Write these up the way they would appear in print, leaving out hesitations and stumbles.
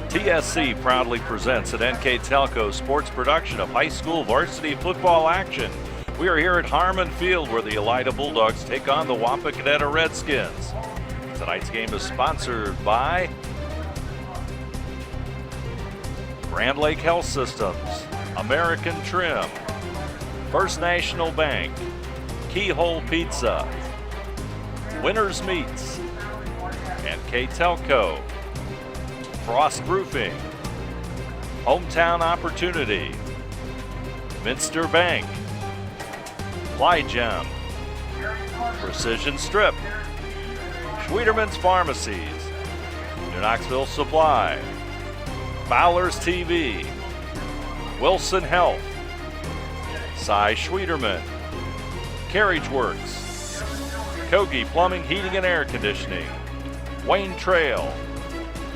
TSC proudly presents an NKTelco sports production of high school varsity football action. We are here at Harmon Field where the Elida Bulldogs take on the Wapakoneta Redskins. Tonight's game is sponsored by Grand Lake Health Systems, American Trim, First National Bank, Keyhole Pizza, Winners Meats, NKTelco, Frost Roofing, Hometown Opportunity, Minster Bank, Plygem, Precision Strip, Schwederman's Pharmacies, New Knoxville Supply, Fowler's TV, Wilson Health, Cy Schwederman, Carriage Works, Kogi Plumbing, Heating and Air Conditioning, Wayne Trail,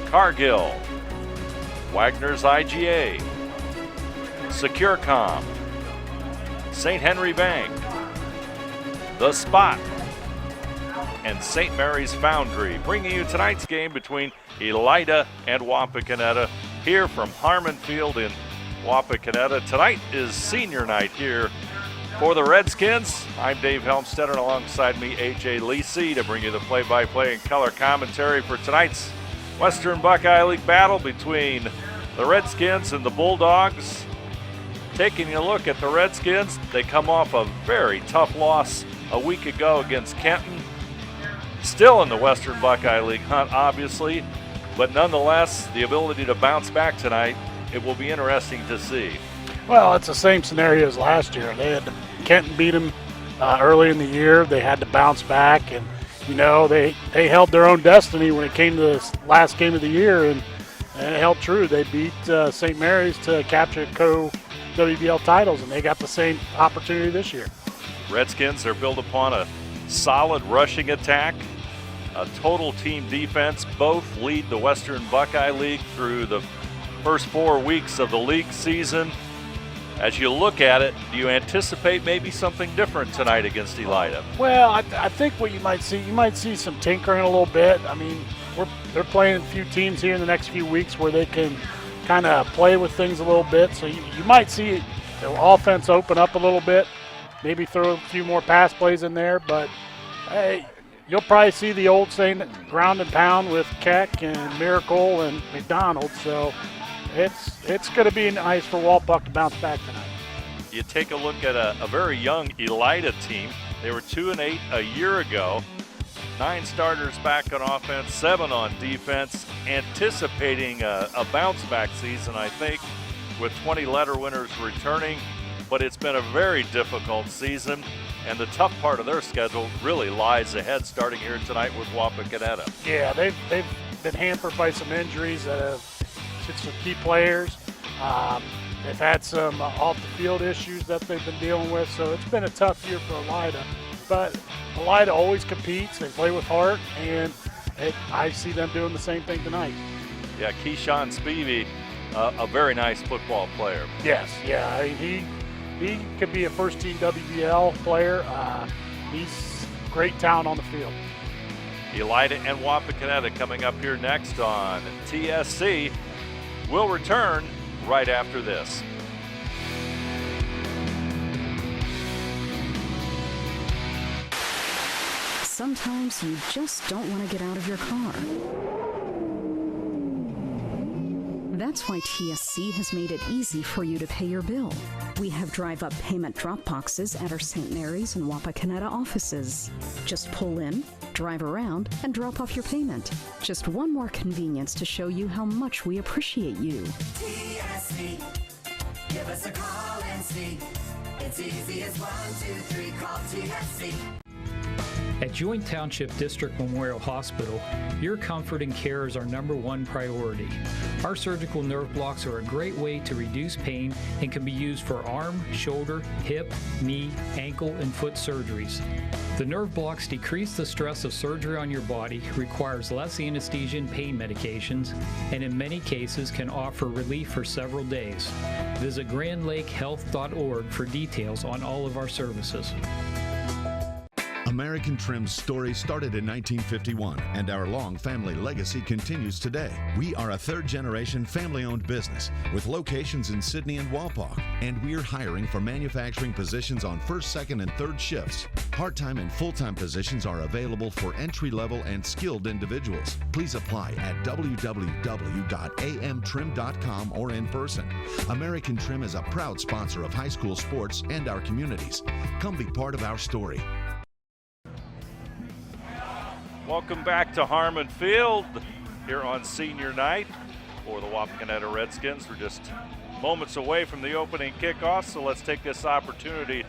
Cargill, Wagner's IGA, SecureCom, St. Henry Bank, The Spot, and St. Mary's Foundry, bringing you tonight's game between Elida and Wapakoneta here from Harmon Field in Wapakoneta. Tonight is senior night here for the Redskins. I'm Dave Helmstetter, and alongside me, AJ Lisi, to bring you the play-by-play and color commentary for tonight's Western Buckeye League battle between the Redskins and the Bulldogs. Taking a look at the Redskins, they come off a very tough loss a week ago against Kenton. Still in the Western Buckeye League hunt, obviously, but nonetheless, the ability to bounce back tonight, it will be interesting to see. Well, it's the same scenario as last year. Kenton beat them early in the year. They had to bounce back, and they held their own destiny when it came to this last game of the year, and it held true. They beat St. Mary's to capture co-WBL titles, and they got the same opportunity this year. Redskins are built upon a solid rushing attack, a total team defense. Both lead the Western Buckeye League through the first 4 weeks of the league season. As you look at it, do you anticipate maybe something different tonight against Elida? Well, I think what you might see some tinkering a little bit. I mean, they're playing a few teams here in the next few weeks where they can kind of play with things a little bit. So you might see the offense open up a little bit, maybe throw a few more pass plays in there. But, hey, you'll probably see the old saying, ground and pound with Keck and Miracle and McDonald. So it's going to be nice for Walpuck to bounce back tonight. You take a look at a very young Elida team. They were 2-8 a year ago. 9 starters back on offense, 7 on defense. Anticipating a bounce-back season, I think, with 20 letter winners returning. But it's been a very difficult season, and the tough part of their schedule really lies ahead starting here tonight with Wapakoneta. Yeah, they've been hampered by some injuries that have hit some key players. They've had some off-the-field issues that they've been dealing with, so it's been a tough year for Elida. But Elida always competes. They play with heart, and I see them doing the same thing tonight. Yeah, Keyshawn Spivey, a very nice football player. Yes, yeah, he could be a first-team WBL player. He's great talent on the field. Elida and Wapakoneta coming up here next on TSC. We'll return right after this. Sometimes you just don't want to get out of your car. That's why TSC has made it easy for you to pay your bill. We have drive-up payment drop boxes at our St. Mary's and Wapakoneta offices. Just pull in, drive around, and drop off your payment. Just one more convenience to show you how much we appreciate you. TSC, give us a call and see. It's easy as 1, 2, 3, call TSC. At Joint Township District Memorial Hospital, your comfort and care is our #1 priority. Our surgical nerve blocks are a great way to reduce pain and can be used for arm, shoulder, hip, knee, ankle, and foot surgeries. The nerve blocks decrease the stress of surgery on your body, requires less anesthesia and pain medications, and in many cases can offer relief for several days. Visit grandlakehealth.org for details on all of our services. American Trim's story started in 1951, and our long family legacy continues today. We are a third-generation family-owned business with locations in Sydney and Wapak, and we're hiring for manufacturing positions on first, second, and third shifts. Part-time and full-time positions are available for entry-level and skilled individuals. Please apply at www.amtrim.com or in person. American Trim is a proud sponsor of high school sports and our communities. Come be part of our story. Welcome back to Harmon Field here on senior night for the Wapakoneta Redskins. We're just moments away from the opening kickoff, so let's take this opportunity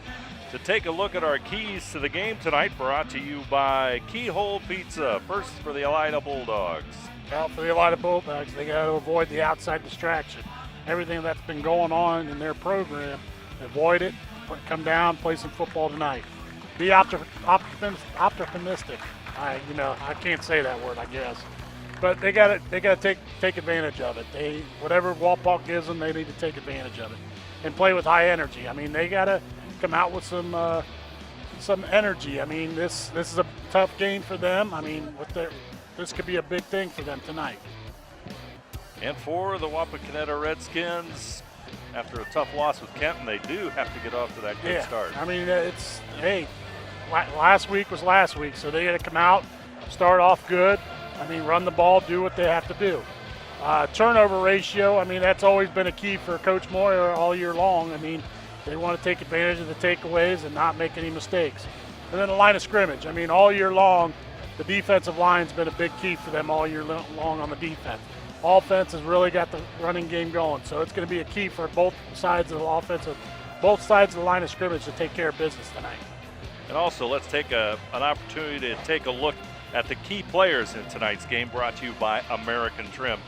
to take a look at our keys to the game tonight, brought to you by Keyhole Pizza. First for the Elida Bulldogs. Well, for the Elida Bulldogs, they got to avoid the outside distraction. Everything that's been going on in their program, avoid it, come down, play some football tonight. Be optimistic. I can't say that word, I guess, but they got to take advantage of it. Whatever Wapak gives them, they need to take advantage of it and play with high energy. I mean, they got to come out with some energy. I mean, this is a tough game for them. I mean, this could be a big thing for them tonight. And for the Wapakoneta Redskins, after a tough loss with Kenton, they do have to get off to that good start. I mean, last week was last week, so they got to come out, start off good. I mean, run the ball, do what they have to do. Turnover ratio, I mean, that's always been a key for Coach Moyer all year long. I mean, they want to take advantage of the takeaways and not make any mistakes. And then the line of scrimmage. I mean, all year long, the defensive line's been a big key for them all year long on the defense. Offense has really got the running game going, so it's going to be a key for both sides of the both sides of the line of scrimmage to take care of business tonight. And also, let's take an opportunity to take a look at the key players in tonight's game, brought to you by American Trim.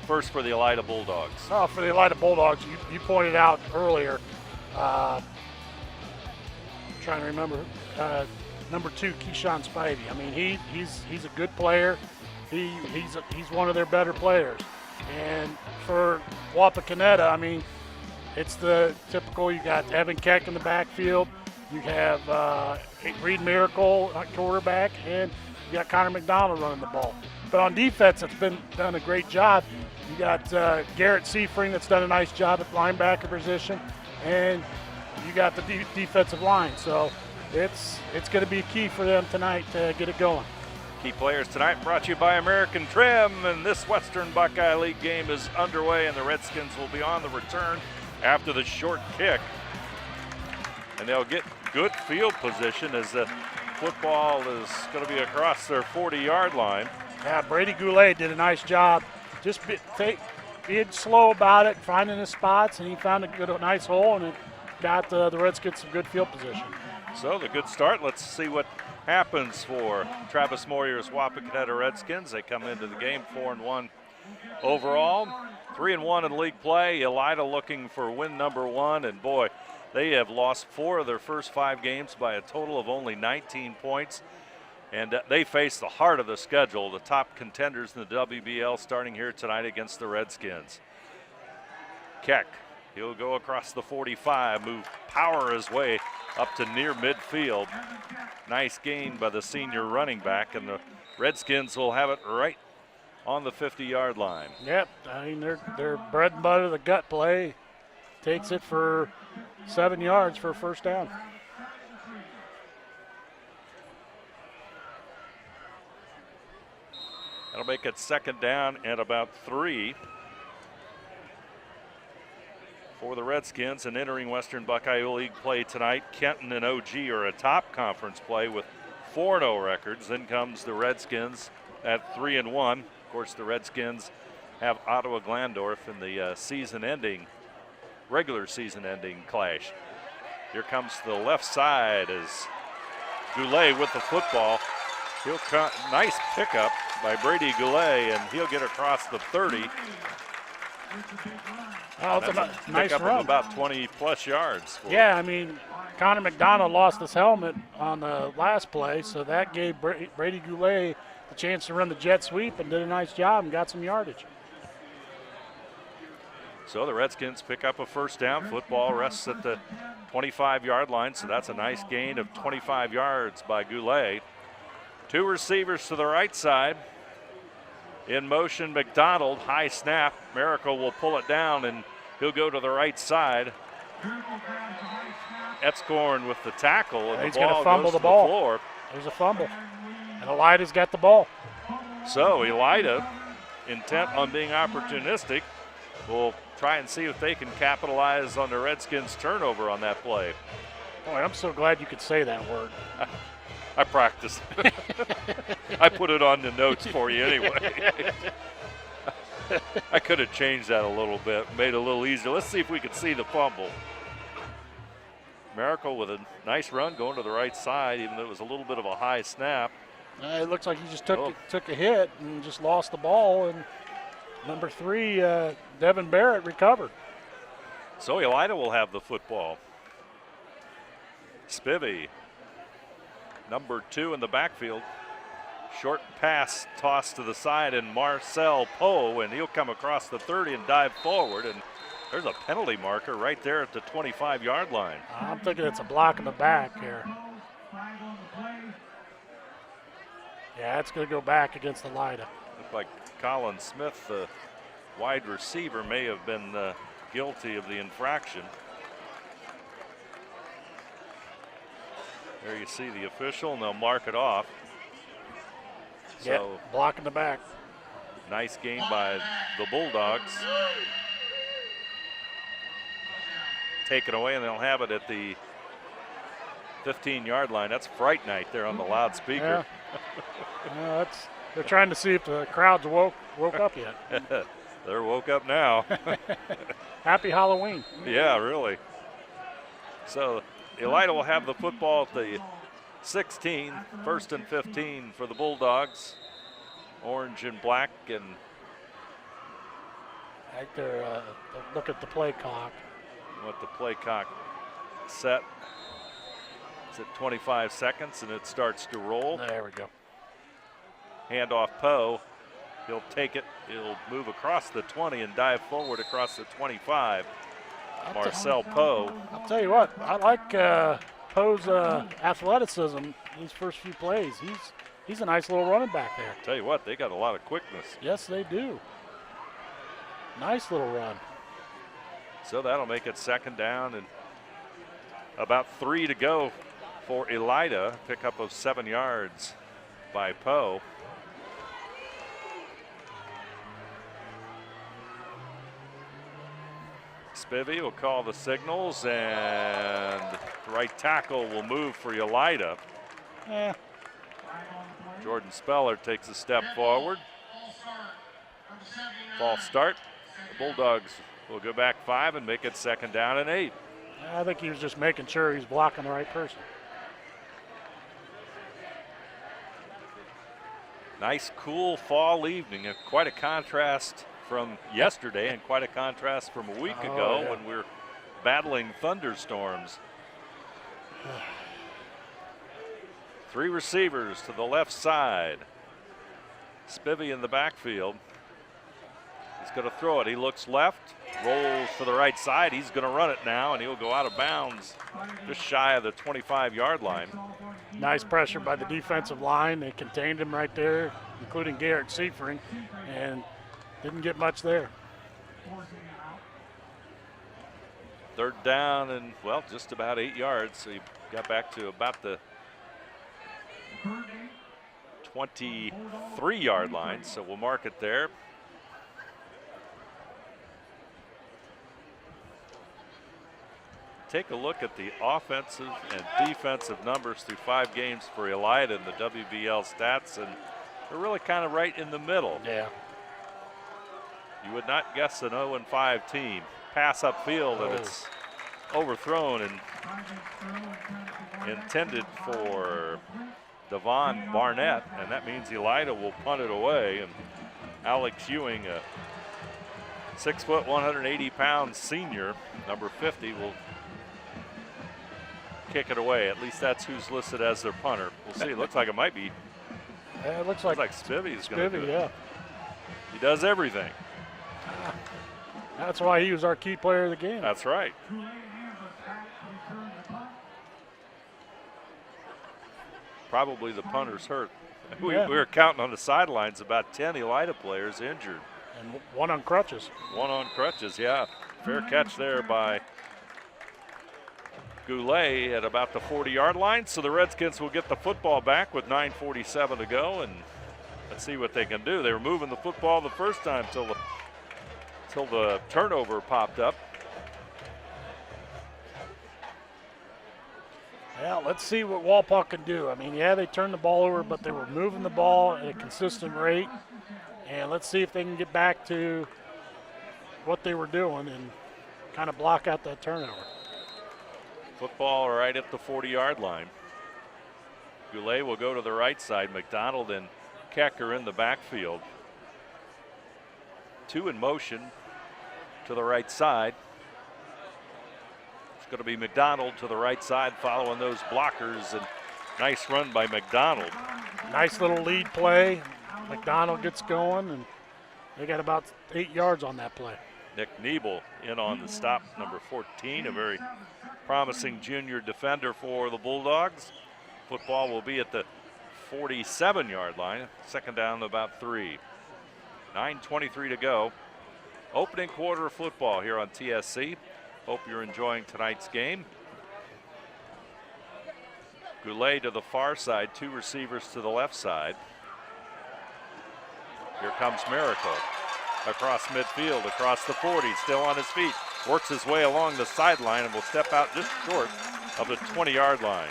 First for the Elida Bulldogs. Oh, for the Elida Bulldogs, you pointed out earlier, I'm trying to remember, number 2, Keyshawn Spivey. I mean, he's a good player. He's one of their better players. And for Wapakoneta, I mean, it's the typical, you got Evan Keck in the backfield, you have Reed Miracle at quarterback, and you got Connor McDonald running the ball. But on defense, it's been done a great job. You got Garrett Seafring that's done a nice job at linebacker position, and you got the defensive line. So it's going to be key for them tonight to get it going. Key players tonight brought to you by American Trim, and this Western Buckeye League game is underway, and the Redskins will be on the return after the short kick. And they'll get good field position as the football is going to be across their 40-yard line. Yeah, Brady Goulet did a nice job. Just being slow about it, finding his spots, and he found a nice hole, and it got the Redskins some good field position. So the good start. Let's see what happens for Travis Moyer's Wapakoneta Redskins. They come into the game 4-1 overall, 3-1 in league play. Elida looking for win number 1, and boy, they have lost 4 of their first 5 games by a total of only 19 points. And they face the heart of the schedule, the top contenders in the WBL, starting here tonight against the Redskins. Keck, he'll go across the 45, power his way up to near midfield. Nice gain by the senior running back, and the Redskins will have it right on the 50-yard line. Yep, I mean, their bread and butter, the gut play, takes it for 7 yards for a first down. That'll make it second down and about 3 for the Redskins. And entering Western Buckeye League play tonight, Kenton and OG are atop conference play with 4-0 records. Then comes the Redskins at 3-1. Of course, the Redskins have Ottawa Glandorf in the regular season-ending clash. Here comes to the left side as Goulet with the football. Nice pickup by Brady Goulet, and he'll get across the 30. Oh, it's a nice pickup run. Of about 20-plus yards. Yeah, I mean, Connor McDonald lost his helmet on the last play, so that gave Brady Goulet the chance to run the jet sweep and did a nice job and got some yardage. So the Redskins pick up a first down. Football rests at the 25-yard line, so that's a nice gain of 25 yards by Goulet. Two receivers to the right side. In motion, McDonald, high snap. Miracle will pull it down, and he'll go to the right side. Etzkorn with the tackle, and He's the going ball to fumble goes the to ball. the floor. There's a fumble. And Elida's got the ball. So Elida, intent on being opportunistic, will try and see if they can capitalize on the Redskins' turnover on that play. Boy, I'm so glad you could say that word. I practiced. I put it on the notes for you anyway. I could have changed that a little bit, made it a little easier. Let's see if we can see the fumble. Miracle with a nice run going to the right side, even though it was a little bit of a high snap. It looks like he just took a hit and just lost the ball. And number 3, Devin Barrett, recovered. So Elida will have the football. Spivey, number 2 in the backfield. Short pass tossed to the side, and Marcel Poe, and he'll come across the 30 and dive forward. And there's a penalty marker right there at the 25-yard line. I'm thinking it's a block in the back here. Yeah, it's going to go back against Elida. Looked like Colin Smith, the wide receiver, may have been guilty of the infraction. There you see the official, and they'll mark it off. So, block in the back. Nice gain by the Bulldogs. Taken away, and they'll have it at the 15-yard line. That's Fright Night there on the loudspeaker. Yeah. They're trying to see if the crowd's woke up yet. They're woke up now. Happy Halloween. Yeah, really. So Elida will have the football at the 16, 1st and 15 for the Bulldogs. Orange and black, and right there, look at the play clock. What the play clock set. It's at 25 seconds, and it starts to roll. There we go. Handoff Poe. He'll take it. He'll move across the 20 and dive forward across the 25. Marcel Poe. I'll tell you what, I like Poe's athleticism these first few plays. He's a nice little running back there. Tell you what, they got a lot of quickness. Yes, they do. Nice little run. So that'll make it 2nd down, and about 3 to go for Elida. Pickup of 7 yards by Poe. Spivey will call the signals, and right tackle will move for Elida. Jordan Speller takes a step forward. False start. The Bulldogs will go back 5 and make it 2nd down and 8. I think he was just making sure he's blocking the right person. Nice, cool fall evening. Quite a contrast from yesterday and quite a contrast from a week ago when we were battling thunderstorms. 3 receivers to the left side. Spivey in the backfield. He's going to throw it. He looks left, rolls to the right side. He's going to run it now, and he'll go out of bounds just shy of the 25-yard line. Nice pressure by the defensive line. They contained him right there, including Garrett Seifering, and didn't get much there. 3rd down and, well, just about 8 yards. So he got back to about the 23-yard line, so we'll mark it there. Take a look at the offensive and defensive numbers through 5 games for Elida in the WBL stats, and they're really kind of right in the middle. Yeah. You would not guess an 0-5 team. Pass upfield, and it's overthrown and intended for Devon Barnett, and that means Elida will punt it away. And Alex Ewing, a 6 foot, 180-pound senior, number 50, will kick it away. At least that's who's listed as their punter. We'll see. It looks like it might be. Yeah, it looks like Spivey's going to do it. Yeah. He does everything. That's why he was our key player of the game. That's right. Probably the punter's hurt. We were counting on the sidelines about 10 Elida players injured. And one on crutches. One on crutches, yeah. Fair catch there by Goulet at about the 40-yard line. So the Redskins will get the football back with 9:47 to go, and let's see what they can do. They were moving the football the first time till the turnover popped up. Yeah, let's see what Wapak can do. I mean, yeah, they turned the ball over, but they were moving the ball at a consistent rate. And let's see if they can get back to what they were doing and kind of block out that turnover. Football right at the 40-yard line. Goulet will go to the right side. McDonald and Keck are in the backfield. Two in motion to the right side. It's going to be McDonald to the right side following those blockers, and nice run by McDonald. Nice little lead play. McDonald gets going, and they got about 8 yards on that play. Nick Niebel in on the stop, number 14, a very promising junior defender for the Bulldogs. Football will be at the 47-yard line, second down about 3. 9:23 to go. Opening quarter of football here on TSC. Hope you're enjoying tonight's game. Goulet to the far side, two receivers to the left side. Here comes Miracle across midfield, across the 40, still on his feet. Works his way along the sideline and will step out just short of the 20-yard line.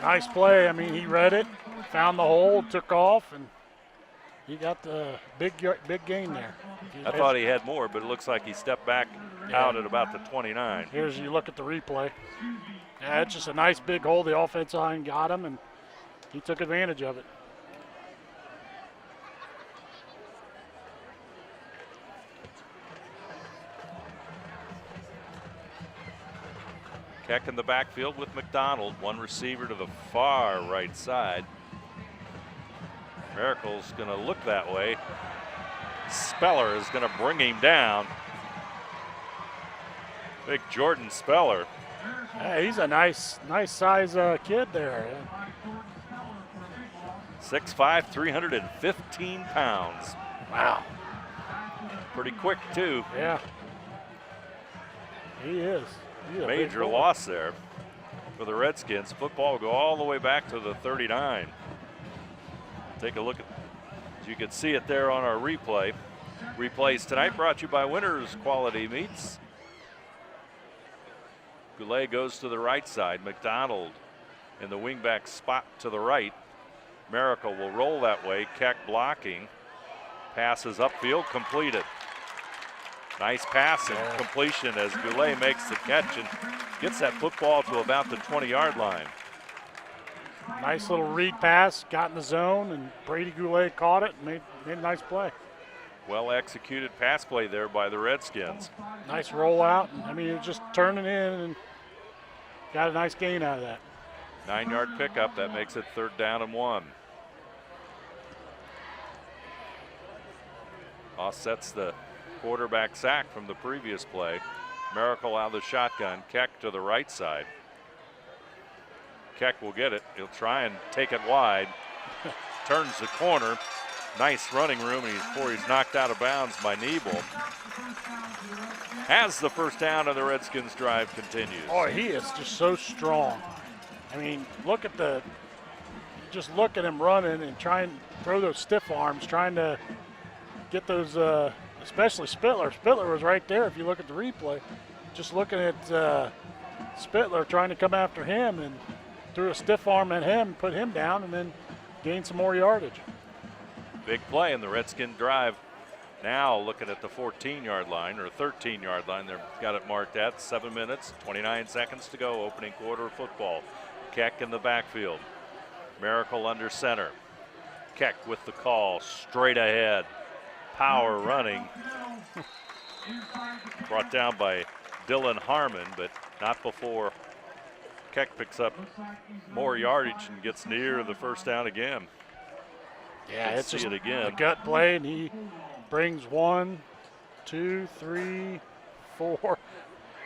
Nice play. I mean, he read it, found the hole, took off, and he got the big gain there. I thought he had more, but it looks like he stepped back out at about the 29. Here's you look at the replay. Yeah, it's just a nice big hole. The offensive line got him, and he took advantage of it. Keck in the backfield with McDonald, one receiver to the far right side. Miracle's going to look that way. Speller is going to bring him down. Big Jordan Speller. Yeah, he's a nice size kid there. 6'5", 315 pounds. Wow. Pretty quick, too. Yeah. He is. He's a big Major boy. loss there for the Redskins. Football will go all the way back to the 39. Take a look at, as you can see it there on our replay. Replays tonight brought to you by Winners Quality Meats. Goulet goes to the right side. McDonald in the wingback spot to the right. Miracle will roll that way. Keck blocking. Passes upfield, completed. Nice pass and completion as Goulet makes the catch and gets that football to about the 20-yard line. Nice little read pass, got in the zone, and Brady Goulet caught it and made a nice play. Well executed pass play there by the Redskins. Nice rollout. I mean, it was just turning in and got a nice gain out of that. 9-yard pickup, that makes it 3rd down and 1. Offsets the quarterback sack from the previous play. Miracle out of the shotgun. Keck to the right side. Keck will get it. He'll try and take it wide. Turns the corner. Nice running room before he's knocked out of bounds by Niebel. Has the first down, and the Redskins drive continues. Oh, he is just so strong. I mean, look at him running and try and throw those stiff arms, trying to get those, especially Spittler. Spittler was right there if you look at the replay. Just looking at Spittler trying to come after him and threw a stiff arm at him, put him down, and then gain some more yardage. Big play in the Redskin drive. Now looking at the 14-yard line or 13-yard line. They've got it marked at 7 minutes, 29 seconds to go. Opening quarter of football. Keck in the backfield. Miracle under center. Keck with the call straight ahead. Power running. Brought down by Dylan Harmon, but not before Keck picks up more yardage and gets near the first down again. Yeah, it's just it again. a gut play, and he brings one, 2, 3, 4.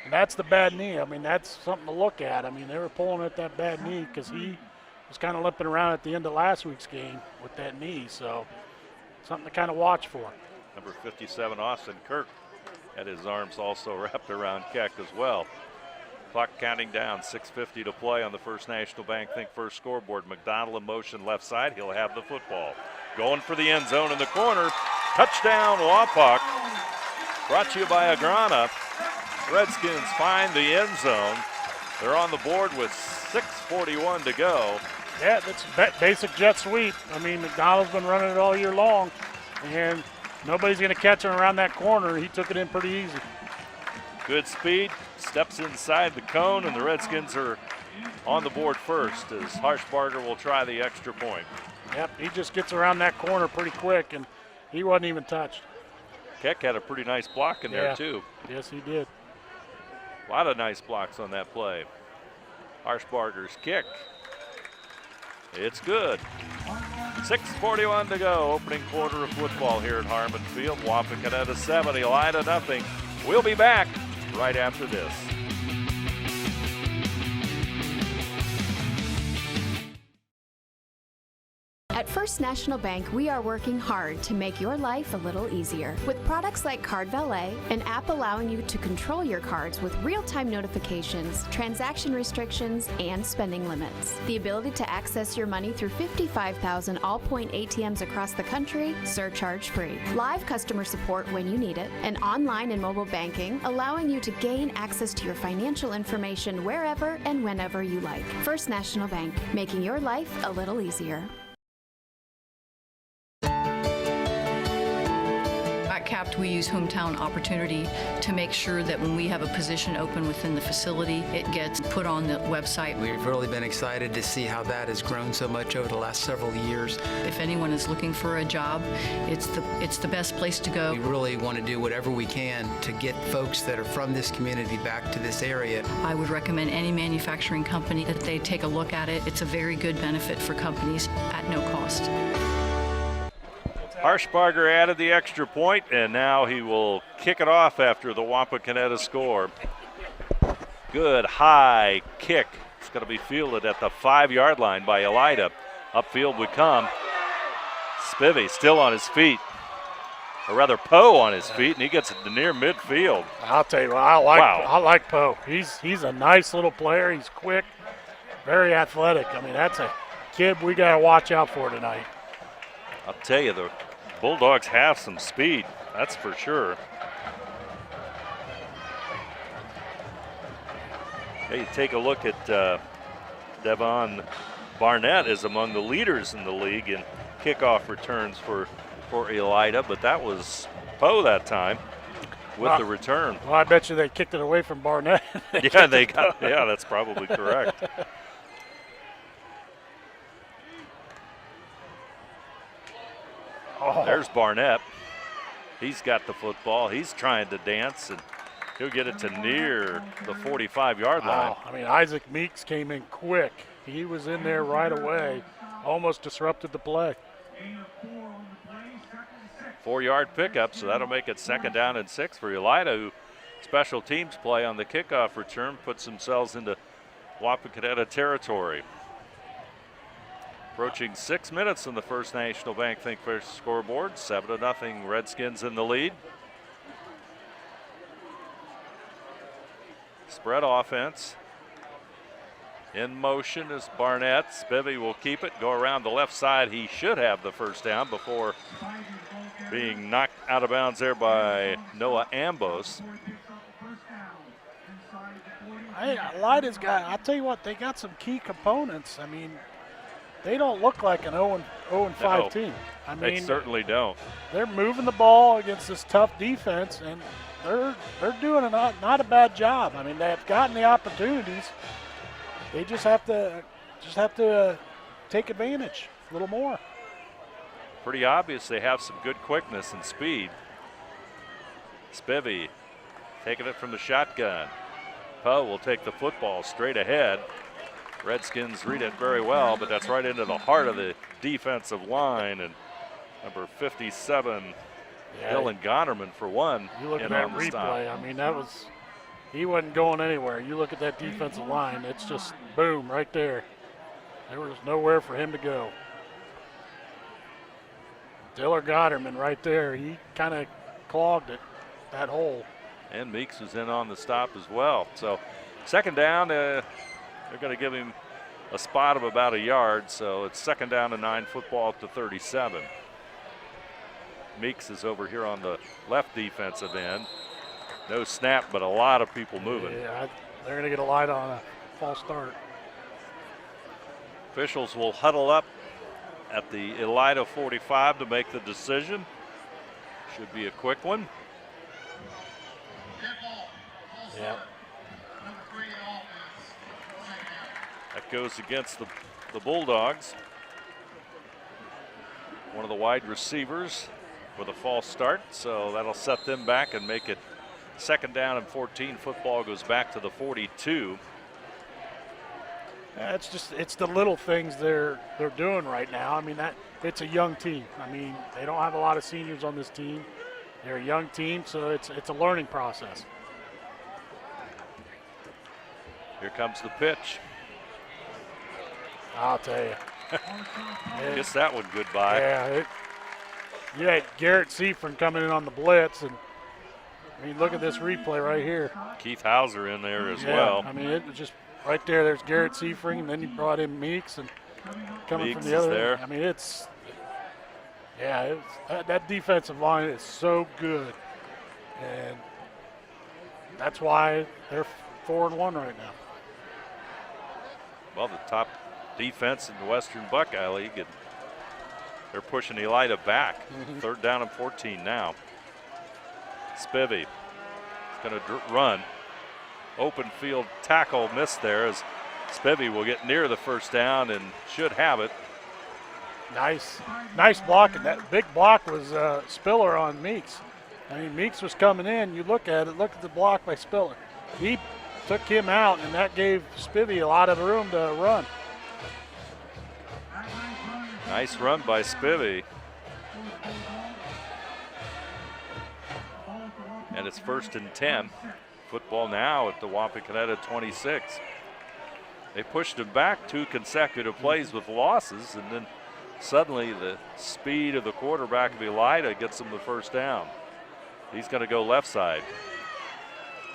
And that's the bad knee. I mean, that's something to look at. I mean, they were pulling at that bad knee because he was kind of limping around at the end of last week's game with that knee. So something to kind of watch for. Number 57, Austin Kirk, had his arms also wrapped around Keck as well. Clock counting down, 6:50 to play on the First National Bank Think First scoreboard. McDonald in motion left side. He'll have the football. Going for the end zone in the corner. Touchdown, Wapak. Brought to you by Agrana. Redskins find the end zone. They're on the board with 6:41 to go. Yeah, that's basic jet sweep. I mean, McDonald's been running it all year long, and nobody's going to catch him around that corner. He took it in pretty easy. Good speed, steps inside the cone, and the Redskins are on the board first as Harshbarger will try the extra point. Yep, he just gets around that corner pretty quick, and he wasn't even touched. Keck had a pretty nice block in there, too. Yes, he did. A lot of nice blocks on that play. Harshbarger's kick. It's good. 6:41 to go. Opening quarter of football here at Harmon Field. Wapakoneta 7, Elida nothing. We'll be back right after this. At First National Bank, we are working hard to make your life a little easier. With products like Card Valet, an app allowing you to control your cards with real-time notifications, transaction restrictions, and spending limits. The ability to access your money through 55,000 all-point ATMs across the country, surcharge-free. Live customer support when you need it, and online and mobile banking, allowing you to gain access to your financial information wherever and whenever you like. First National Bank, making your life a little easier. At CAPT, we use hometown opportunity to make sure that when we have a position open within the facility, it gets put on the website. We've really been excited to see how that has grown so much over the last several years. If anyone is looking for a job, it's the best place to go. We really want to do whatever we can to get folks that are from this community back to this area. I would recommend any manufacturing company that they take a look at it. It's a very good benefit for companies at no cost. Harshbarger added the extra point, and now he will kick it off after the Wapakoneta score. Good high kick. It's going to be fielded at the 5-yard line by Elida. Upfield would come. Spivey still on his feet. Or rather, Poe on his feet, and he gets it to near midfield. I'll tell you what, I like Poe. He's a nice little player. He's quick, very athletic. I mean, that's a kid we got to watch out for tonight. I'll tell you, the Bulldogs have some speed, that's for sure. Hey, you take a look at Devon Barnett is among the leaders in the league in kickoff returns for Elida, but that was Poe that time with the return. Well, I bet you they kicked it away from Barnett. Yeah, that's probably correct. There's Barnett. He's got the football. He's trying to dance, and he'll get it to near the 45-yard line. I mean, Isaac Meeks came in quick. He was in there right away, almost disrupted the play. 4-yard pickup, so that'll make it 2nd down and 6 for Elida, who special teams play on the kickoff return, puts themselves into Wapakoneta territory. Approaching 6 minutes in the First National Bank Think First scoreboard. 7-0, Redskins in the lead. Spread offense. In motion is Barnett. Spivey will keep it, go around the left side. He should have the first down before being knocked out of bounds there by Noah Ambos. Hey, Elida's got, I'll tell you what, they got some key components. I mean, they don't look like an 0-5 team. I mean, they certainly don't. They're moving the ball against this tough defense, and they're doing not a bad job. I mean, they've gotten the opportunities. They just have to take advantage a little more. Pretty obvious they have some good quickness and speed. Spivey taking it from the shotgun. Poe will take the football straight ahead. Redskins read it very well, but that's right into the heart of the defensive line, and number 57, Yeah, Dylan Gonerman for one. You look at in that on the stop. replay. I mean, he wasn't going anywhere. You look at that defensive line. It's just boom right there. There was nowhere for him to go. Dylan Gonerman right there. He kind of clogged it, that hole. And Meeks was in on the stop as well. So second down, they're going to give him a spot of about a yard. So it's second down and 9, football up to 37. Meeks is over here on the left defensive end. No snap, but a lot of people moving. Yeah, they're going to get a light on a false start. Officials will huddle up at the Elida 45 to make the decision. Should be a quick one. Yeah. That goes against the Bulldogs. One of the wide receivers with a false start, so that'll set them back and make it second down and 14. Football goes back to the 42. It's the little things they're doing right now. I mean, it's a young team. I mean, they don't have a lot of seniors on this team. They're a young team, so it's a learning process. Here comes the pitch. I'll tell you. Guess that one goodbye. Yeah, you had Garrett Seaford coming in on the blitz, and I mean, look at this replay right here. Keith Hauser in there as well. I mean, it was just right there. There's Garrett Seaford, and then you brought in Meeks, and coming Meeks from the other. there. I mean, that defensive line is so good, and that's why they're 4-1 right now. Well, the top defense in the Western Buckeye League, and they're pushing Elida back. Third down and 14 now. Spivey is going to run. Open field tackle missed there as Spivey will get near the first down and should have it. Nice block, and that big block was Spiller on Meeks. I mean, Meeks was coming in. You look at it, look at the block by Spiller. He took him out, and that gave Spivey a lot of room to run. Nice run by Spivey. And it's 1st and 10. Football now at the Wapakoneta 26. They pushed him back 2 consecutive plays with losses, and then suddenly the speed of the quarterback of Elida gets him the first down. He's going to go left side.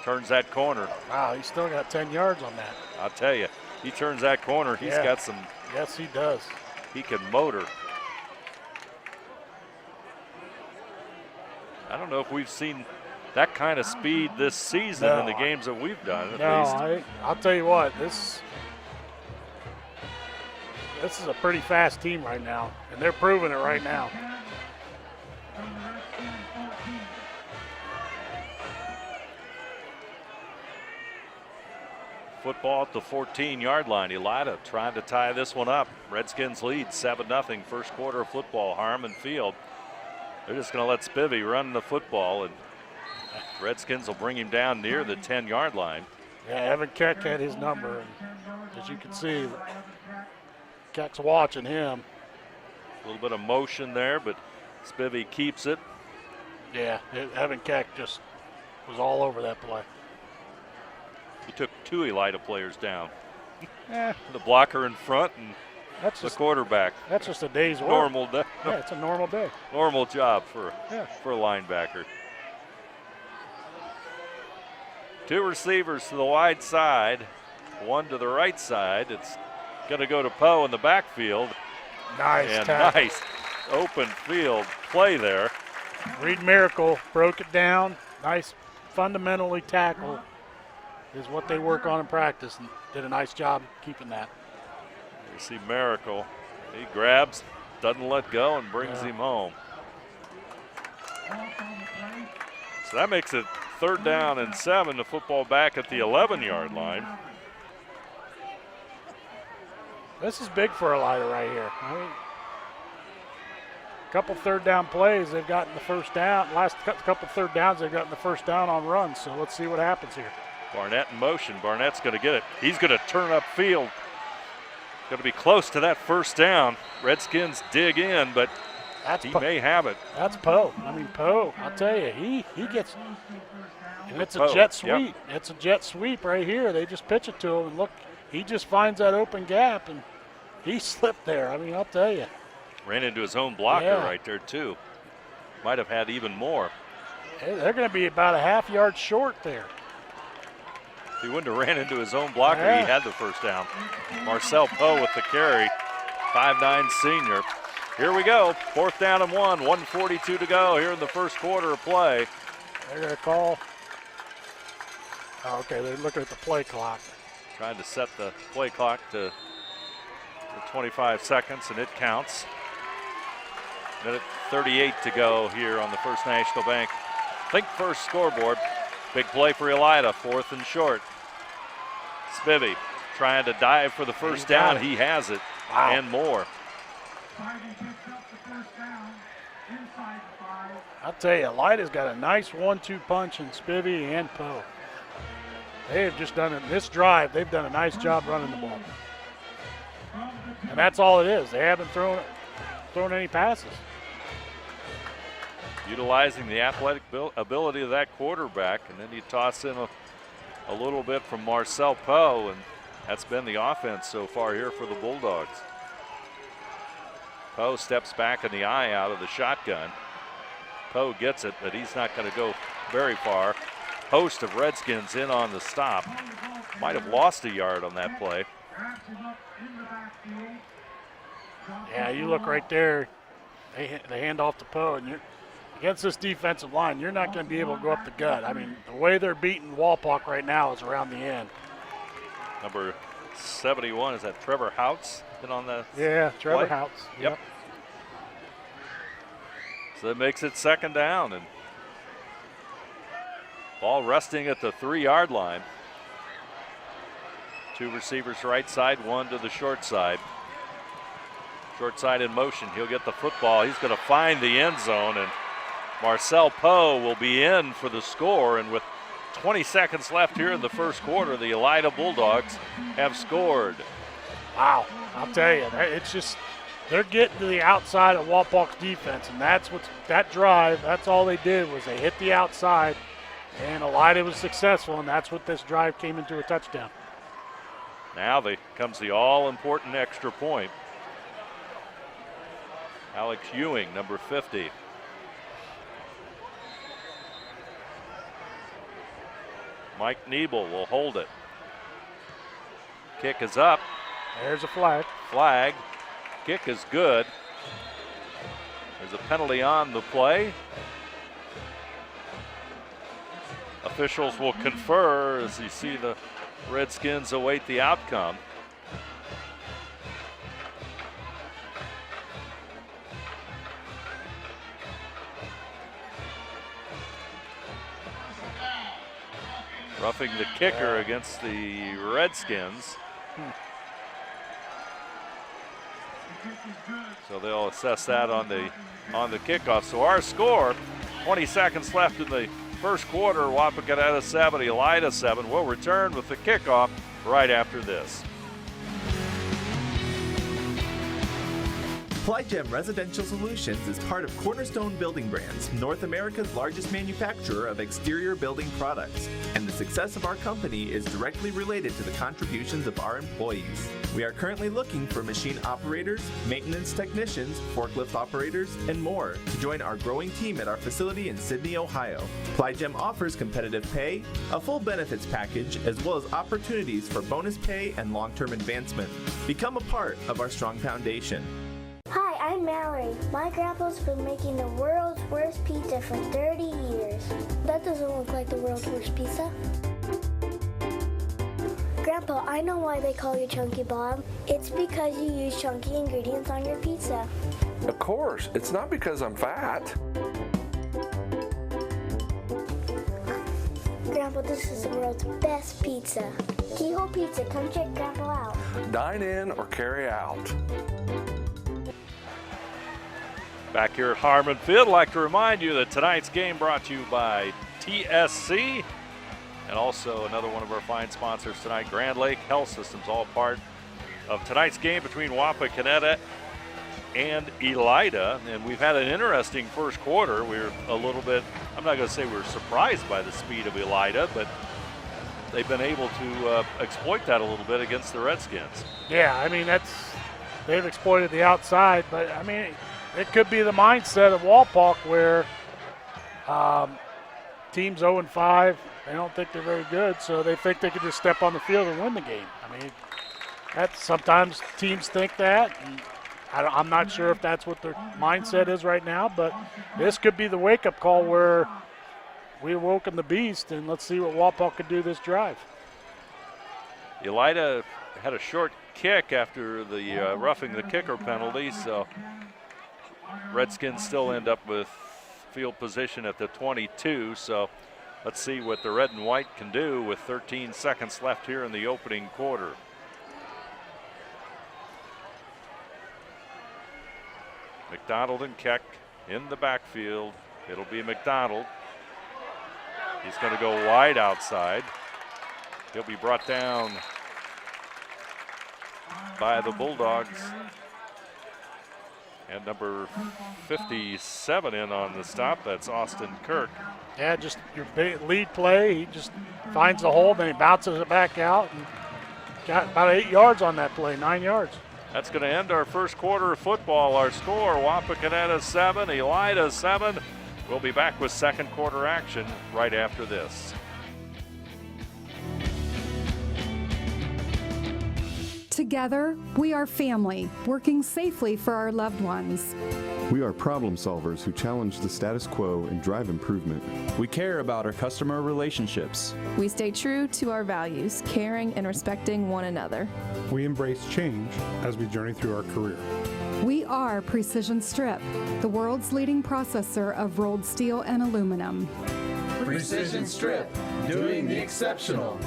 Turns that corner. Wow, he's still got 10 yards on that. I'll tell you, he turns that corner. He's got some. Yes, he does. He can motor. I don't know if we've seen that kind of speed this season in the games that we've done. I'll tell you what, this is a pretty fast team right now, and they're proving it right now. Football at the 14-yard line. Elida trying to tie this one up. Redskins lead 7-0 first quarter of football. Harmon Field. They're just going to let Spivey run the football, and Redskins will bring him down near the 10-yard line. Yeah, Evan Keck had his number, and as you can see, Keck's watching him. A little bit of motion there, but Spivey keeps it. Yeah, Evan Keck just was all over that play. He took 2 Elida players down. The blocker in front and the quarterback. That's just a day's work. Normal day. Yeah, it's a normal day. Normal job for a linebacker. 2 receivers to the wide side, 1 to the right side. It's going to go to Poe in the backfield. Nice open field play there. Reed Miracle broke it down. Nice fundamentally tackle is what they work on in practice, and did a nice job keeping that. You see Miracle. He grabs, doesn't let go, and brings him home. So that makes it 3rd down and 7. The football back at the 11-yard line. This is big for Elida right here. I mean, a couple 3rd down plays, they've gotten the first down. Last couple 3rd downs, they've gotten the first down on runs. So let's see what happens here. Barnett in motion. Barnett's going to get it. He's going to turn up field. Going to be close to that first down. Redskins dig in, but He may have it. That's Poe. I mean, Poe, I'll tell you, he gets, and it's a Poe, jet sweep. yep. It's a jet sweep right here. They just pitch it to him, and look, he just finds that open gap, and he slipped there. I mean, I'll tell you. Ran into his own blocker Yeah. right there, too. Might have had even more. They're going to be about a half-yard short there. If he wouldn't have ran into his own blocker, Yeah. he had the first down. Marcel Poe with the carry, 5'9" senior. Here we go, 4th down and 1, 1:42 to go here in the first quarter of play. They're going to call. Oh, okay, they're looking at the play clock. Trying to set the play clock to 25 seconds, and it counts. Minute 38 to go here on the First National Bank Think First scoreboard. Big play for Elida, 4th and short. Spivey trying to dive for the first down. He has it, and more. I'll tell you, Elida's got a nice 1-2 punch in Spivey and Poe. They have just done it this drive. They've done a nice job running the ball. And that's all it is. They haven't thrown any passes. Utilizing the athletic ability of that quarterback, and then you toss in a little bit from Marcel Poe, and that's been the offense so far here for the Bulldogs. Poe steps back in the eye out of the shotgun. Poe gets it, but he's not going to go very far. Host of Redskins in on the stop. Might have lost a yard on that play. Yeah, you look right there. They hand off to Poe, and you're against this defensive line, you're not going to be able to go up the gut. I mean, the way they're beating Wapak right now is around the end. Number 71, is that Trevor Houts been on the Trevor play? Houts. Yep. So that makes it 2nd down, and ball resting at the 3-yard line. 2 receivers right side, 1 to the short side. Short side in motion. He'll get the football. He's going to find the end zone, and Marcel Poe will be in for the score. And with 20 seconds left here in the first quarter, the Elida Bulldogs have scored. Wow, I'll tell you, it's just they're getting to the outside of Wapak's defense, and that drive. That's all they did was they hit the outside, and Elida was successful, and that's what this drive came into a touchdown. Now comes the all-important extra point. Alex Ewing, number 50. Mike Niebel will hold it. Kick is up. There's a flag. Flag. Kick is good. There's a penalty on the play. Officials will confer as you see the Redskins await the outcome. Roughing the kicker against the Redskins. So they'll assess that on the kickoff. So our score, 20 seconds left in the first quarter, Wapakoneta 7, Elida 7. We'll return with the kickoff right after this. Plygem Residential Solutions is part of Cornerstone Building Brands, North America's largest manufacturer of exterior building products, and the success of our company is directly related to the contributions of our employees. We are currently looking for machine operators, maintenance technicians, forklift operators, and more to join our growing team at our facility in Sydney, Ohio. Plygem offers competitive pay, a full benefits package, as well as opportunities for bonus pay and long-term advancement. Become a part of our strong foundation. Hi, I'm Mallory. My grandpa's been making the world's worst pizza for 30 years. That doesn't look like the world's worst pizza. Grandpa, I know why they call you Chunky Bob. It's because you use chunky ingredients on your pizza. Of course, it's not because I'm fat. Grandpa, this is the world's best pizza. Keyhole Pizza, come check Grandpa out. Dine in or carry out. Back here at Harmon Field, I'd like to remind you that tonight's game brought to you by TSC and also another one of our fine sponsors tonight, Grand Lake Health Systems, all part of tonight's game between Wapakoneta and Elida. And we've had an interesting first quarter. We're a little bit, I'm not going to say we're surprised by the speed of Elida, but they've been able to exploit that a little bit against the Redskins. Yeah, I mean, they've exploited the outside, but I mean, it could be the mindset of Wapak where teams 0-5, they don't think they're very good, so they think they can just step on the field and win the game. I mean, sometimes teams think that, and I'm not sure if that's what their mindset is right now, but this could be the wake-up call where we awoken the beast, and let's see what Wapak could do this drive. Elida had a short kick after the roughing the kicker penalty, so Redskins still end up with field position at the 22, so let's see what the red and white can do with 13 seconds left here in the opening quarter. McDonald and Keck in the backfield. It'll be McDonald. He's going to go wide outside. He'll be brought down by the Bulldogs. And number 57 in on the stop, that's Austin Kirk. Yeah, just your lead play. He just finds the hole, then he bounces it back out and got about 8 yards on that play, 9 yards. That's going to end our first quarter of football. Our score, Wapakoneta 7, Elida 7. We'll be back with second quarter action right after this. Together, we are family, working safely for our loved ones. We are problem solvers who challenge the status quo and drive improvement. We care about our customer relationships. We stay true to our values, caring and respecting one another. We embrace change as we journey through our career. We are Precision Strip, the world's leading processor of rolled steel and aluminum. Precision Strip, doing the exceptional.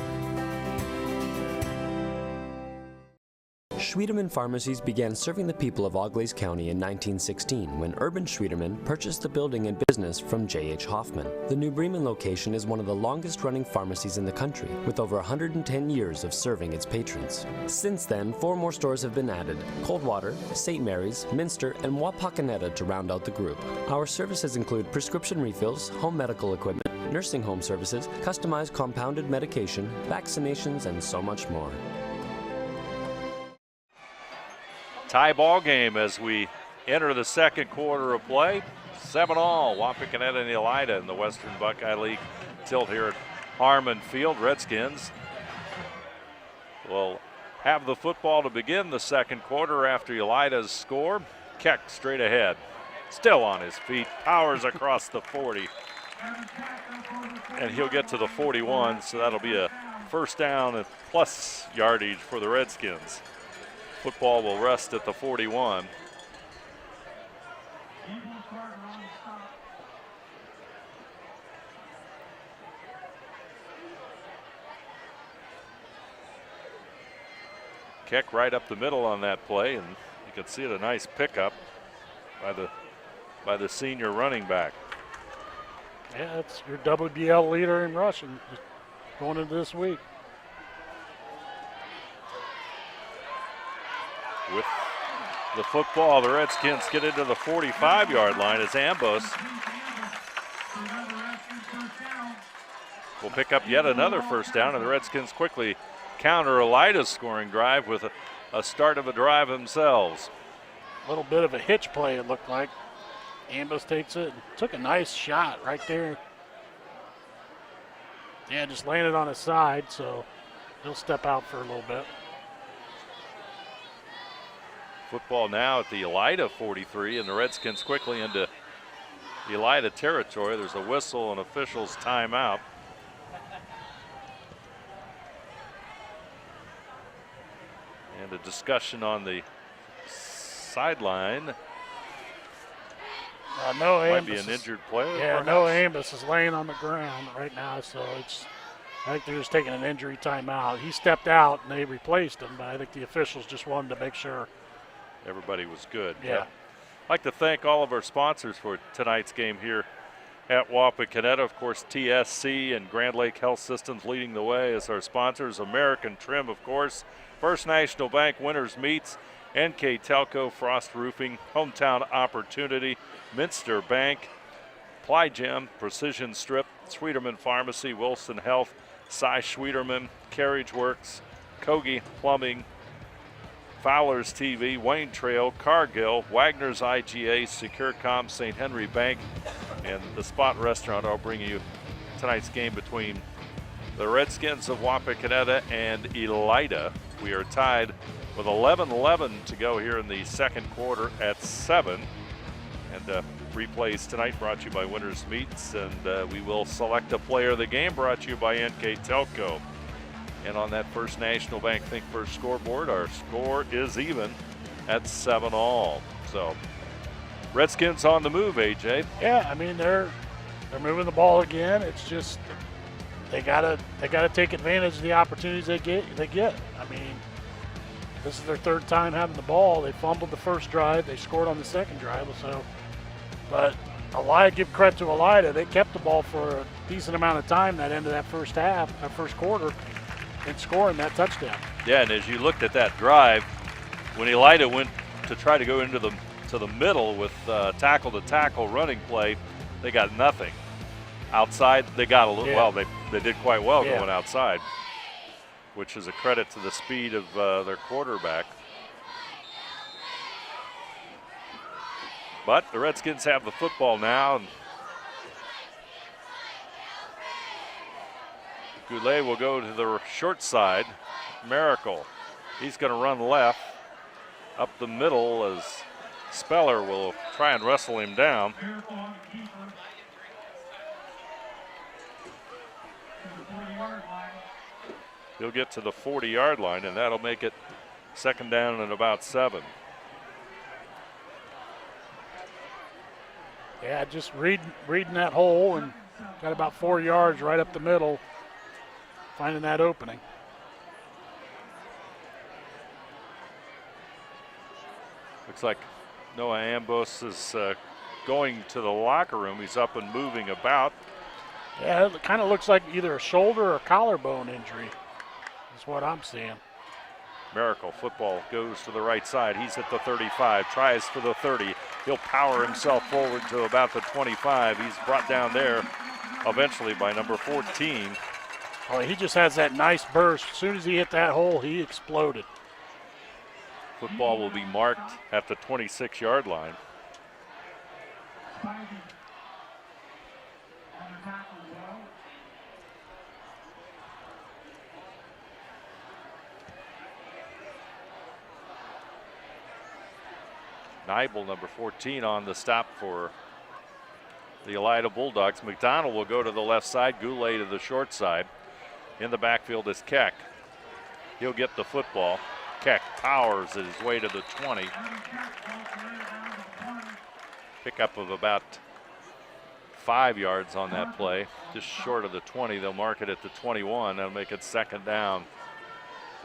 Schwiedemann Pharmacies began serving the people of Auglaize County in 1916 when Urban Schwiedemann purchased the building and business from J.H. Hoffman. The New Bremen location is one of the longest-running pharmacies in the country, with over 110 years of serving its patrons. Since then, 4 more stores have been added: Coldwater, St. Mary's, Minster, and Wapakoneta to round out the group. Our services include prescription refills, home medical equipment, nursing home services, customized compounded medication, vaccinations, and so much more. Tie ball game as we enter the second quarter of play. 7-all, Wapakoneta and Elida in the Western Buckeye League tilt here at Harmon Field. Redskins will have the football to begin the second quarter after Elida's score. Keck straight ahead, still on his feet, powers across the 40. And he'll get to the 41, so that'll be a first down and plus yardage for the Redskins. Football will rest at the 41. Keck right up the middle on that play, and you can see it, a nice pickup by the senior running back. Yeah, that's your WBL leader in rushing going into this week. With the football, the Redskins get into the 45-yard line as Ambos will pick up yet another first down, and the Redskins quickly counter Elida's scoring drive with a start of a drive themselves. A little bit of a hitch play, it looked like. Ambos takes it, took a nice shot right there. Yeah, just landed on his side, so he'll step out for a little bit. Football now at the Elida 43, and the Redskins quickly into Elida territory. There's a whistle and officials timeout. And a discussion on the sideline. Might be an injured player. Yeah, perhaps. Noah Ambus is laying on the ground right now, so I think they're just taking an injury timeout. He stepped out and they replaced him, but I think the officials just wanted to make sure everybody was good. Yeah. I'd like to thank all of our sponsors for tonight's game here at Wapakoneta. Of course, TSC and Grand Lake Health Systems leading the way as our sponsors. American Trim, of course. First National Bank Winners Meats NKTelco, Frost Roofing, Hometown Opportunity, Minster Bank, Ply Gem, Precision Strip, Sweeterman Pharmacy, Wilson Health, Cy Sweeterman, Carriage Works, Kogi Plumbing, Fowler's TV, Wayne Trail, Cargill, Wagner's IGA, Securecom, St. Henry Bank, and the Spot Restaurant. I'll bring you tonight's game between the Redskins of Wapakoneta and Elida. We are tied with 11-11 to go here in the second quarter at 7. And replays tonight brought to you by Winners Meats, and we will select a player of the game brought to you by NKTelco. And on that First National Bank Think First scoreboard, our score is even at 7-all. So Redskins on the move, AJ. Yeah, I mean they're moving the ball again. It's just they gotta take advantage of the opportunities they get. I mean, this is their third time having the ball. They fumbled the first drive. They scored on the second drive. So, but Elida, give credit to Elida. They kept the ball for a decent amount of time that end of that first half, that first quarter, and scoring that touchdown. Yeah, and as you looked at that drive, when Elida went to try to go into the middle with tackle-to-tackle running play, they got nothing. Outside, they got a little. Yeah. Well, they did quite well Yeah. going outside, which is a credit to the speed of their quarterback. But the Redskins have the football now, and Goulet will go to the short side. Miracle. He's going to run left up the middle as Speller will try and wrestle him down. He'll get to the 40-yard line, and that'll make it second down and about 7. Yeah, just reading that hole and got about 4 yards right up the middle, finding that opening. Looks like Noah Ambos is going to the locker room. He's up and moving about. Yeah, it kind of looks like either a shoulder or collarbone injury is what I'm seeing. Miracle football goes to the right side. He's at the 35, tries for the 30. He'll power himself forward to about the 25. He's brought down there eventually by number 14. Oh, he just has that nice burst. As soon as he hit that hole, he exploded. Football will be marked at the 26-yard line. Nibel, number 14, on the stop for the Elida Bulldogs. McDonald will go to the left side, Goulet to the short side. In the backfield is Keck. He'll get the football. Keck powers his way to the 20. Pickup of about 5 yards on that play, just short of the 20. They'll mark it at the 21. That'll make it second down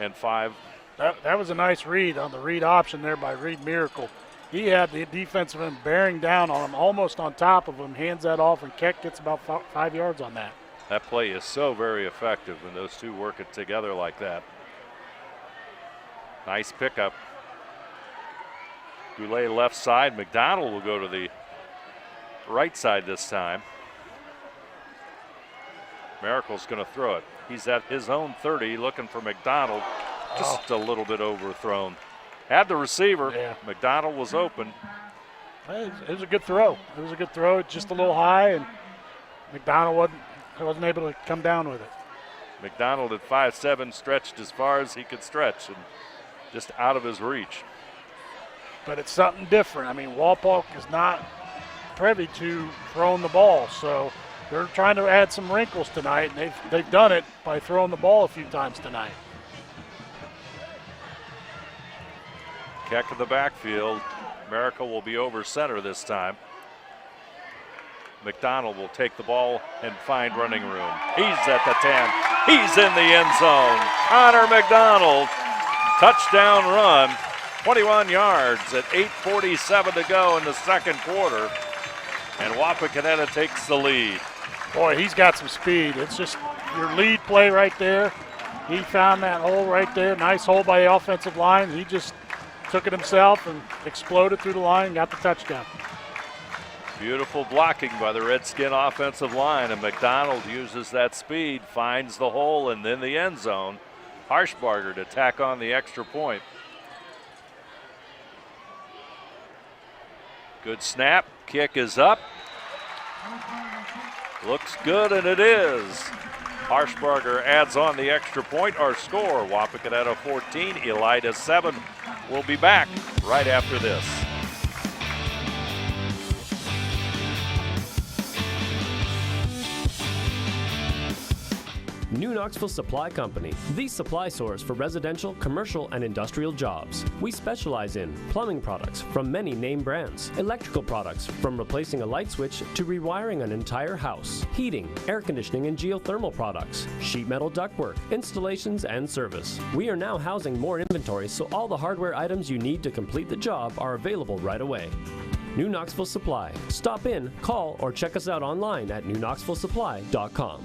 and 5. That was a nice read on the read option there by Reed Miracle. He had the defensive end bearing down on him, almost on top of him, hands that off, and Keck gets about 5 yards on that. That play is so very effective when those two work it together like that. Nice pickup. Goulet left side. McDonald will go to the right side this time. Miracle's going to throw it. He's at his own 30 looking for McDonald. Just a little bit overthrown. Had the receiver. Yeah. McDonald was open. It was a good throw. It was a good throw. Just a little high, and McDonald wasn't able to come down with it. McDonald at 5'7", stretched as far as he could stretch and just out of his reach. But it's something different. I mean, Walpock is not privy to throwing the ball, so they're trying to add some wrinkles tonight, and they've done it by throwing the ball a few times tonight. Keck in the backfield. Miracle will be over center this time. McDonald will take the ball and find running room. He's at the 10. He's in the end zone. Connor McDonald, touchdown run, 21 yards at 8:47 to go in the second quarter. And Wapakoneta takes the lead. Boy, he's got some speed. It's just your lead play right there. He found that hole right there. Nice hole by the offensive line. He just took it himself and exploded through the line, got the touchdown. Beautiful blocking by the Redskin offensive line, and McDonald uses that speed, finds the hole and then the end zone. Harshbarger to tack on the extra point. Good snap, kick is up. Looks good, and it is. Harshbarger adds on the extra point. Our score, Wapakoneta 14, Elida 7. We'll be back right after this. New Knoxville Supply Company, the supply source for residential, commercial, and industrial jobs. We specialize in plumbing products from many name brands, electrical products from replacing a light switch to rewiring an entire house, heating, air conditioning, and geothermal products, sheet metal ductwork, installations, and service. We are now housing more inventory, so all the hardware items you need to complete the job are available right away. New Knoxville Supply. Stop in, call, or check us out online at newknoxvillesupply.com.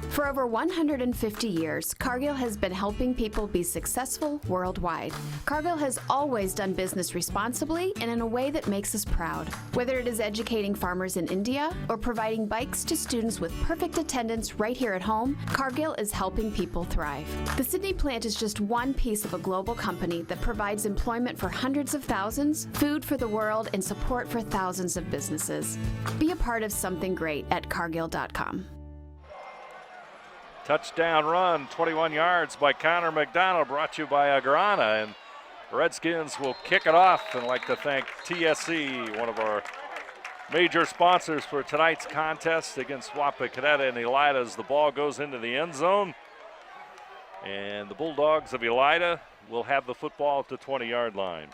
For over 150 years, Cargill has been helping people be successful worldwide. Cargill has always done business responsibly and in a way that makes us proud. Whether it is educating farmers in India or providing bikes to students with perfect attendance right here at home, Cargill is helping people thrive. The Sydney plant is just one piece of a global company that provides employment for hundreds of thousands, food for the world, and support for thousands of businesses. Be a part of something great at cargill.com. Touchdown run, 21 yards by Connor McDonald, brought to you by Agrana. And Redskins will kick it off, and I'd like to thank TSC, one of our major sponsors for tonight's contest against Wapakoneta and Elida, as the ball goes into the end zone. And the Bulldogs of Elida will have the football at the 20-yard line.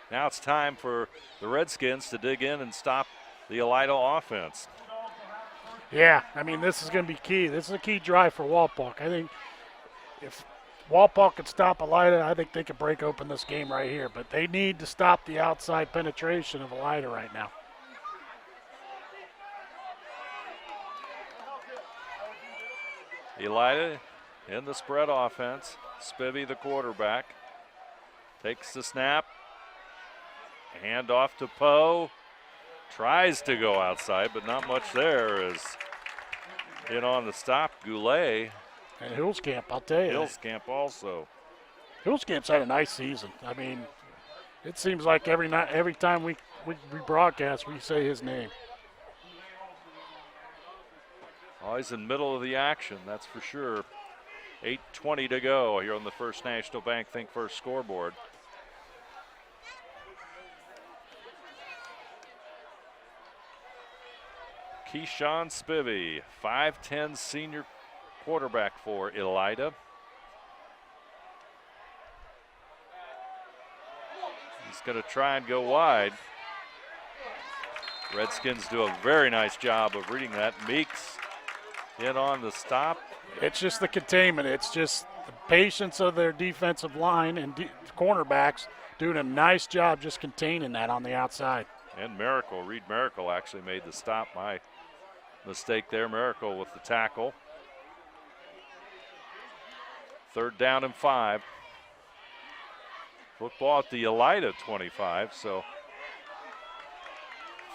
Now it's time for the Redskins to dig in and stop the Elida offense. Yeah, I mean, this is going to be key. This is a key drive for Walpock. I think if Walpock could stop Elida, I think they could break open this game right here. But they need to stop the outside penetration of Elida right now. Elida in the spread offense. Spivey, the quarterback, takes the snap. Hand off to Poe. Tries to go outside, but not much there. As in on the stop, Goulet. And Hillscamp, I'll tell you. Hillscamp also. Hillscamp's had a nice season. I mean, it seems like every time we broadcast, we say his name. Always in the middle of the action, that's for sure. 8:20 to go here on the First National Bank Think First scoreboard. Keyshawn Spivey, 5'10" senior quarterback for Elida. He's going to try and go wide. Redskins do a very nice job of reading that. Meeks in on the stop. It's just the containment. It's just the patience of their defensive line and cornerbacks doing a nice job just containing that on the outside. And Reed Miracle actually made the stop. My mistake there. Miracle with the tackle. 3rd down and 5. Football at the Elida 25, so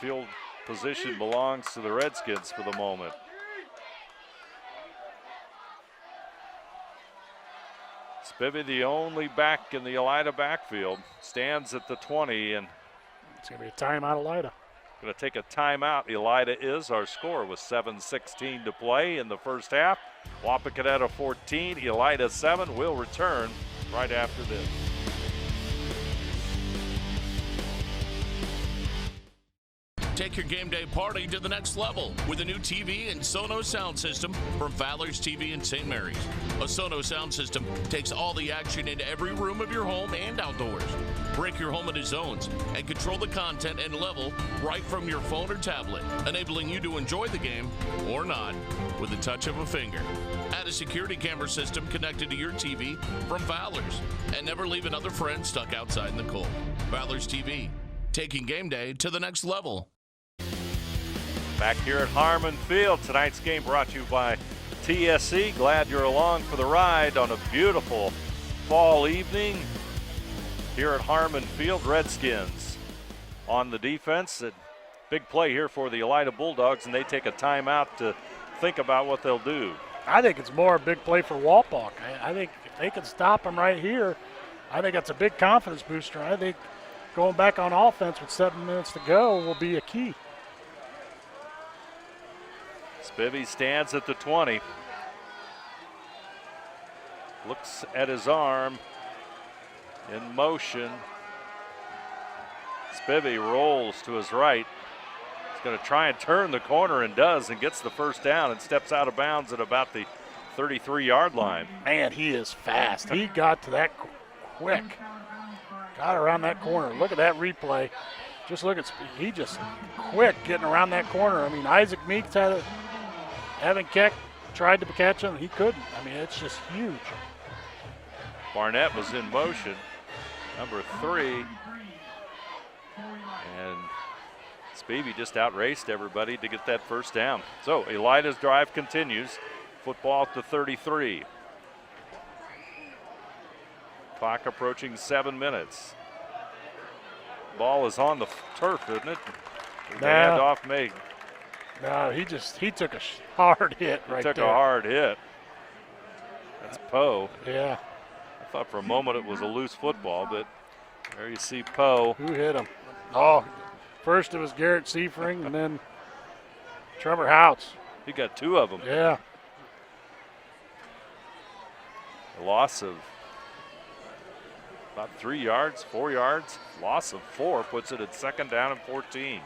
field position belongs to the Redskins for the moment. Spivey, the only back in the Elida backfield, stands at the 20, and it's going to be a timeout, Elida. Going to take a timeout. Elida is our score with 7:16 to play in the first half. Wapakoneta 14, Elida 7. Will return right after this. Take your game day party to the next level with a new TV and Sonos sound system from Fowler's TV in St. Mary's. A Sonos sound system takes all the action into every room of your home and outdoors. Break your home into zones and control the content and level right from your phone or tablet, enabling you to enjoy the game or not with the touch of a finger. Add a security camera system connected to your TV from Fowler's, and never leave another friend stuck outside in the cold. Fowler's TV, taking game day to the next level. Back here at Harmon Field, tonight's game brought to you by TSC, glad you're along for the ride on a beautiful fall evening here at Harmon Field. Redskins on the defense. A big play here for the Elida Bulldogs, and they take a timeout to think about what they'll do. I think it's more a big play for Wapak. I think if they can stop them right here, I think that's a big confidence booster. I think going back on offense with 7 minutes to go will be a key. Spivey stands at the 20. Looks at his arm. In motion. Spivey rolls to his right. He's going to try and turn the corner and does, and gets the first down and steps out of bounds at about the 33-yard line. Man, he is fast. He got to that quick. Got around that corner. Look at that replay. Just look at, he just quick getting around that corner. I mean, Isaac Meeks Evan Keck tried to catch him. He couldn't. I mean, it's just huge. Barnett was in motion, number 3. And Spivey just outraced everybody to get that first down. So Elida's drive continues. Football at the 33. Clock approaching 7 minutes. Ball is on the turf, isn't it? The handoff made. No, he took a hard hit right there. He took a hard hit. That's Poe. Yeah. I thought for a moment it was a loose football, but there you see Poe. Who hit him? Oh, first it was Garrett Seifring, and then Trevor Houts. He got 2 of them. Yeah. A loss of about 3 yards, 4 yards. Loss of 4 puts it at 2nd down and 14.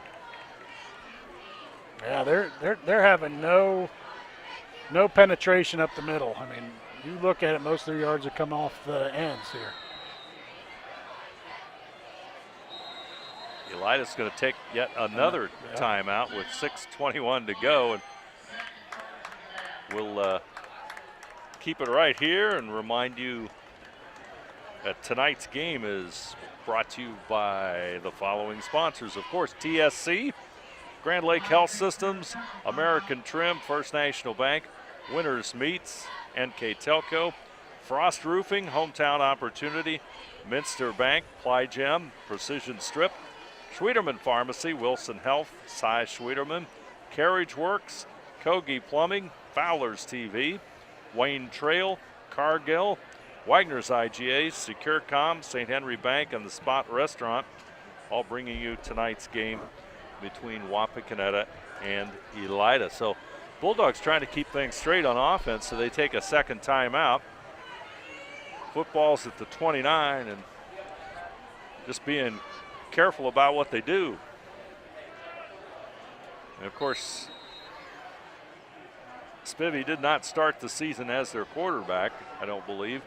Yeah, they're having no penetration up the middle. I mean, you look at it, most of their yards have come off the ends here. Elida's going to take yet another timeout with 6:21 to go, and we'll keep it right here and remind you that tonight's game is brought to you by the following sponsors. Of course, TSC, Grand Lake Health Systems, American Trim, First National Bank, Winners Meats, NKTelco, Frost Roofing, Hometown Opportunity, Minster Bank, Plygem, Precision Strip, Schwederman Pharmacy, Wilson Health, Cy Schwederman, Carriage Works, Kogi Plumbing, Fowler's TV, Wayne Trail, Cargill, Wagner's IGA, SecureCom, St. Henry Bank, and the Spot Restaurant, all bringing you tonight's game between Wapakoneta and Elida. So Bulldogs trying to keep things straight on offense, so they take a second timeout. Football's at the 29, and just being careful about what they do. And of course, Spivey did not start the season as their quarterback, I don't believe,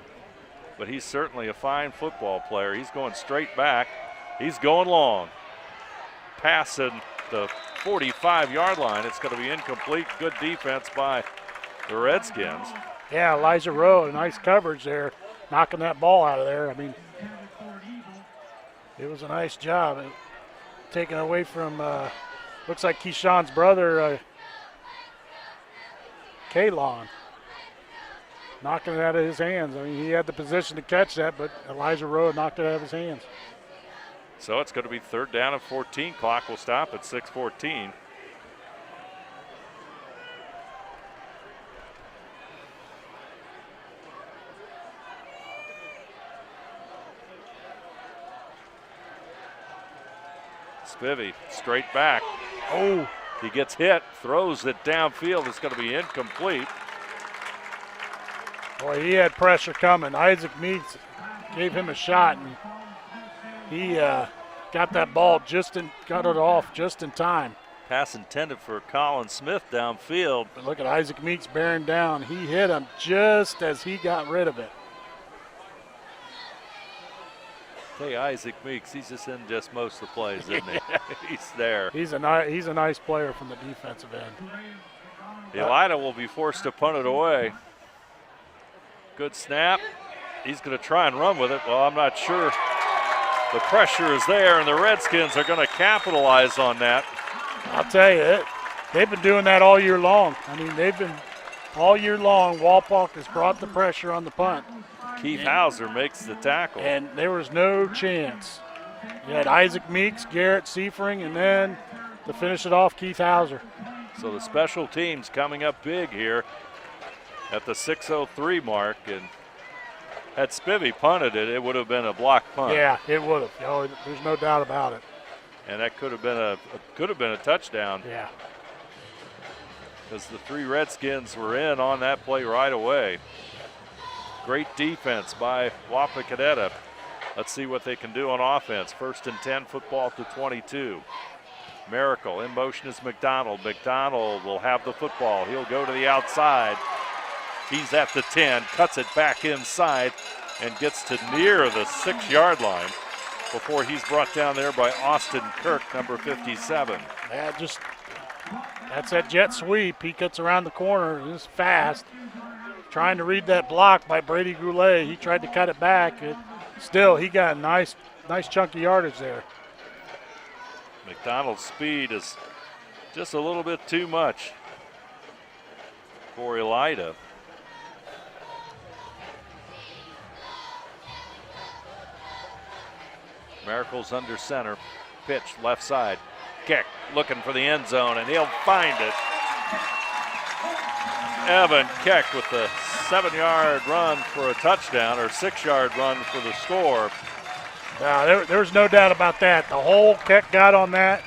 but he's certainly a fine football player. He's going straight back. He's going long. Passing the 45-yard line. It's going to be incomplete. Good defense by the Redskins. Yeah, Elijah Rowe, nice coverage there, knocking that ball out of there. I mean, it was a nice job. Taken away from, looks like Keyshawn's brother, Kalon. Knocking it out of his hands. I mean, he had the position to catch that, but Elijah Rowe knocked it out of his hands. So it's going to be 3rd down and 14. Clock will stop at 6:14. Spivey straight back. Oh, he gets hit, throws it downfield. It's going to be incomplete. Boy, he had pressure coming. Isaac Meeks gave him a shot, and he got that ball got it off just in time. Pass intended for Colin Smith downfield. But look at Isaac Meeks bearing down. He hit him just as he got rid of it. Hey, Isaac Meeks, he's just in just most of the plays, isn't he? He's there. He's a nice player from the defensive end. Elida will be forced to punt it away. Good snap. He's going to try and run with it. Well, I'm not sure. The pressure is there, and the Redskins are going to capitalize on that. I'll tell you, they've been doing that all year long. I mean, they've been all year long, Wapak has brought the pressure on the punt. Keith Hauser makes the tackle. And there was no chance. You had Isaac Meeks, Garrett Seifring, and then to finish it off, Keith Hauser. So the special teams coming up big here at the 6:03 mark. And had Spivey punted it, it would have been a block punt. Yeah, it would have. Oh, there's no doubt about it. And that could have been a touchdown. Yeah. Because the 3 Redskins were in on that play right away. Great defense by Wapakoneta. Let's see what they can do on offense. 1st and 10, football to 22. Miracle, in motion is McDonald. McDonald will have the football. He'll go to the outside. He's at the 10, cuts it back inside, and gets to near the 6-yard line before he's brought down there by Austin Kirk, number 57. That's that jet sweep. He cuts around the corner. It's fast. Trying to read that block by Brady Goulet. He tried to cut it back. Still, he got a nice chunky yardage there. McDonald's speed is just a little bit too much for Elida. Miracle's under center. Pitch left side. Kick looking for the end zone, and he'll find it. Evan Keck with the 7-yard run for a touchdown, or 6-yard run for the score. There was no doubt about that. The hole Keck got on that.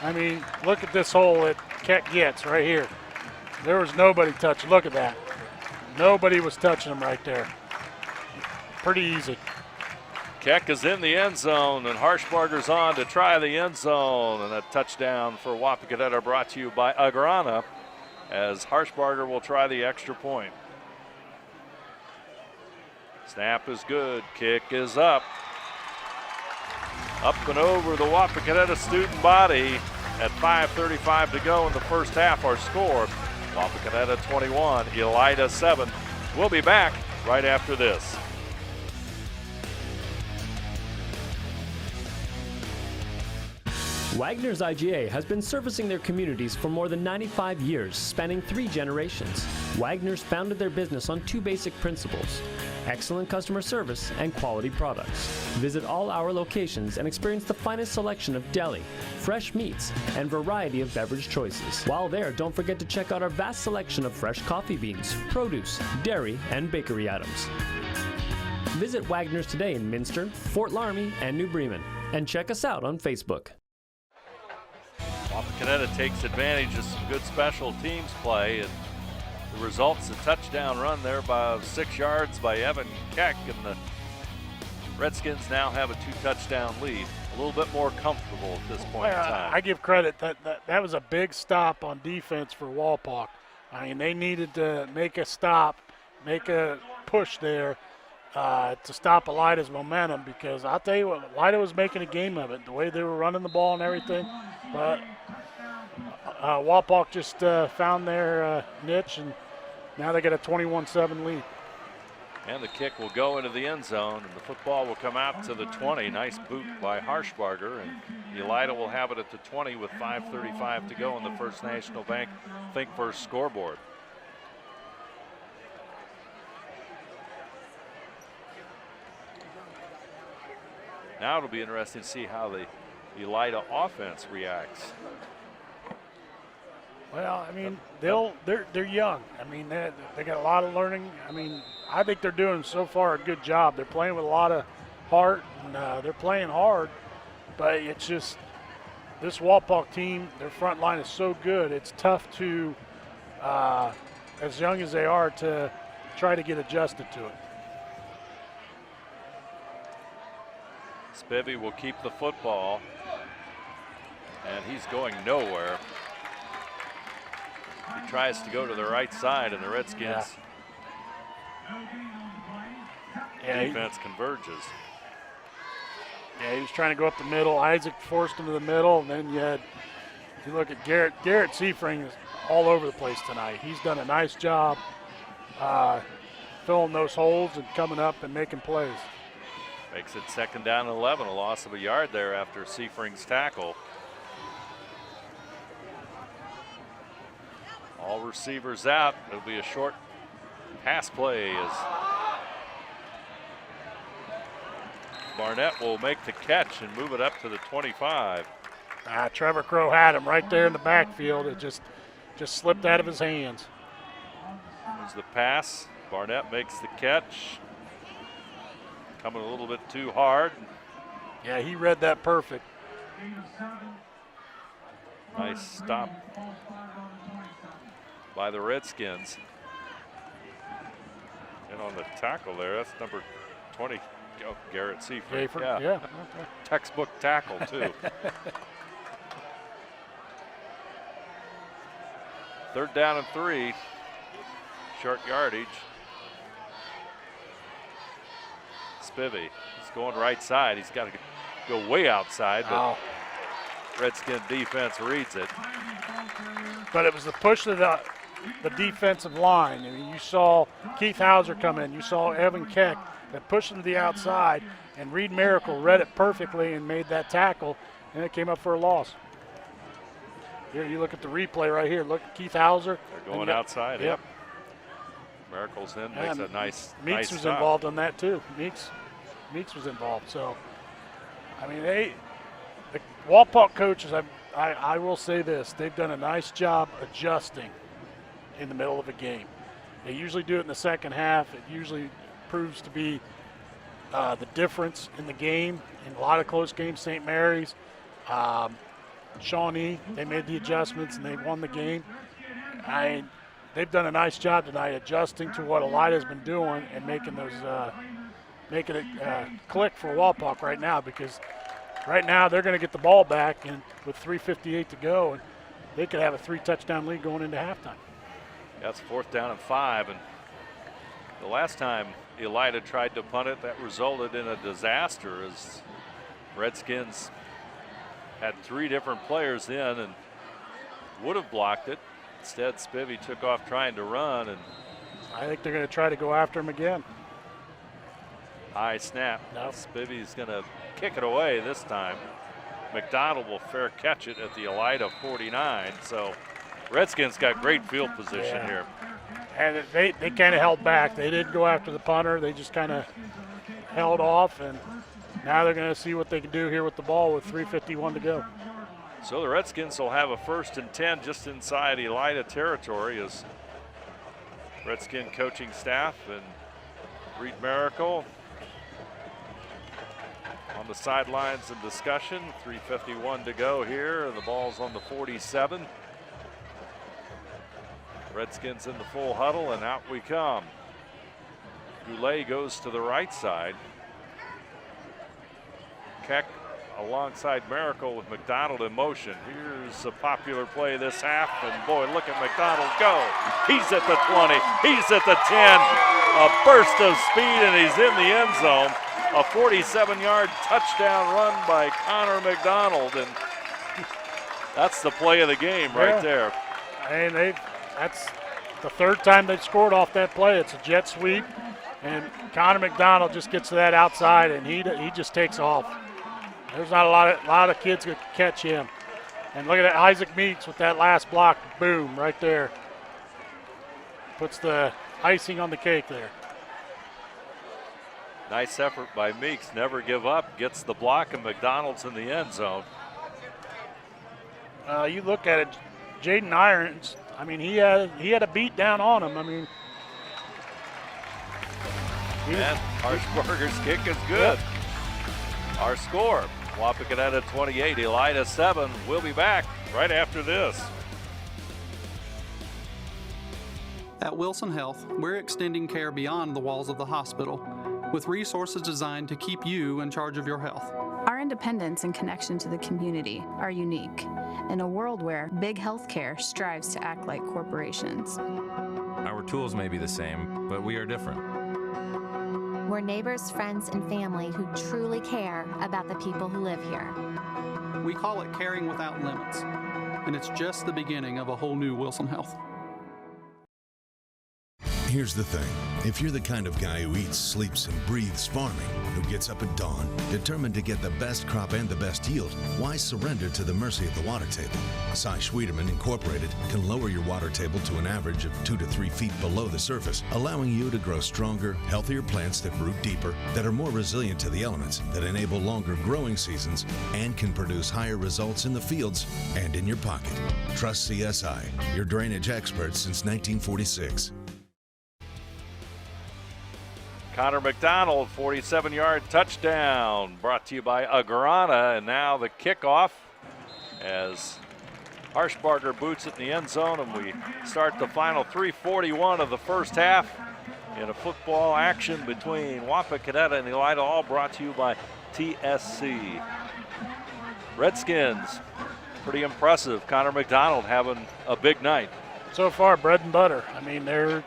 I mean, look at this hole that Keck gets right here. There was nobody touching. Look at that. Nobody was touching him right there. Pretty easy. Keck is in the end zone, and Harshbarger's on to try the end zone. And a touchdown for Wapakoneta brought to you by Agrana, as Harshbarger will try the extra point. Snap is good. Kick is up. Up and over the Wapakoneta student body at 5:35 to go in the first half. Our score, Wapakoneta 21, Elida 7. We'll be back right after this. Wagner's IGA has been servicing their communities for more than 95 years, spanning 3 generations. Wagner's founded their business on 2 basic principles: excellent customer service and quality products. Visit all our locations and experience the finest selection of deli, fresh meats, and variety of beverage choices. While there, don't forget to check out our vast selection of fresh coffee beans, produce, dairy, and bakery items. Visit Wagner's today in Minster, Fort Laramie, and New Bremen, and check us out on Facebook. Wapakoneta takes advantage of some good special teams play, and the result's a touchdown run there by 6 yards by Evan Keck, and the Redskins now have a 2-touchdown lead. A little bit more comfortable at this point in time. I give credit that was a big stop on defense for Wapak. I mean, they needed to make a stop, make a push there to stop Elida's momentum, because I'll tell you what, Elida was making a game of it, the way they were running the ball and everything. But Wapak just found their niche, and now they got a 21-7 lead. And the kick will go into the end zone, and the football will come out to the 20. Nice boot by Harshbarger, and Elida will have it at the 20 with 5:35 to go on the First National Bank Think First scoreboard. Now it'll be interesting to see how the Elida offense reacts. Well, I mean, they're young. I mean, they got a lot of learning. I mean, I think they're doing so far a good job. They're playing with a lot of heart, and they're playing hard. But it's just this Wapak team, their front line is so good. It's tough to, as young as they are, to try to get adjusted to it. Spivey will keep the football, and he's going nowhere. He tries to go to the right side, and the Redskins defense converges. Yeah, he was trying to go up the middle. Isaac forced him to the middle, and then if you look at Garrett Seifring is all over the place tonight. He's done a nice job filling those holes and coming up and making plays. Makes it 2nd down and 11, a loss of a yard there after Seifring's tackle. All receivers out. It'll be a short pass play as Barnett will make the catch and move it up to the 25. Trevor Crow had him right there in the backfield. It just slipped out of his hands. There's the pass. Barnett makes the catch. Coming a little bit too hard. Yeah, he read that perfect. Nice stop by the Redskins. And on the tackle there, that's number 20. Oh, Garrett Seaford. Yeah. Okay. Textbook tackle, too. 3rd down and 3. Short yardage. Spivey. He's going right side. He's got to go way outside, but Redskin defense reads it. But it was the push of the defensive line. I mean, you saw Keith Hauser come in. You saw Evan Keck that pushed him to the outside, and Reed Miracle read it perfectly and made that tackle, and it came up for a loss. Here, you look at the replay right here. Look at Keith Hauser. They're going outside. Yep. Miracle's in, makes a nice Meeks was stop. involved on that too. Meeks was involved. So, I mean, the Wapak coaches, I will say this, they've done a nice job adjusting in the middle of a game. They usually do it in the second half. It usually proves to be the difference in the game. In a lot of close games, St. Mary's, Shawnee, they made the adjustments and they won the game. They've done a nice job tonight adjusting to what Elida's been doing and making those making it click for Wapak right now, because right now they're going to get the ball back and with 3:58 to go, and they could have a 3-touchdown lead going into halftime. That's 4th down and 5, and the last time Elida tried to punt it, that resulted in a disaster as Redskins had 3 different players in and would have blocked it. Instead, Spivey took off trying to run, and I think they're going to try to go after him again. High snap. Nope. Spivey's going to kick it away this time. McDonald will fair catch it at the Elida 49. So Redskins got great field position here. And they kind of held back. They didn't go after the punter. They just kind of held off, and now they're going to see what they can do here with the ball with 3:51 to go. So the Redskins will have a 1st and 10 just inside Elida territory as Redskin coaching staff and Reed Miracle on the sidelines in discussion. 3:51 to go here, and the ball's on the 47. Redskins in the full huddle, and out we come. Goulet goes to the right side. Keck alongside Miracle with McDonald in motion. Here's a popular play this half, and boy, look at McDonald go. He's at the 20, he's at the 10. A burst of speed, and he's in the end zone. A 47-yard touchdown run by Connor McDonald, and that's the play of the game right there. And that's the 3rd time they've scored off that play. It's a jet sweep, and Connor McDonald just gets to that outside, and he just takes off. There's not a lot of kids that can catch him. And look at that, Isaac Meeks with that last block, boom, right there. Puts the icing on the cake there. Nice effort by Meeks, never give up, gets the block, and McDonald's in the end zone. You look at it, Jaden Irons, I mean, he had a beat down on him. I mean, and Harshberger's kick is good. Yep. Our score, Wapakoneta 28, Elida 7. We'll be back right after this. At Wilson Health, we're extending care beyond the walls of the hospital with resources designed to keep you in charge of your health. Our independence and connection to the community are unique in a world where big healthcare strives to act like corporations. Our tools may be the same, but we are different. We're neighbors, friends, and family who truly care about the people who live here. We call it caring without limits, and it's just the beginning of a whole new Wilson Health. Here's the thing. If you're the kind of guy who eats, sleeps, and breathes farming, who gets up at dawn, determined to get the best crop and the best yield, why surrender to the mercy of the water table? Cy Schwiedemann Incorporated can lower your water table to an average of 2 to 3 feet below the surface, allowing you to grow stronger, healthier plants that root deeper, that are more resilient to the elements, that enable longer growing seasons, and can produce higher results in the fields and in your pocket. Trust CSI, your drainage experts since 1946. Connor McDonald, 47-yard touchdown, brought to you by Agrana. And now the kickoff as Harshbarger boots it in the end zone, and we start the final 3:41 of the first half in a football action between Wapakoneta and Elida, all brought to you by TSC. Redskins, pretty impressive. Connor McDonald having a big night. So far, bread and butter. I mean, they're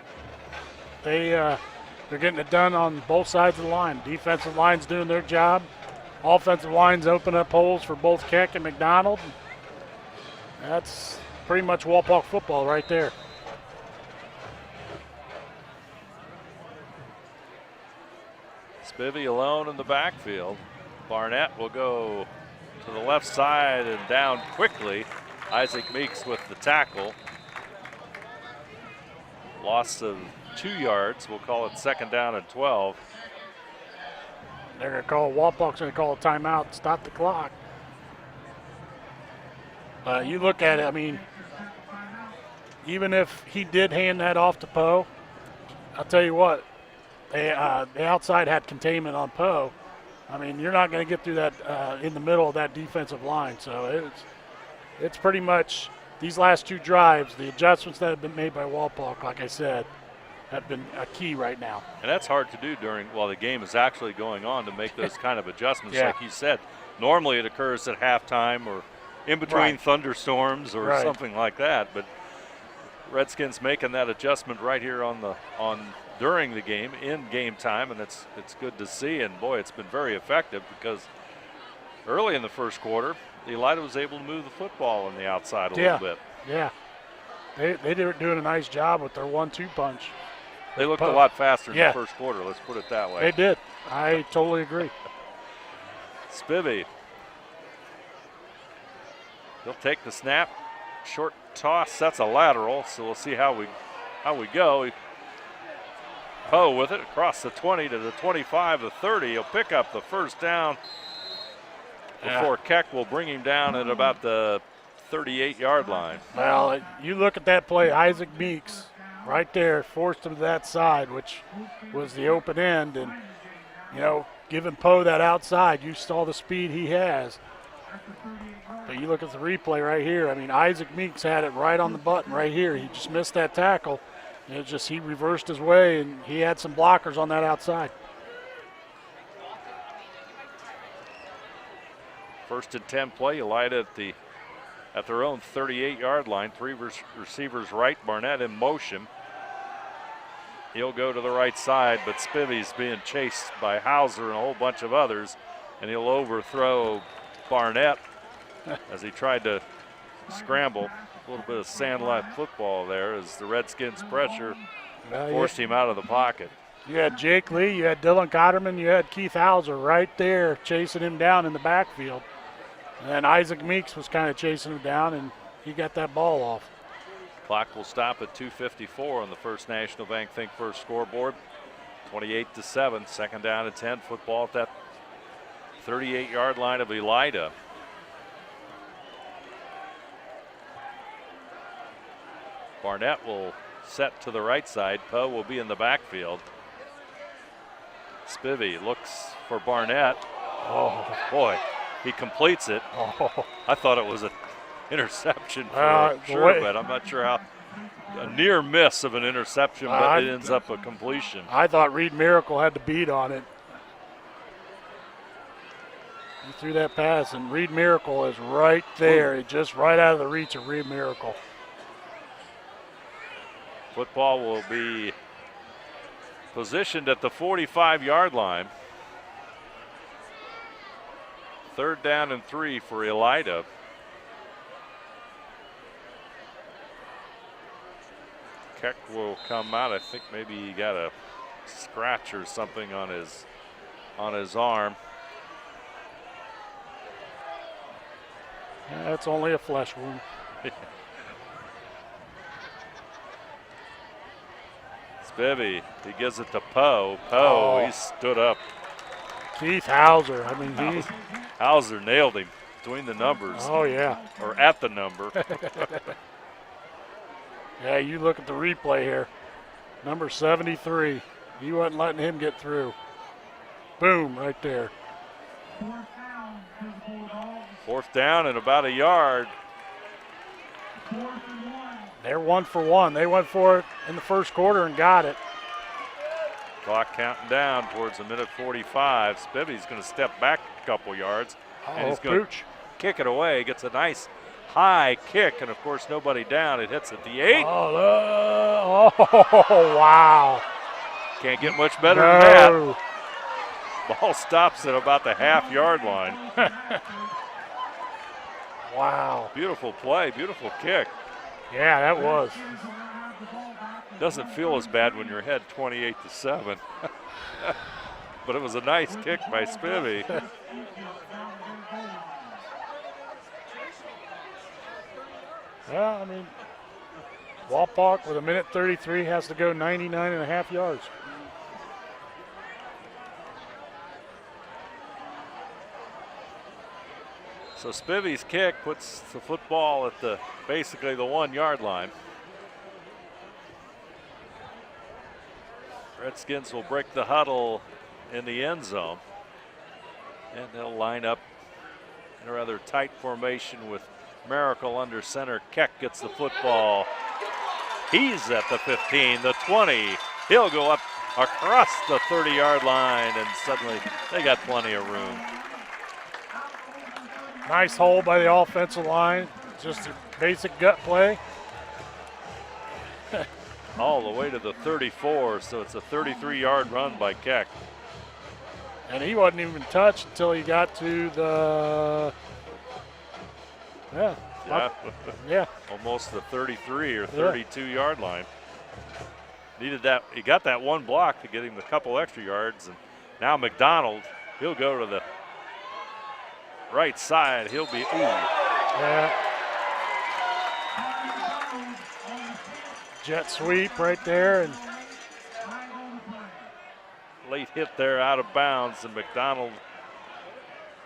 getting it done on both sides of the line. Defensive line's doing their job. Offensive line's open up holes for both Keck and McDonald. That's pretty much Walpock football right there. Spivey alone in the backfield. Barnett will go to the left side and down quickly. Isaac Meeks with the tackle. Loss of 2 yards. We'll call it second down and 12. They're going to call, Walpock's going to call a timeout, stop the clock. You look at it, I mean, even if he did hand that off to Poe, I'll tell you what, the outside had containment on Poe. I mean, you're not going to get through that in the middle of that defensive line. So it's pretty much these last 2 drives, the adjustments that have been made by Walpock, like I said, have been a key right now. And that's hard to do while the game is actually going on, to make those kind of adjustments. Yeah. Like you said, normally it occurs at halftime or in between thunderstorms or something like that. But Redskins making that adjustment right here during the game, in game time, and it's good to see. And boy, it's been very effective, because early in the first quarter, Elida was able to move the football on the outside a little bit. Yeah, they were doing a nice job with their 1-2 punch. They looked a lot faster in the first quarter, let's put it that way. They did. I totally agree. Spivey. He'll take the snap. Short toss, that's a lateral, so we'll see how we go. Poe with it across the 20 to the 25, the 30. He'll pick up the first down before Keck will bring him down at about the 38-yard line. Well, you look at that play, Isaac Meeks right there forced him to that side, which was the open end. And, giving Poe that outside, you saw the speed he has. But you look at the replay right here. I mean, Isaac Meeks had it right on the button right here. He just missed that tackle. And he reversed his way, and he had some blockers on that outside. First and 10 play, Elida at their own 38-yard line. 3 receivers right, Barnett in motion. He'll go to the right side, but Spivey's being chased by Hauser and a whole bunch of others, and he'll overthrow Barnett as he tried to scramble. A little bit of sand-lap football there as the Redskins pressure forced him out of the pocket. You had Jake Lee, you had Dylan Cotterman, you had Keith Hauser right there chasing him down in the backfield. And then Isaac Meeks was kind of chasing him down, and he got that ball off. Clock will stop at 2:54 on the First National Bank Think First scoreboard. 28-7, second down and 10. Football at that 38-yard line of Elida. Barnett will set to the right side. Poe will be in the backfield. Spivey looks for Barnett. Oh, boy, he completes it. Oh. I thought it was an interception for sure, but I'm not sure how. A near miss of an interception, but it ends up a completion. I thought Reed Miracle had the beat on it. He threw that pass, and Reed Miracle is right there. Just right out of the reach of Reed Miracle. Football will be positioned at the 45-yard line. Third down and 3 for Elida. Keck will come out. I think maybe he got a scratch or something on his arm. That's only a flesh wound. Spivey, he gives it to Poe. Poe, he stood up. Keith Hauser. I mean, Hauser nailed him between the numbers. Oh, yeah. Or at the number. Yeah, you look at the replay here. Number 73. He wasn't letting him get through. Boom, right there. Fourth down and about a yard. They're 1 for 1. They went for it in the first quarter and got it. Clock counting down towards a minute 45. Spivey's going to step back a couple yards. And he's going to kick it away. Gets a nice high kick, and of course nobody down. It hits at the 8. Oh, wow. Can't get much better than that. Ball stops at about the half-yard line. Wow. Beautiful play, beautiful kick. Yeah, that was. Doesn't feel as bad when you're ahead 28-7. But it was a nice kick by Spivey. Yeah, I mean, Wapak with a minute 33 has to go 99.5 yards. So Spivey's kick puts the football at the basically the 1 yard line. Redskins will break the huddle in the end zone. And they'll line up in a rather tight formation with Miracle under center. Keck gets the football. He's at the 15, the 20. He'll go up across the 30-yard line, and suddenly they got plenty of room. Nice hold by the offensive line. Just a basic gut play. All the way to the 34, so it's a 33-yard run by Keck. And he wasn't even touched until he got to the almost the 33 or 32-yard line. Needed that. He got that one block to get him a couple extra yards, and now McDonald, he'll go to the right side. He'll be jet sweep right there, and late hit there out of bounds, and McDonald,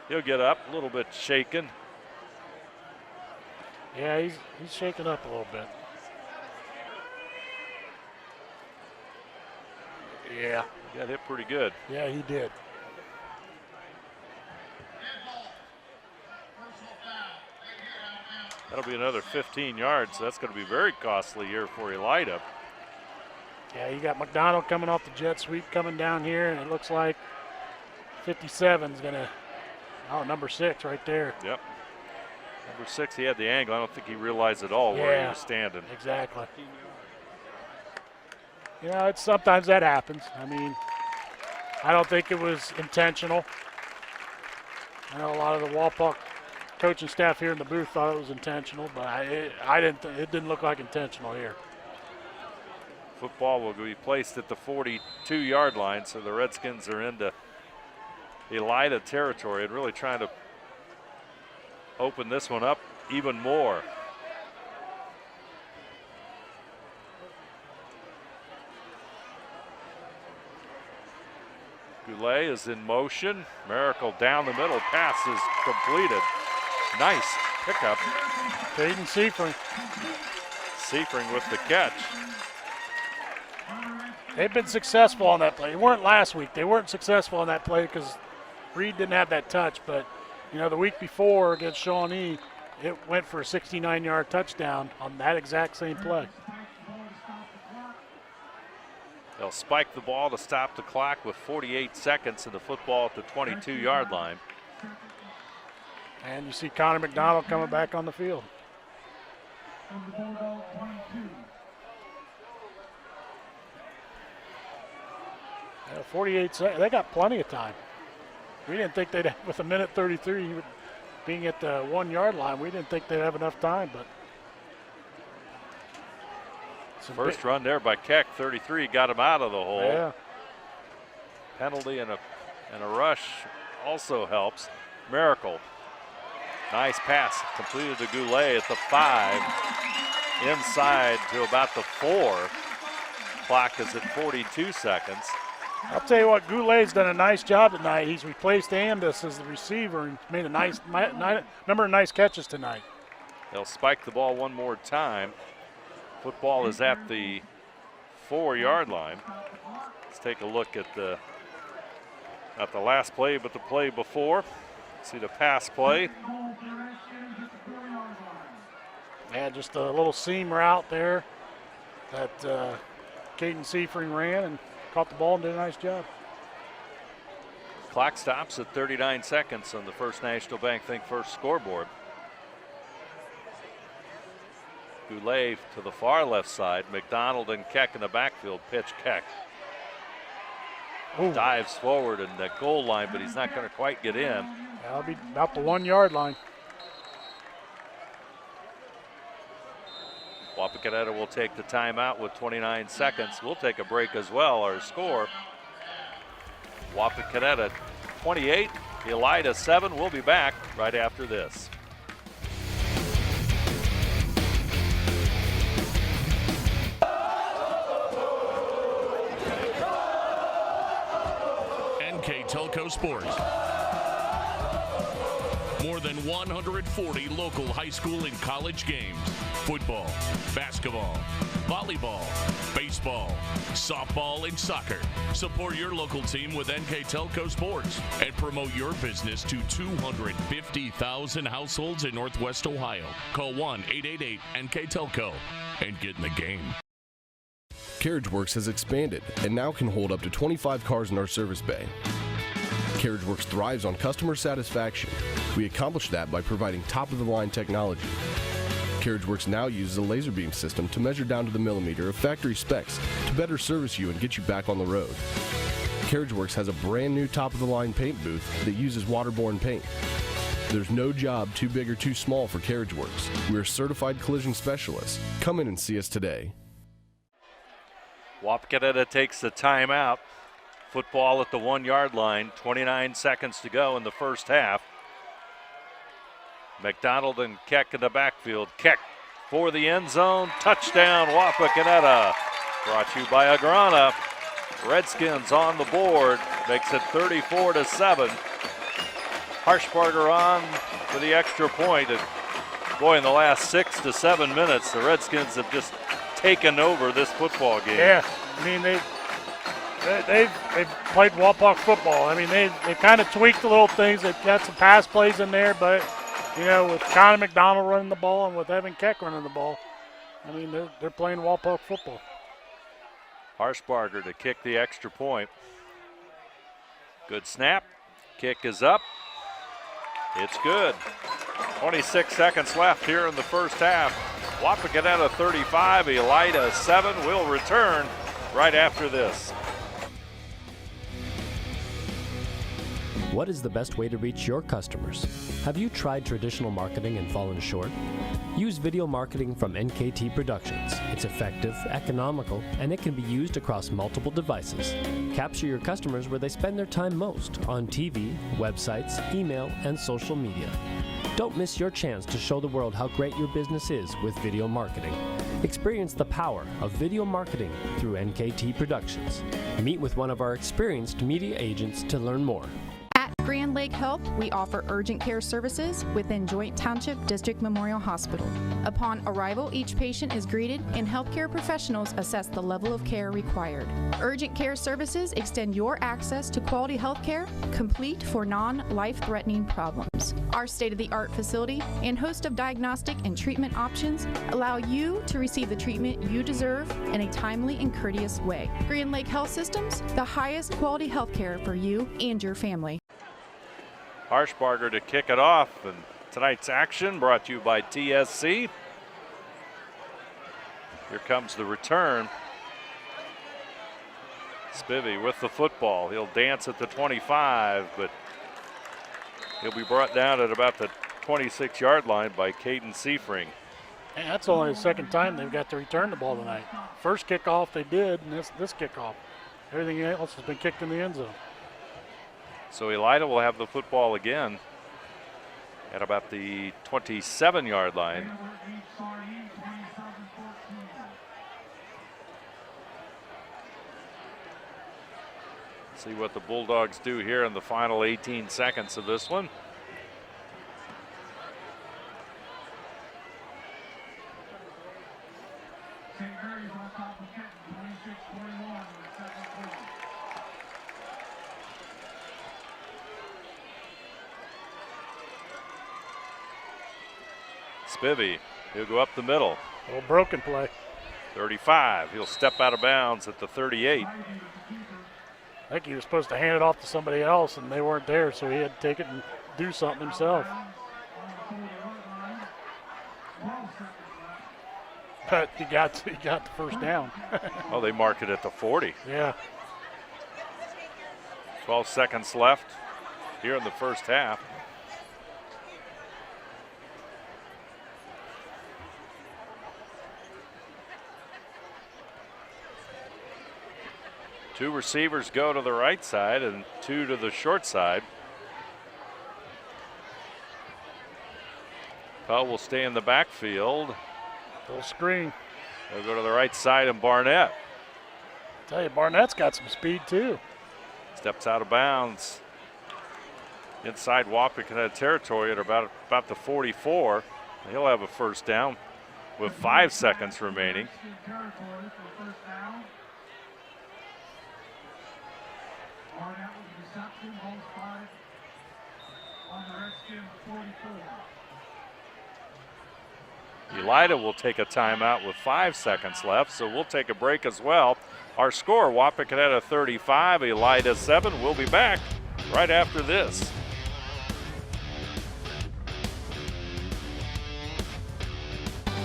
he'll get up a little bit shaken. Yeah, he's shaking up a little bit. Yeah. He got hit pretty good. Yeah, he did. That'll be another 15 yards. So that's going to be very costly here for Elida. Yeah, you got McDonald coming off the jet sweep coming down here, and it looks like 57's going to, number 6 right there. Yep. Number 6, he had the angle. I don't think he realized at all where he was standing. Exactly. You know, sometimes that happens. I mean, I don't think it was intentional. I know a lot of the Wapak coaching staff here in the booth thought it was intentional, but I didn't. It didn't look like intentional here. Football will be placed at the 42-yard line, so the Redskins are into Elida territory and really trying to open this one up even more. Goulet is in motion. Miracle down the middle. Pass is completed. Nice pickup. Caden Seifring. Seifring with the catch. They've been successful on that play. They weren't last week. They weren't successful on that play because Reed didn't have that touch. But, you know, the week before against Shawnee, it went for a 69-yard touchdown on that exact same play. They'll spike the ball to stop the clock with 48 seconds and the football at the 22-yard line. And you see Connor McDonald coming back on the field. 48 seconds. They got plenty of time. We didn't think they'd, with a minute 33 being at the 1 yard line, we didn't think they'd have enough time, but First run there by Keck, 33, got him out of the hole. Yeah. Penalty and a rush also helps. Miracle. Nice pass completed to Goulet at the 5. Inside to about the 4. Clock is at 42 seconds. I'll tell you what, Goulet's done a nice job tonight. He's replaced Ambus as the receiver and made a number of nice catches tonight. They'll spike the ball one more time. Football is at the 4-yard line. Let's take a look at not the last play, but the play before. See the pass play. Yeah, just a little seam route there that Caden Seifring ran and caught the ball and did a nice job. Clock stops at 39 seconds on the First National Bank Think First scoreboard. Goulet to the far left side. McDonald and Keck in the backfield. Pitch Keck. Ooh. Dives forward in the goal line, but he's not going to quite get in. That'll be about the 1-yard line. Wapakoneta will take the timeout with 29 seconds. We'll take a break as well. Our score, Wapakoneta 28, Elida 7. We'll be back right after this. NKTelco Sports. More than 140 local high school and college games. Football, basketball, volleyball, baseball, softball, and soccer. Support your local team with NKTelco Sports and promote your business to 250,000 households in Northwest Ohio. Call 1-888-NKTelco and get in the game. CarriageWorks has expanded and now can hold up to 25 cars in our service bay. CarriageWorks thrives on customer satisfaction. We accomplish that by providing top-of-the-line technology. CarriageWorks now uses a laser beam system to measure down to the millimeter of factory specs to better service you and get you back on the road. CarriageWorks has a brand new top-of-the-line paint booth that uses waterborne paint. There's no job too big or too small for CarriageWorks. We're certified collision specialists. Come in and see us today. Wapakoneta takes the timeout. Football at the 1-yard line, 29 seconds to go in the first half. McDonald and Keck in the backfield. Keck for the end zone. Touchdown, Wapakoneta. Brought to you by Agrana. Redskins on the board. Makes it 34-7. Harshbarger on for the extra point. And boy, in the last 6 to 7 minutes, the Redskins have just taken over this football game. Yeah, I mean, they've played Wapak football. I mean, they've kind of tweaked the little things. They've got some pass plays in there, but, you know, with Connor McDonald running the ball and with Evan Keck running the ball, I mean, they're playing Wapak football. Harshbarger to kick the extra point. Good snap. Kick is up. It's good. 26 seconds left here in the first half. Wapakoneta 35, Elida 7. Will return right after this. What is the best way to reach your customers? Have you tried traditional marketing and fallen short? Use video marketing from NKT Productions. It's effective, economical, and it can be used across multiple devices. Capture your customers where they spend their time most, on TV, websites, email, and social media. Don't miss your chance to show the world how great your business is with video marketing. Experience the power of video marketing through NKT Productions. Meet with one of our experienced media agents to learn more. At Grand Lake Health, we offer urgent care services within Joint Township District Memorial Hospital. Upon arrival, each patient is greeted and healthcare professionals assess the level of care required. Urgent care services extend your access to quality health care, complete for non-life-threatening problems. Our state-of-the-art facility and host of diagnostic and treatment options allow you to receive the treatment you deserve in a timely and courteous way. Grand Lake Health Systems, the highest quality health care for you and your family. Harshbarger to kick it off, and tonight's action brought to you by TSC. Here comes the return. Spivey with the football. He'll dance at the 25, but he'll be brought down at about the 26-yard line by Caden Seifring. And that's only the second time they've got to return the ball tonight. First kickoff they did, and this kickoff. Everything else has been kicked in the end zone. So Elida will have the football again at about the 27-yard line. See what the Bulldogs do here in the final 18 seconds of this one. Spivey, he'll go up the middle. A little broken play. 35, he'll step out of bounds at the 38. I think he was supposed to hand it off to somebody else, and they weren't there, so he had to take it and do something himself. But he got the first down. Oh, they mark it at the 40. Yeah. 12 seconds left here in the first half. Two receivers go to the right side and two to the short side. Pell will stay in the backfield. Full screen. They'll go to the right side and Barnett. Tell you, Barnett's got some speed too. Steps out of bounds. Inside Wapakoneta territory at about the 44. He'll have a first down with 5 seconds remaining. Barnett with the reception, home spotted on the Redskins 44. Elida will take a timeout with 5 seconds left, so we'll take a break as well. Our score, Wapakoneta 35, Elida 7. We'll be back right after this.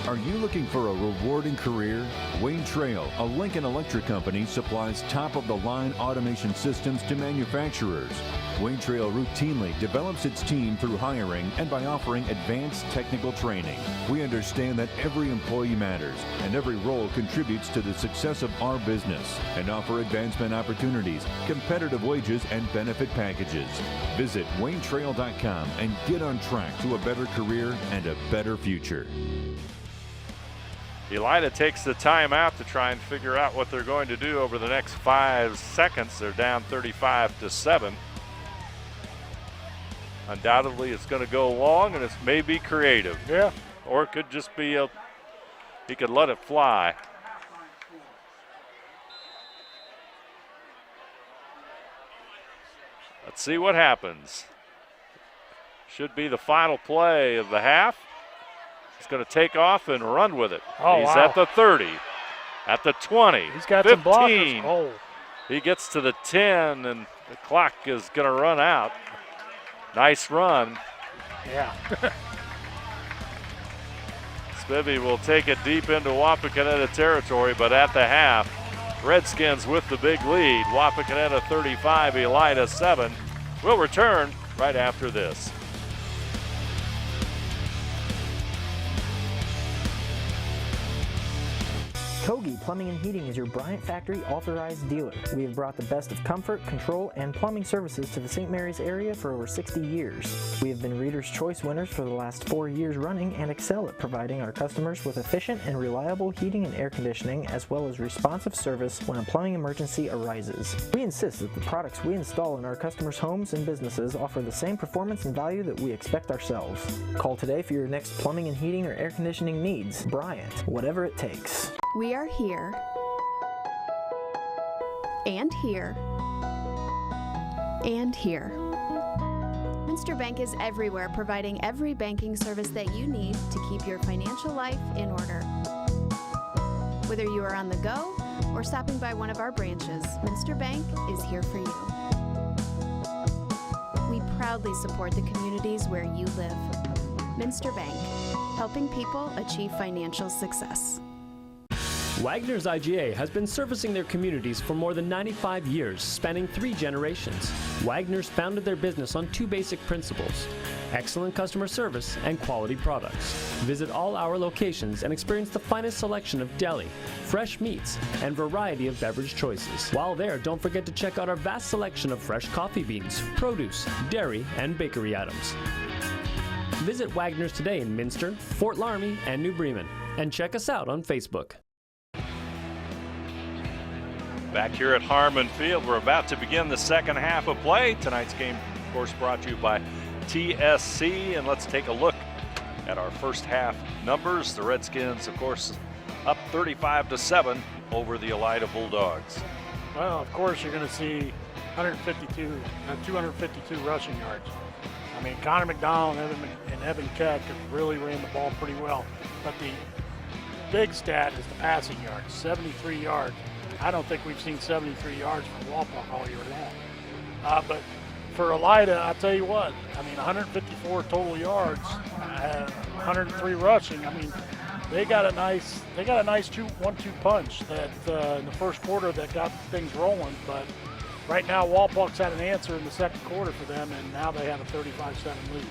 Are you looking for a rewarding career? Wayne Trail, a Lincoln Electric company, supplies top-of-the-line automation systems to manufacturers. Wayne Trail routinely develops its team through hiring and by offering advanced technical training. We understand that every employee matters and every role contributes to the success of our business and offer advancement opportunities, competitive wages, and benefit packages. Visit WayneTrail.com and get on track to a better career and a better future. Elida takes the timeout to try and figure out what they're going to do over the next 5 seconds. They're down 35-7. Undoubtedly, it's going to go long, and it may be creative. Yeah. Or it could just be he could let it fly. Let's see what happens. Should be the final play of the half. He's going to take off and run with it. Oh, He's wow. at the 30, at the 20, He's got 15. some blockers. Oh. He gets to the 10, and the clock is going to run out. Nice run. Yeah. Spivey will take it deep into Wapakoneta territory, but at the half, Redskins with the big lead. Wapakoneta 35, Elida 7. We'll return right after this. Kogi Plumbing and Heating is your Bryant Factory authorized dealer. We have brought the best of comfort, control, and plumbing services to the St. Mary's area for over 60 years. We have been Reader's Choice winners for the last 4 years running and excel at providing our customers with efficient and reliable heating and air conditioning, as well as responsive service when a plumbing emergency arises. We insist that the products we install in our customers' homes and businesses offer the same performance and value that we expect ourselves. Call today for your next plumbing and heating or air conditioning needs. Bryant, whatever it takes. We are here, and here, and here. Minster Bank is everywhere, providing every banking service that you need to keep your financial life in order. Whether you are on the go or stopping by one of our branches, Minster Bank is here for you. We proudly support the communities where you live. Minster Bank, helping people achieve financial success. Wagner's IGA has been servicing their communities for more than 95 years, spanning 3 generations. Wagner's founded their business on 2 basic principles: excellent customer service, and quality products. Visit all our locations and experience the finest selection of deli, fresh meats, and variety of beverage choices. While there, don't forget to check out our vast selection of fresh coffee beans, produce, dairy, and bakery items. Visit Wagner's today in Minster, Fort Laramie, and New Bremen, and check us out on Facebook. Back here at Harmon Field, we're about to begin the second half of play. Tonight's game, of course, brought to you by TSC, and let's take a look at our first half numbers. The Redskins, of course, up 35-7 over the Elida Bulldogs. Well, of course, you're going to see 252 rushing yards. I mean, Connor McDonald and Evan Keck have really ran the ball pretty well. But the big stat is the passing yards, 73 yards. I don't think we've seen 73 yards from Wapak all year long. But for Elida, I'll tell you what, I mean, 154 total yards, 103 rushing. I mean, they got a nice 1-2 punch that in the first quarter that got things rolling. But right now, Wapak's had an answer in the second quarter for them, and now they have a 35-7 lead.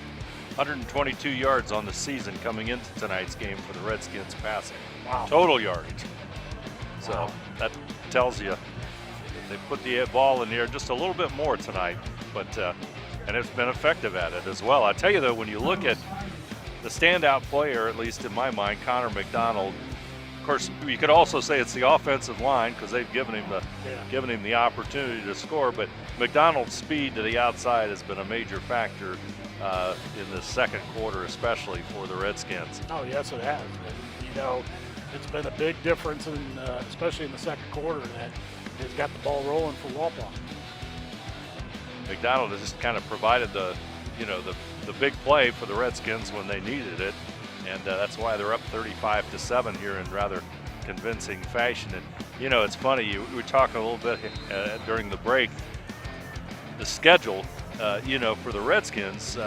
122 yards on the season coming into tonight's game for the Redskins passing. Wow. Total yardage. So that tells you they put the ball in the air just a little bit more tonight, but and it's been effective at it as well. I tell you though, when you look at the standout player, at least in my mind, Connor McDonald. Of course, you could also say it's the offensive line because they've given him the opportunity to score. But McDonald's speed to the outside has been a major factor in the second quarter, especially for the Redskins. Oh yes, it has. And, you know, it's been a big difference, especially in the second quarter, that has got the ball rolling for Wapak. McDonald has just kind of provided the big play for the Redskins when they needed it, and that's why they're up 35-7 here in rather convincing fashion. And you know, it's funny, we were talking a little bit during the break. The schedule, for the Redskins,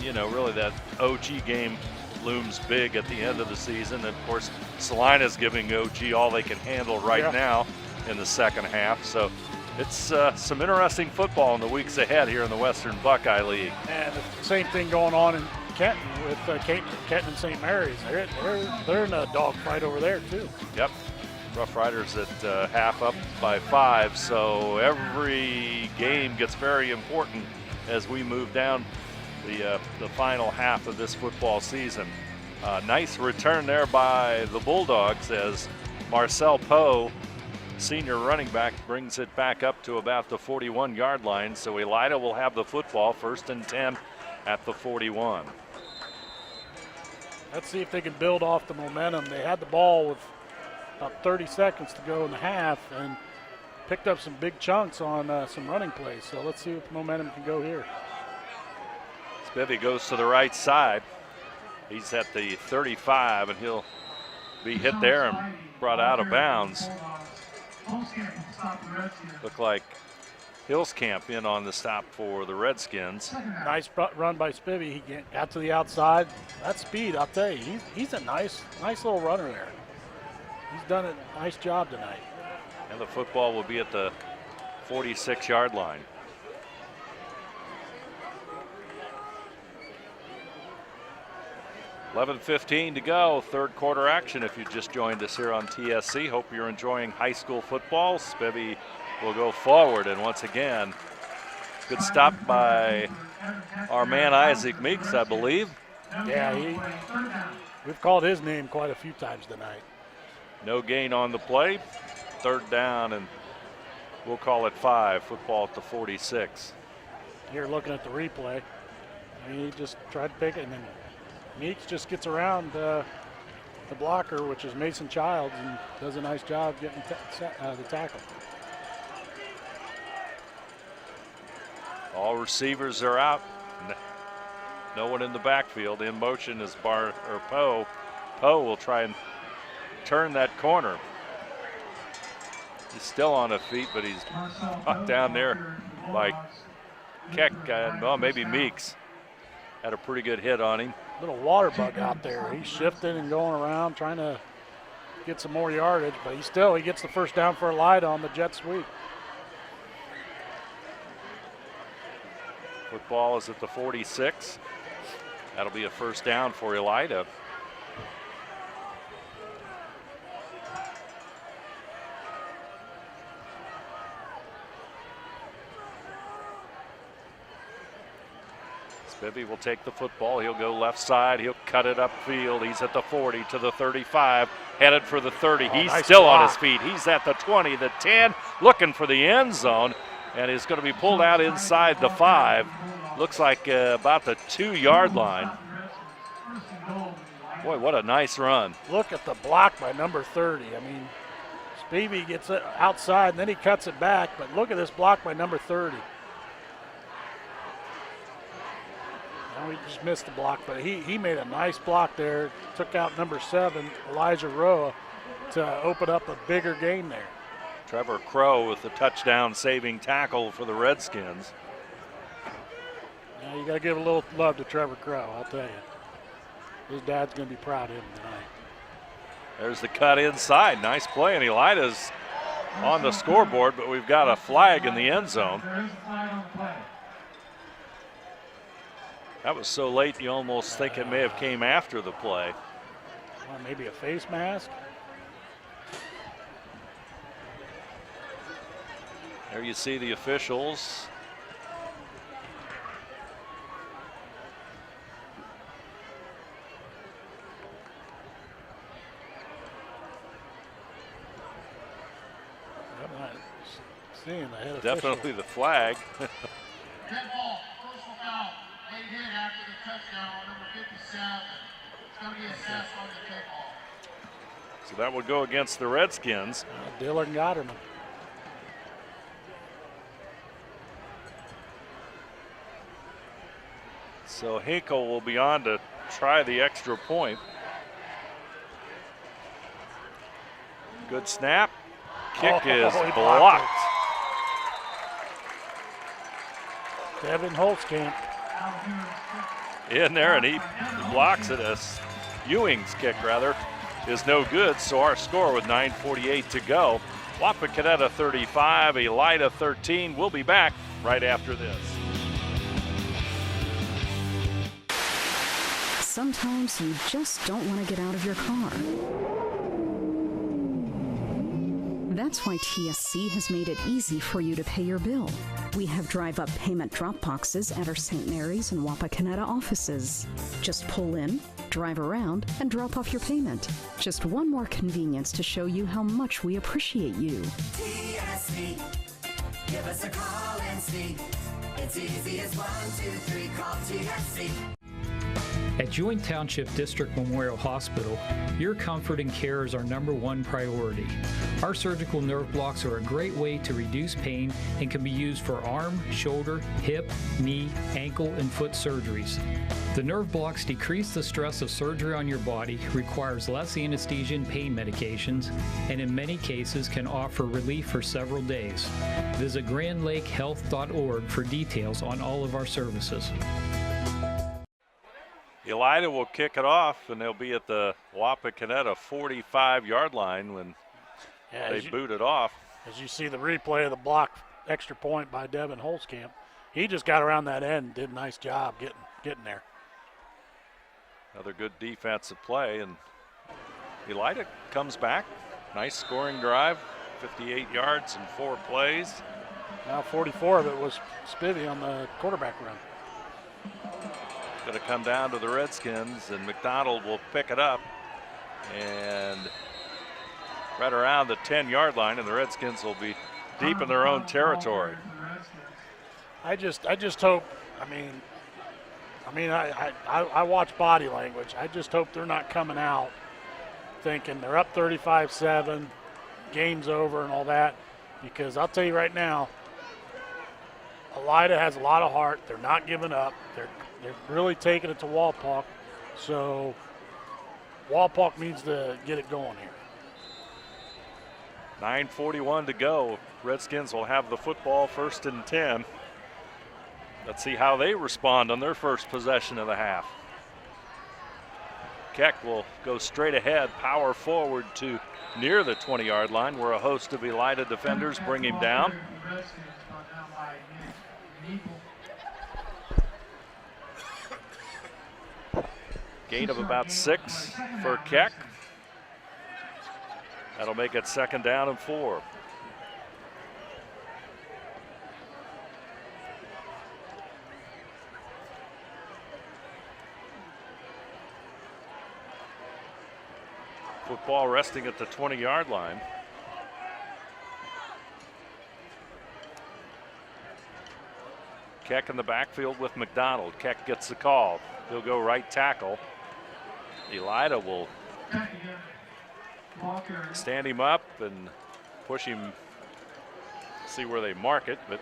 really that OG game looms big at the end of the season. And of course, Salina's giving OG all they can handle right now in the second half. So it's some interesting football in the weeks ahead here in the Western Buckeye League. And the same thing going on in Kenton with Kenton and St. Mary's. They're in a dogfight over there too. Yep. Rough Riders at half up by 5. So every game gets very important as we move down the final half of this football season. Nice return there by the Bulldogs as Marcel Poe, senior running back, brings it back up to about the 41-yard line. So Elida will have the football, 1st and 10 at the 41. Let's see if they can build off the momentum. They had the ball with about 30 seconds to go in the half and picked up some big chunks on some running plays. So let's see if the momentum can go here. Spivey goes to the right side. He's at the 35, and he'll be hit there and brought out of bounds. Look like Hillscamp in on the stop for the Redskins. Nice run by Spivey. He got to the outside. That speed, I'll tell you, he's a nice little runner there. He's done a nice job tonight. And the football will be at the 46-yard line. $11:15 to go, third quarter action. If you just joined us here on TSC, hope you're enjoying high school football. Spivey will go forward, and once again, good stop by our man Isaac Meeks, I believe. Yeah, we've called his name quite a few times tonight. No gain on the play, third down, and we'll call it 5. Football at the 46. You're looking at the replay. He just tried to pick it, and then Meeks just gets around the blocker, which is Mason Childs, and does a nice job getting the tackle. All receivers are out. No one in the backfield. In motion is Poe. Poe will try and turn that corner. He's still on his feet, but he's knocked down there by Keck and maybe Meeks. Had a pretty good hit on him. Little water bug out there. He's shifting and going around trying to get some more yardage, but he gets the first down for Elida on the jet sweep. Football is at the 46. That'll be a first down for Elida. Spivey will take the football. He'll go left side. He'll cut it upfield. He's at the 40 to the 35, headed for the 30. He's nice still block on his feet. He's at the 20, the 10, looking for the end zone, and is going to be pulled out inside the 5. Looks like about the 2-yard line. Boy, what a nice run. Look at the block by number 30. I mean, Spivey gets it outside, and then he cuts it back, but look at this block by number 30. Now he just missed the block, but he made a nice block there. Took out number 7, Elijah Roa, to open up a bigger game there. Trevor Crow with the touchdown-saving tackle for the Redskins. Now you got to give a little love to Trevor Crow, I'll tell you. His dad's going to be proud of him tonight. There's the cut inside. Nice play, and Elida's on the scoreboard, but we've got a flag in the end zone. That was so late you almost think it may have came after the play. Well, maybe a face mask. There you see the officials. I'm not seeing the head Definitely official. the flag. Dead ball, personal foul. Late hit after the touchdown on number 57. It's going to be assessed on the dead ball. So that would go against the Redskins. Dylan Gotterman. So Hinkle will be on to try the extra point. Good snap. Kick is he blocked. Devin Holtzkamp. In there, and he blocks it. As Ewing's kick, rather, is no good. So our score with 9:48 to go. Wapakoneta 35, Elida 13. We'll be back right after this. Sometimes you just don't want to get out of your car. That's why TSC has made it easy for you to pay your bill. We have drive-up payment drop boxes at our St. Mary's and Wapakoneta offices. Just pull in, drive around, and drop off your payment. Just one more convenience to show you how much we appreciate you. TSC, give us a call and see. It's easy as 1, 2, 3, call TSC. At Joint Township District Memorial Hospital, your comfort and care is our #1 priority. Our surgical nerve blocks are a great way to reduce pain and can be used for arm, shoulder, hip, knee, ankle, and foot surgeries. The nerve blocks decrease the stress of surgery on your body, requires less anesthesia and pain medications, and in many cases can offer relief for several days. Visit grandlakehealth.org for details on all of our services. Elida will kick it off, and they'll be at the Wapakoneta 45-yard line when they boot it off. As you see the replay of the block extra point by Devin Holtzkamp, he just got around that end and did a nice job getting there. Another good defensive play, and Elida comes back. Nice scoring drive, 58 yards and 4 plays. Now 44 of it was Spivey on the quarterback run. Going to come down to the Redskins, and McDonald will pick it up and right around the 10-yard line, and the Redskins will be deep in their own territory. I just hope. I watch body language. I just hope they're not coming out thinking they're up 35-7, game's over, and all that. Because I'll tell you right now, Elida has a lot of heart. They're not giving up. They're really taking it to Walpock. So Walpock needs to get it going here. 9:41 to go. Redskins will have the football, 1st and 10. Let's see how they respond on their first possession of the half. Keck will go straight ahead, power forward to near the 20-yard line, where a host of Elida defenders bring him down. Gain of about 6 for Keck. That'll make it 2nd down and 4. Football resting at the 20-yard line. Keck in the backfield with McDonald. Keck gets the call. He'll go right tackle. Elida will stand him up and push him, see where they mark it, but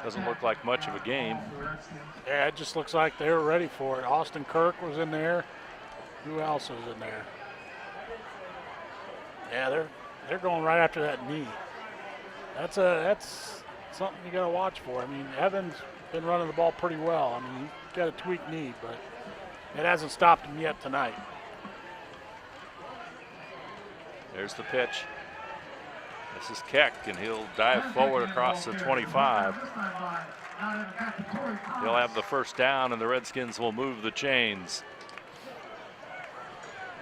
doesn't look like much of a gain. Yeah, it just looks like they were ready for it. Austin Kirk was in there. Who else was in there? Yeah, they're going right after that knee. That's something you got to watch for. I mean, Evans been running the ball pretty well. I mean, he's got a tweaked knee, but it hasn't stopped him yet tonight. There's the pitch. This is Keck, and he'll dive forward across the 25. He'll have the 1st down, and the Redskins will move the chains.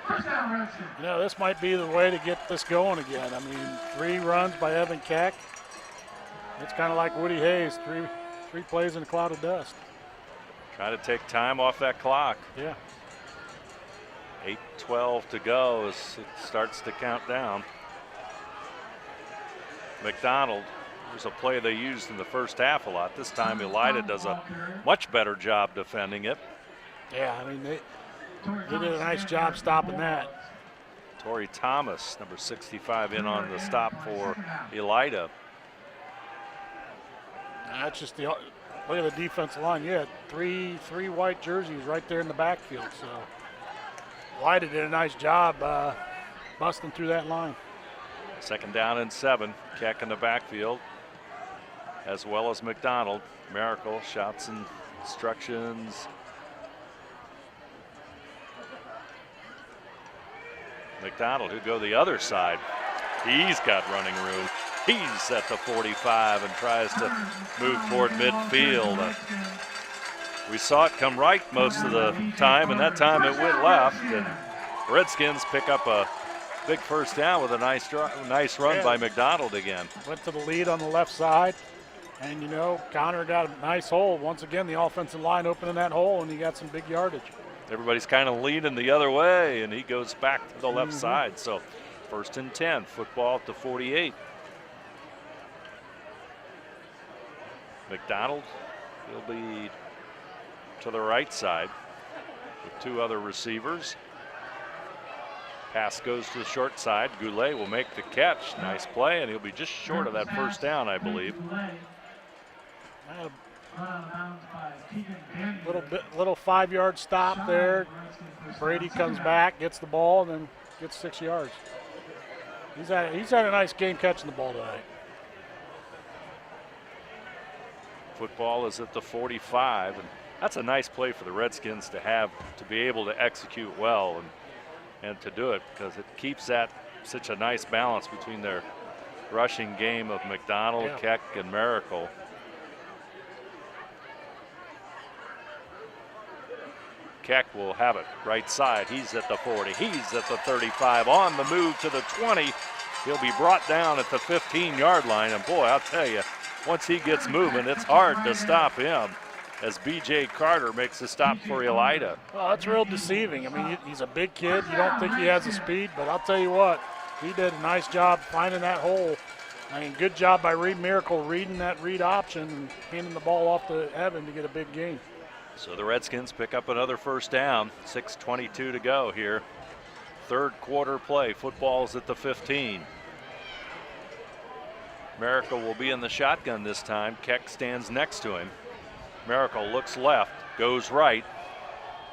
You know, this might be the way to get this going again. I mean, 3 runs by Evan Keck. It's kind of like Woody Hayes, three plays in a cloud of dust. Try to take time off that clock. Yeah. 8:12 to go as it starts to count down. McDonald, there's a play they used in the first half a lot. This time Elida does a much better job defending it. Yeah, I mean, they did a nice job stopping that. Torrey Thomas, number 65, in on the stop for Elida. That's just look at the defensive line. You had three white jerseys right there in the backfield. So Elida did a nice job busting through that line. 2nd down and 7. Keck in the backfield, as well as McDonald. Miracle shouts and instructions. McDonald, who go the other side. He's got running room. He's at the 45 and tries to move toward midfield. We saw it come right most of the time, and that time it went left. And Redskins pick up a big 1st down with a nice run by McDonald again. Went to the lead on the left side, and, you know, Connor got a nice hole. Once again, the offensive line opening that hole, and he got some big yardage. Everybody's kind of leaning the other way, and he goes back to the left side. So 1st and 10, football at the 48. McDonald, he'll be to the right side with 2 other receivers. Pass goes to the short side. Goulet will make the catch. Nice play, and he'll be just short of that 1st down, I believe. Little 5-yard stop there. Brady comes back, gets the ball, and then gets 6 yards. He's had a nice game catching the ball tonight. Football is at the 45, and that's a nice play for the Redskins to be able to execute well and to do it, because it keeps that such a nice balance between their rushing game of McDonald, Keck, and Miracle. Keck will have it right side. He's at the 40. He's at the 35. On the move to the 20. He'll be brought down at the 15-yard line. And boy, I'll tell you, once he gets moving, it's hard to stop him as B.J. Carter makes a stop for Elida. Well, that's real deceiving. I mean, he's a big kid. You don't think he has the speed, but I'll tell you what, he did a nice job finding that hole. I mean, good job by Miracle reading that read option and handing the ball off to Evan to get a big gain. So the Redskins pick up another 1st down. 6:22 to go here. 3rd quarter play. Football's at the 15. Miracle will be in the shotgun this time. Keck stands next to him. Miracle looks left, goes right.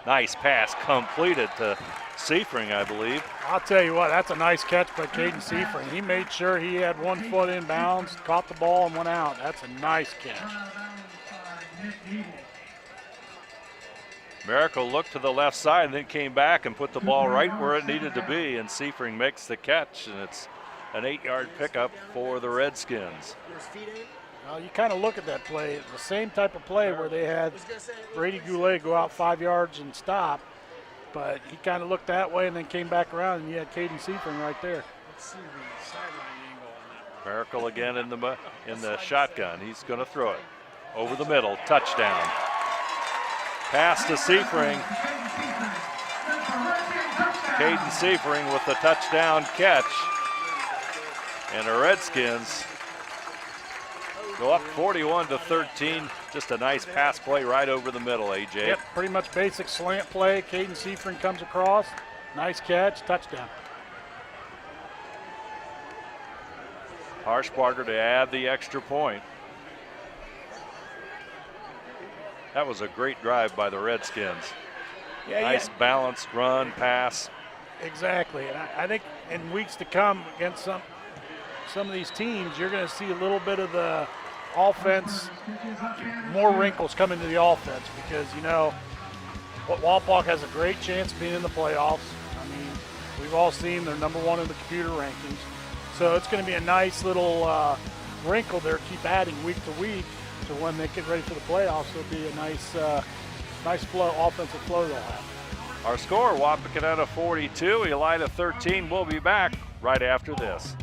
Nice pass completed to Seifring, I believe. I'll tell you what, that's a nice catch by Caden Seifring. He made sure he had 1 foot in bounds, caught the ball, and went out. That's a nice catch. Miracle looked to the left side and then came back and put the ball right where it needed to be, and Seifring makes the catch, and it's an 8-yard pickup for the Redskins. Well, you kind of look at that play, the same type of play where they had Brady Goulet go out 5 yards and stop. but he kind of looked that way and then came back around, and you had Caden Seifring right there. Let's see the sideline angle on that. Miracle again in the shotgun. He's going to throw it over the middle. Touchdown. Pass to Seifring. Caden Seifring with the touchdown catch. And the Redskins go up 41-13. Just a nice pass play right over the middle, AJ. Yep, pretty much basic slant play. Caden Seifring comes across. Nice catch, touchdown. Harshbarger to add the extra point. That was a great drive by the Redskins. Yeah, nice balanced run, pass. Exactly, and I think in weeks to come against some of these teams, you're going to see a little bit of the offense, more wrinkles come into the offense because, you know, Wapak has a great chance of being in the playoffs. I mean, we've all seen they're number one in the computer rankings. So it's going to be a nice little wrinkle there, keep adding week to week to when they get ready for the playoffs. It'll be a nice flow, offensive flow they'll have. Our score, Wapakoneta 42, Elida 13. We'll be back right after this.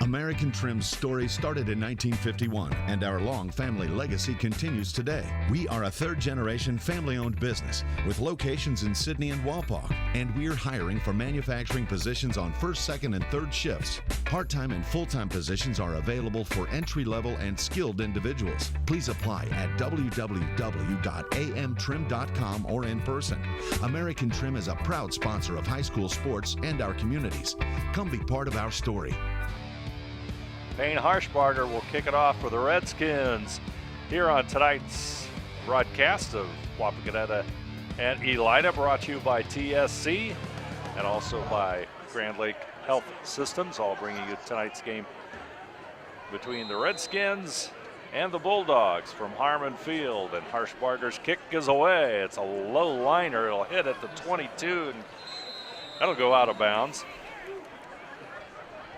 American Trim's story started in 1951, and our long family legacy continues today. We are a third-generation family-owned business with locations in Sydney and Wapak, and we're hiring for manufacturing positions on first, second, and third shifts. Part-time and full-time positions are available for entry-level and skilled individuals. Please apply at www.amtrim.com or in person. American Trim is a proud sponsor of high school sports and our communities. Come be part of our story. Payne Harshbarger will kick it off for the Redskins here on tonight's broadcast of Wapakoneta and Elida, brought to you by TSC and also by Grand Lake Health Systems, all bringing you tonight's game between the Redskins and the Bulldogs from Harmon Field. And Harshbarger's kick is away. It's a low liner. It'll hit at the 22, and that'll go out of bounds.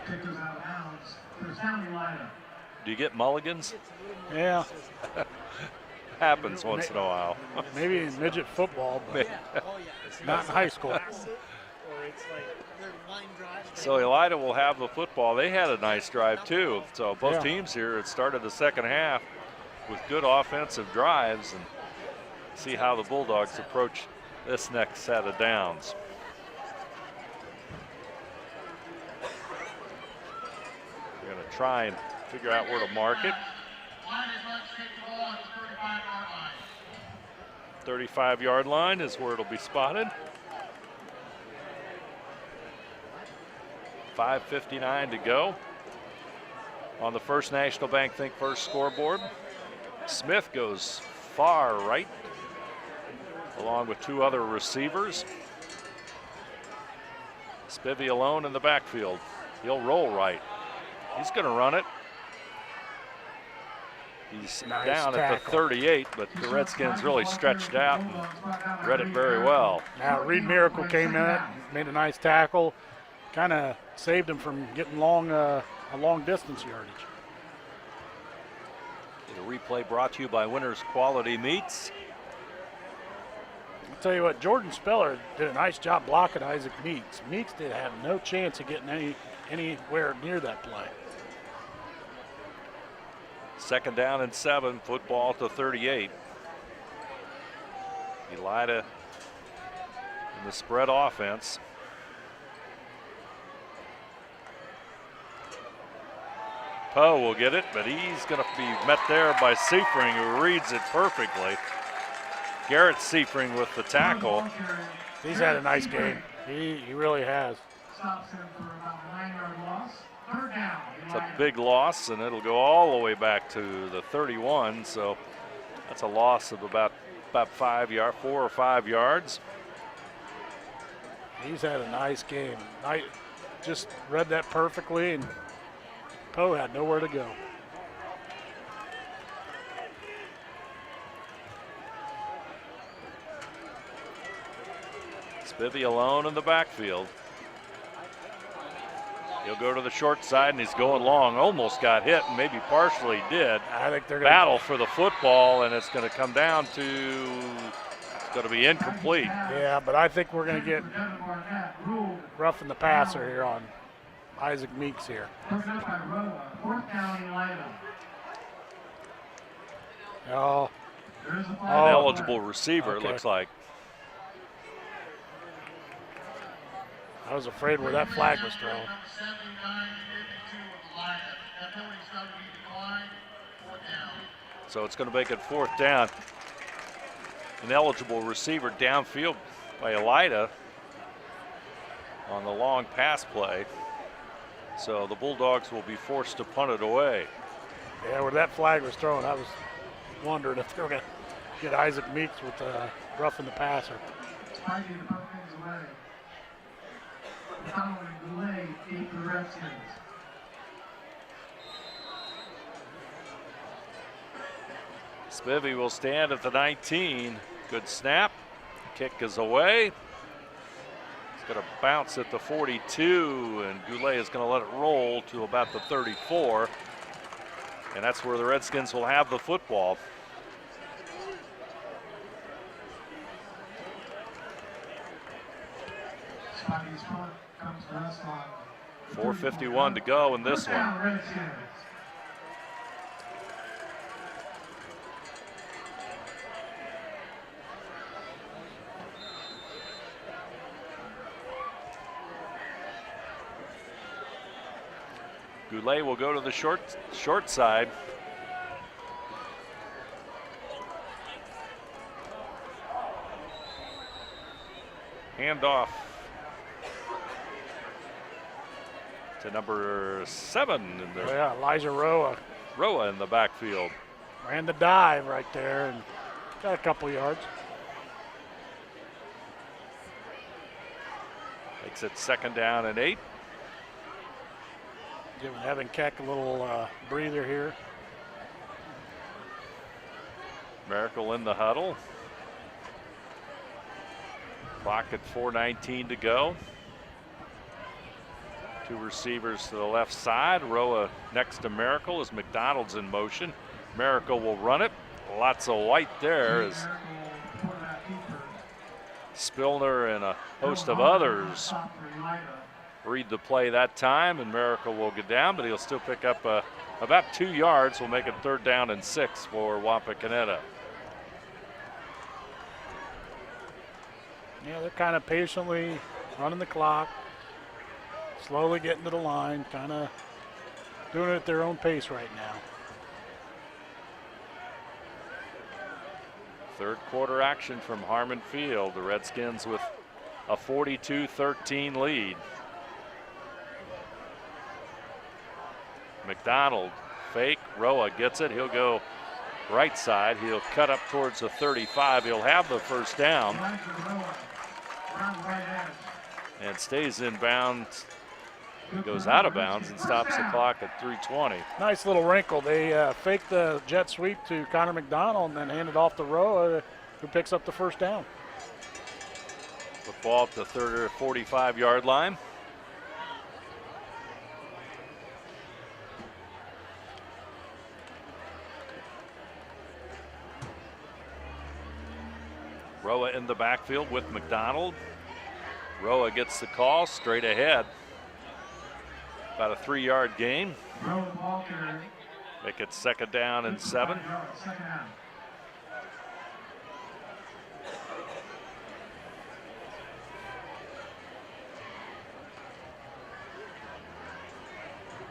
Kick goes out of bounds. First down, Elida. Do you get mulligans? Yeah. Happens once in a while. Maybe in midget football, but not in high school. So Elida will have the football. They had a nice drive too. So both teams here had started the second half with good offensive drives, and see how the Bulldogs approach this next set of downs. We're going to try and figure out where to mark it. 35-yard line is where it'll be spotted. 5:59 to go on the First National Bank Think First scoreboard. Smith goes far right along with two other receivers. Spivey alone in the backfield. He'll roll right. He's going to run it. He's down at the 38, but the Redskins really stretched out and read it very well. Now Reed Miracle came in, made a nice tackle, kind of saved him from getting a long distance yardage. The replay brought to you by Winners Quality Meats. I'll tell you what, Jordan Speller did a nice job blocking Isaac Meeks. Meeks did have no chance of getting anywhere near that play. Second down and 7, football to 38. Elida in the spread offense. Poe will get it, but he's going to be met there by Seifring, who reads it perfectly. Garrett Seifring with the tackle. He's had a nice game. He really has. Stops him for about a 9-yard loss. Third down. It's a big loss, and it'll go all the way back to the 31. So that's a loss of about 4 or 5 yards. He's had a nice game. I just read that perfectly, and Poe had nowhere to go. Spivey alone in the backfield. He'll go to the short side, and he's going long. Almost got hit, and maybe partially did. I think they're going to battle for the football, and it's going to come down to going to be incomplete. Yeah, but I think we're going to get roughing the passer here on Isaac Meeks here. Oh. An eligible receiver, okay. It looks like. I was afraid where that flag was thrown. So it's going to make it 4th down. An eligible receiver downfield by Elida on the long pass play. So the Bulldogs will be forced to punt it away. Yeah, where that flag was thrown, I was wondering if they were going to get Isaac Meeks with roughing the passer. Spivey will stand at the 19. Good snap. Kick is away. It's going to bounce at the 42, and Goulet is going to let it roll to about the 34. And that's where the Redskins will have the football. .451 to go in this one. Goulet will go to the short side. Handoff to number 7 in there. Oh yeah, Elijah Roa. Roa in the backfield. Ran the dive right there and got a couple yards. Makes it 2nd down and 8. Giving Evan Keck a little breather here. Miracle in the huddle. Clock at 4:19 to go. 2 receivers to the left side. Roa next to Miracle as McDonald's in motion. Miracle will run it. Lots of white there as Spillner and a host of others read the play that time, and Miracle will get down, but he'll still pick up about 2 yards. Will make it 3rd down and 6 for Wapakoneta. Yeah, they're kind of patiently running the clock, slowly getting to the line, kind of doing it at their own pace right now. 3rd quarter action from Harmon Field. The Redskins with a 42-13 lead. McDonald fake. Roa gets it. He'll go right side. He'll cut up towards the 35. He'll have the 1st down. And stays in bounds. He goes out of bounds and stops the clock at 3:20. Nice little wrinkle. They faked the jet sweep to Connor McDonald and then handed off to Roa, who picks up the 1st down. Football at the 45-yard line. Roa in the backfield with McDonald. Roa gets the call straight ahead. About a 3-yard gain. Make it 2nd down and 7.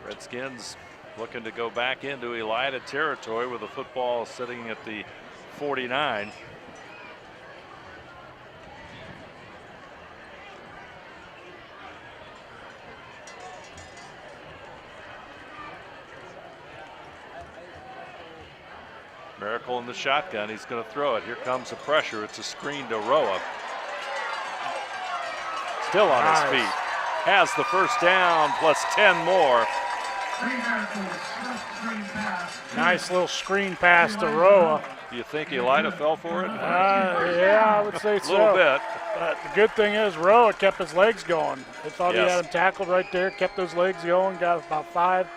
Redskins looking to go back into Elida territory with the football sitting at the 49. Miracle in the shotgun. He's going to throw it. Here comes the pressure. It's a screen to Roa. Still on his feet. Has the 1st down plus 10 more. Nice little screen pass to Roa. Do you think Elida fell for it? Yeah, I would say so. A little bit. But the good thing is Roa kept his legs going. They thought he had him tackled right there, kept those legs going, got about 5,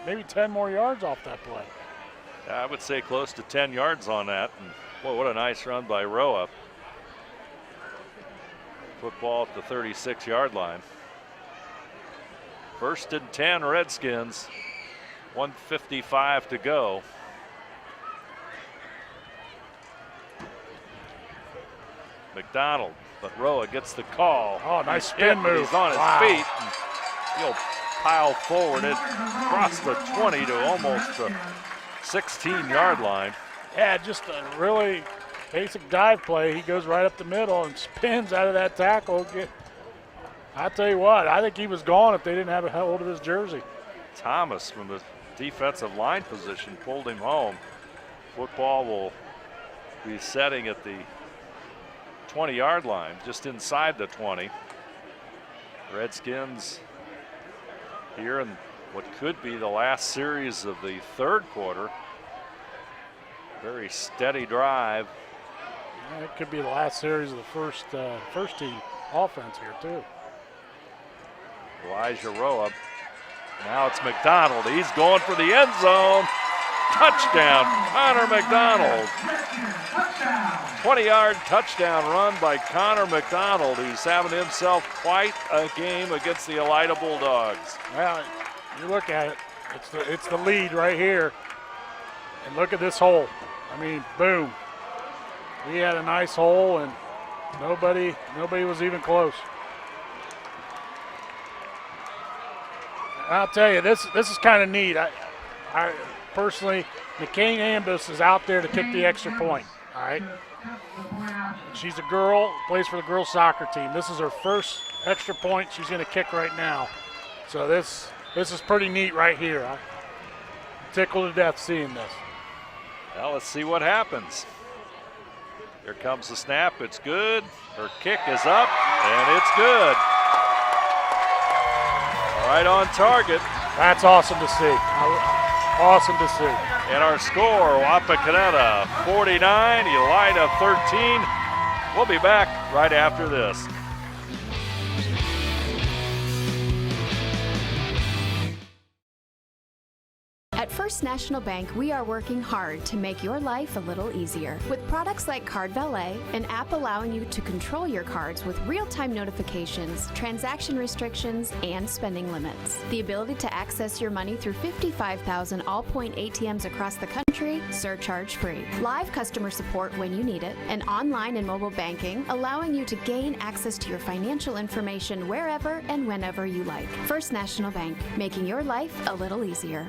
maybe 10 more yards off that play. I would say close to 10 yards on that. And Boy, what a nice run by Roa. Football at the 36-yard line. 1st and 10 Redskins. 1:55 to go. McDonald, but Roa gets the call. Oh, nice spin move. He's on his feet. And he'll pile forward it across the 20 to almost the 16-yard line. Yeah, just a really basic dive play. He goes right up the middle and spins out of that tackle. I tell you what, I think he was gone if they didn't have a hold of his jersey. Thomas from the defensive line position pulled him home. Football will be setting at the 20-yard line, just inside the 20. Redskins here in what could be the last series of the 3rd quarter. Very steady drive. Yeah, it could be the last series of the first team offense here too. Elijah Roa. Now it's McDonald. He's going for the end zone. Touchdown, Connor McDonald. 20-yard touchdown run by Connor McDonald, who's having himself quite a game against the Elida Bulldogs. Well, you look at it, it's the lead right here. And look at this hole. I mean, boom. He had a nice hole and nobody was even close. I'll tell you, this is kind of neat. I personally, McCain Ambus is out there to kick the extra point. All right. She's a girl, plays for the girls soccer team. This is her first extra point she's going to kick right now. So this is pretty neat right here. I'm tickled to death seeing this. Well, let's see what happens. Here comes the snap. It's good. Her kick is up, and it's good. Right on target. That's awesome to see. Awesome to see. And our score, Wapakoneta 49, Elida 13. We'll be back right after this. At First National Bank, we are working hard to make your life a little easier. With products like Card Valet, an app allowing you to control your cards with real-time notifications, transaction restrictions, and spending limits. The ability to access your money through 55,000 all-point ATMs across the country, surcharge-free. Live customer support when you need it, and online and mobile banking, allowing you to gain access to your financial information wherever and whenever you like. First National Bank, making your life a little easier.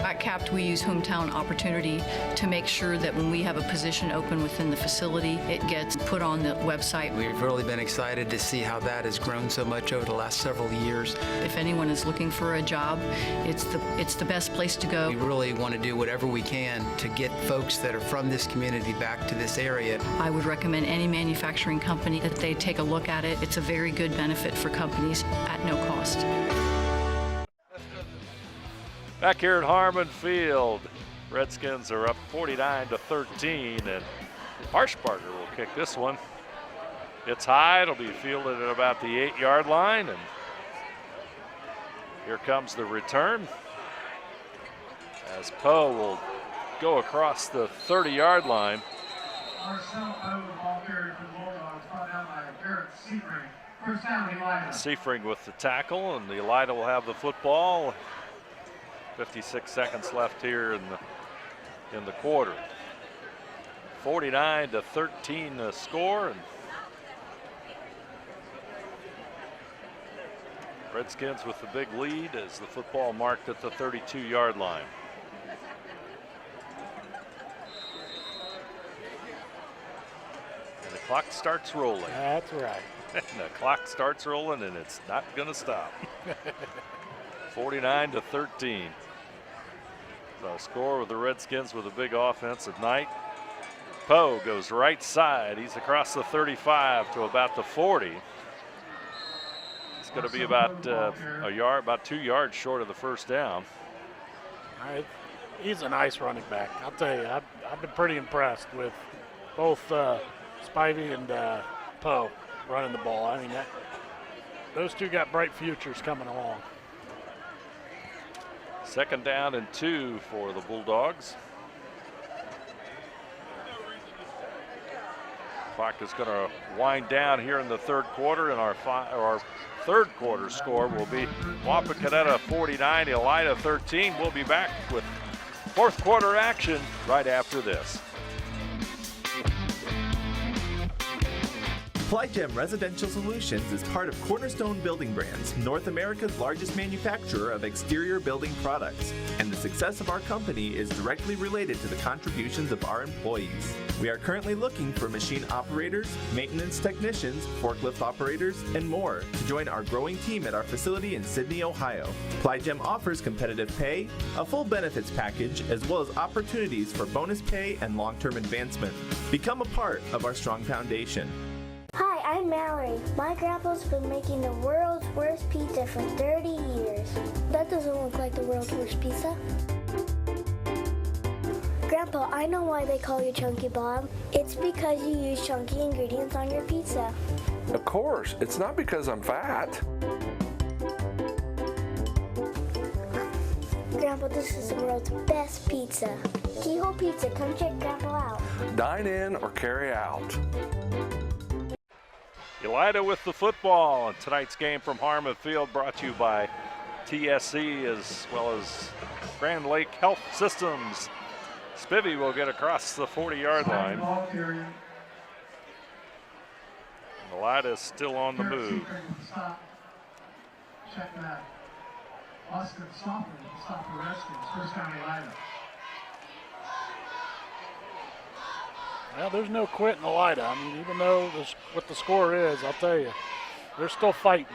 At CAPT, we use Hometown Opportunity to make sure that when we have a position open within the facility, it gets put on the website. We've really been excited to see how that has grown so much over the last several years. If anyone is looking for a job, it's the best place to go. We really want to do whatever we can to get folks that are from this community back to this area. I would recommend any manufacturing company that they take a look at it. It's a very good benefit for companies at no cost. Back here at Harmon Field, Redskins are up 49-13, and Harshbarger will kick this one. It's high, it'll be fielded at about the 8-yard line, and here comes the return as Poe will go across the 30-yard line. Seifring with the tackle, and the Elida will have the football. 56 seconds left here in the quarter. 49-13 the score, and Redskins with the big lead as the football marked at the 32-yard line. And the clock starts rolling. That's right. The clock starts rolling, and it's not going to stop. 49-13. The score with the Redskins with a big offensive night. Poe goes right side. He's across the 35 to about the 40. It's going to be about about 2 yards short of the first down. All right. He's a nice running back. I'll tell you, I've been pretty impressed with both Spivey and Poe running the ball. I mean, those two got bright futures coming along. Second down and 2 for the Bulldogs. Clock is going to wind down here in the third quarter, and our third quarter score will be Wapakoneta 49, Elida 13. We'll be back with fourth quarter action right after this. Plygem Residential Solutions is part of Cornerstone Building Brands, North America's largest manufacturer of exterior building products, and the success of our company is directly related to the contributions of our employees. We are currently looking for machine operators, maintenance technicians, forklift operators, and more to join our growing team at our facility in Sydney, Ohio. Plygem offers competitive pay, a full benefits package, as well as opportunities for bonus pay and long-term advancement. Become a part of our strong foundation. Hi, I'm Mallory. My grandpa's been making the world's worst pizza for 30 years. That doesn't look like the world's worst pizza. Grandpa, I know why they call you Chunky Bob. It's because you use chunky ingredients on your pizza. Of course, it's not because I'm fat. Grandpa, this is the world's best pizza. Keyhole Pizza, come check Grandpa out. Dine in or carry out. Elida with the football, and tonight's game from Harmon Field brought to you by TSC as well as Grand Lake Health Systems. Spivey will get across the 40-yard line. Elida is still on the move. Check that. Austin Stopper the Redskins. First down, Elida. Well, there's no quitting Elida. I mean, even though what the score is, I'll tell you, they're still fighting.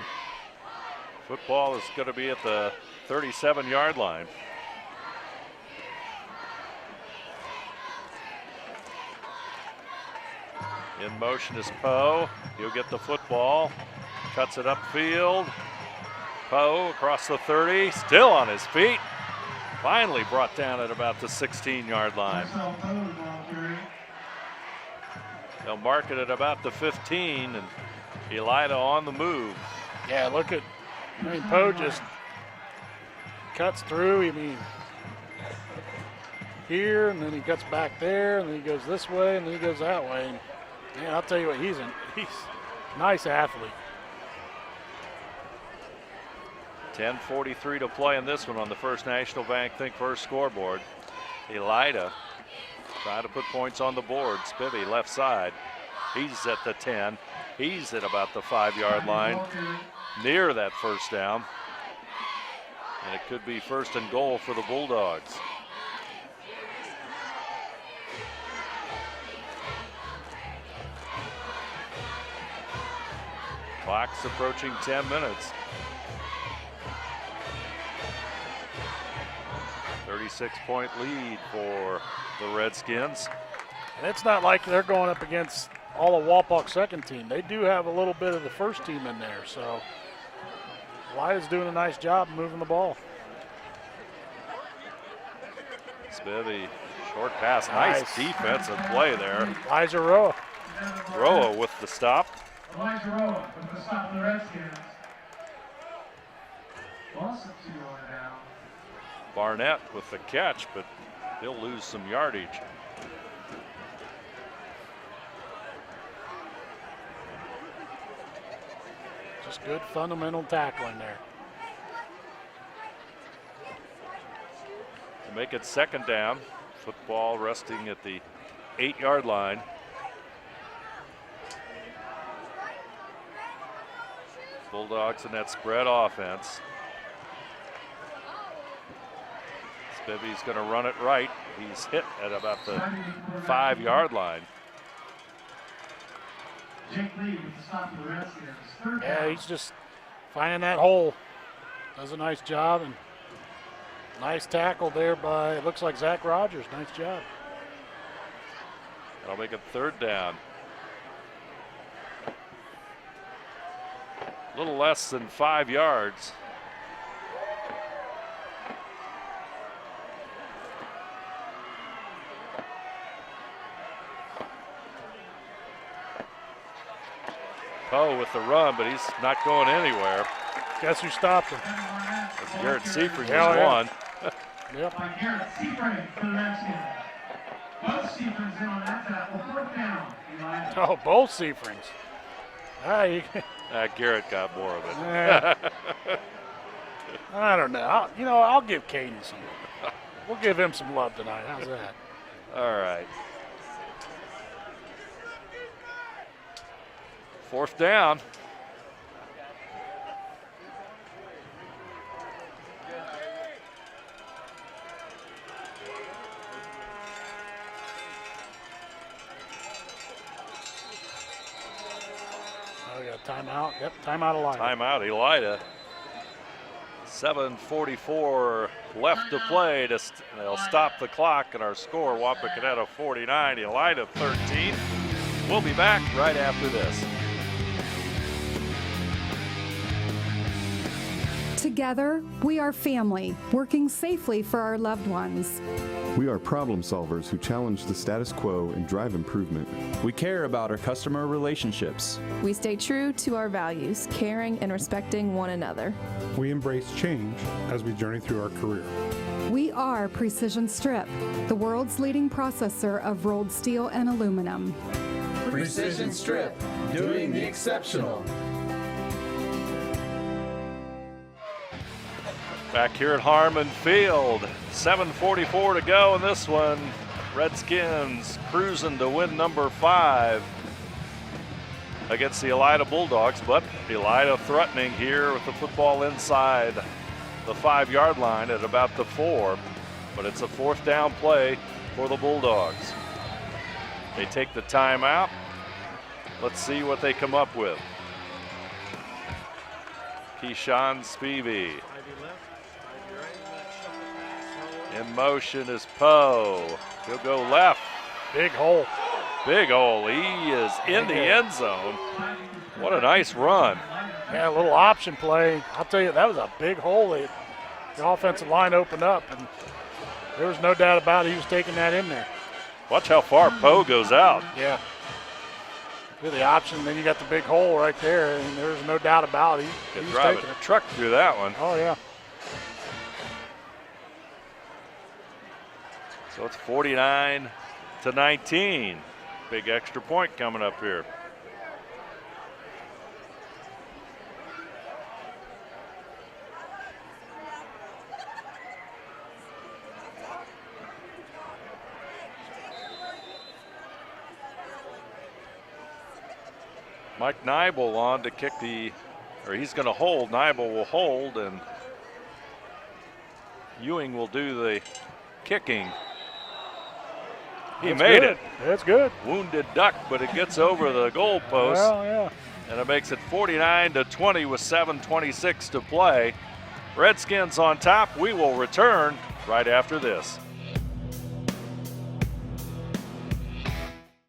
Football is going to be at the 37-yard line. In motion is Poe. He'll get the football. Cuts it upfield. Poe across the 30. Still on his feet. Finally brought down at about the 16-yard line. They'll mark it at about the 15, and Elida on the move. Yeah, look at, I mean, Poe just cuts through. I mean, here, and then he cuts back there, and then he goes this way, and then he goes that way. And, man, I'll tell you what, he's a nice athlete. 10:43 to play in this one on the First National Bank Think First scoreboard. Elida trying to put points on the board. Spivey left side. He's at the 10. He's at about the 5-yard line, near that first down. And it could be first and goal for the Bulldogs. Clock's approaching 10 minutes. 36-point lead for the Redskins. And it's not like they're going up against all of Wapak's second team. They do have a little bit of the first team in there, so Elida's doing a nice job moving the ball. Spivey, short pass, nice defensive play there. Elijah Roa. Roa with the stop. Elijah Roa with the stop for the Redskins. Loss of 2 on down. Barnett with the catch, but he'll lose some yardage. Just good fundamental tackling there. To make it second down, football resting at the 8-yard line. Bulldogs in that spread offense. Spivey's going to run it right. He's hit at about the 5-yard line. Jake Lee with the stop for the Redskins. Yeah, he's just finding that hole. Does a nice job, and nice tackle there by, it looks like Zach Rogers. Nice job. That'll make it third down. A little less than 5 yards. Poe with the run, but he's not going anywhere. Guess who stopped him? That's Garrett Seifert, Hell yeah. one. Yep. By Garrett Seafriend for the Redskins. Both Seafriends in on that tackle. 4th down. Elida. Oh, both Seafrings. Garrett got more of it. Yeah. I don't know. I'll give Caden some. We'll give him some love tonight. How's that? All right. 4th down. Oh, yeah, timeout. Yep, timeout Elida. Timeout, Elida. 7:44 left to play. They'll stop the clock, and our score, Wapakoneta 49, Elida 13. We'll be back right after this. Together, we are family, working safely for our loved ones. We are problem solvers who challenge the status quo and drive improvement. We care about our customer relationships. We stay true to our values, caring and respecting one another. We embrace change as we journey through our career. We are Precision Strip, the world's leading processor of rolled steel and aluminum. Precision Strip, doing the exceptional. Back here at Harmon Field, 7:44 to go in this one. Redskins cruising to win number 5 against the Elida Bulldogs, but Elida threatening here with the football inside the 5-yard line at about the 4, but it's a 4th down play for the Bulldogs. They take the timeout. Let's see what they come up with. Keyshawn Spivey. In motion is Poe. He'll go left. Big hole. Big hole. He is in the end zone. What a nice run. Yeah, a little option play. I'll tell you, that was a big hole. The offensive line opened up, and there was no doubt about it. He was taking that in there. Watch how far Poe goes out. Yeah. Do the option, then you got the big hole right there, and there's no doubt about it. He was driving taking a it. truck through that one. Oh, yeah. So it's 49-19. Big extra point coming up here. Mike Nibel on to kick he's going to hold. Nibel will hold, and Ewing will do the kicking. He made it. That's good. Wounded duck, but it gets over the goal post. Well, yeah. And it makes it 49-20 with 7:26 to play. Redskins on top. We will return right after this.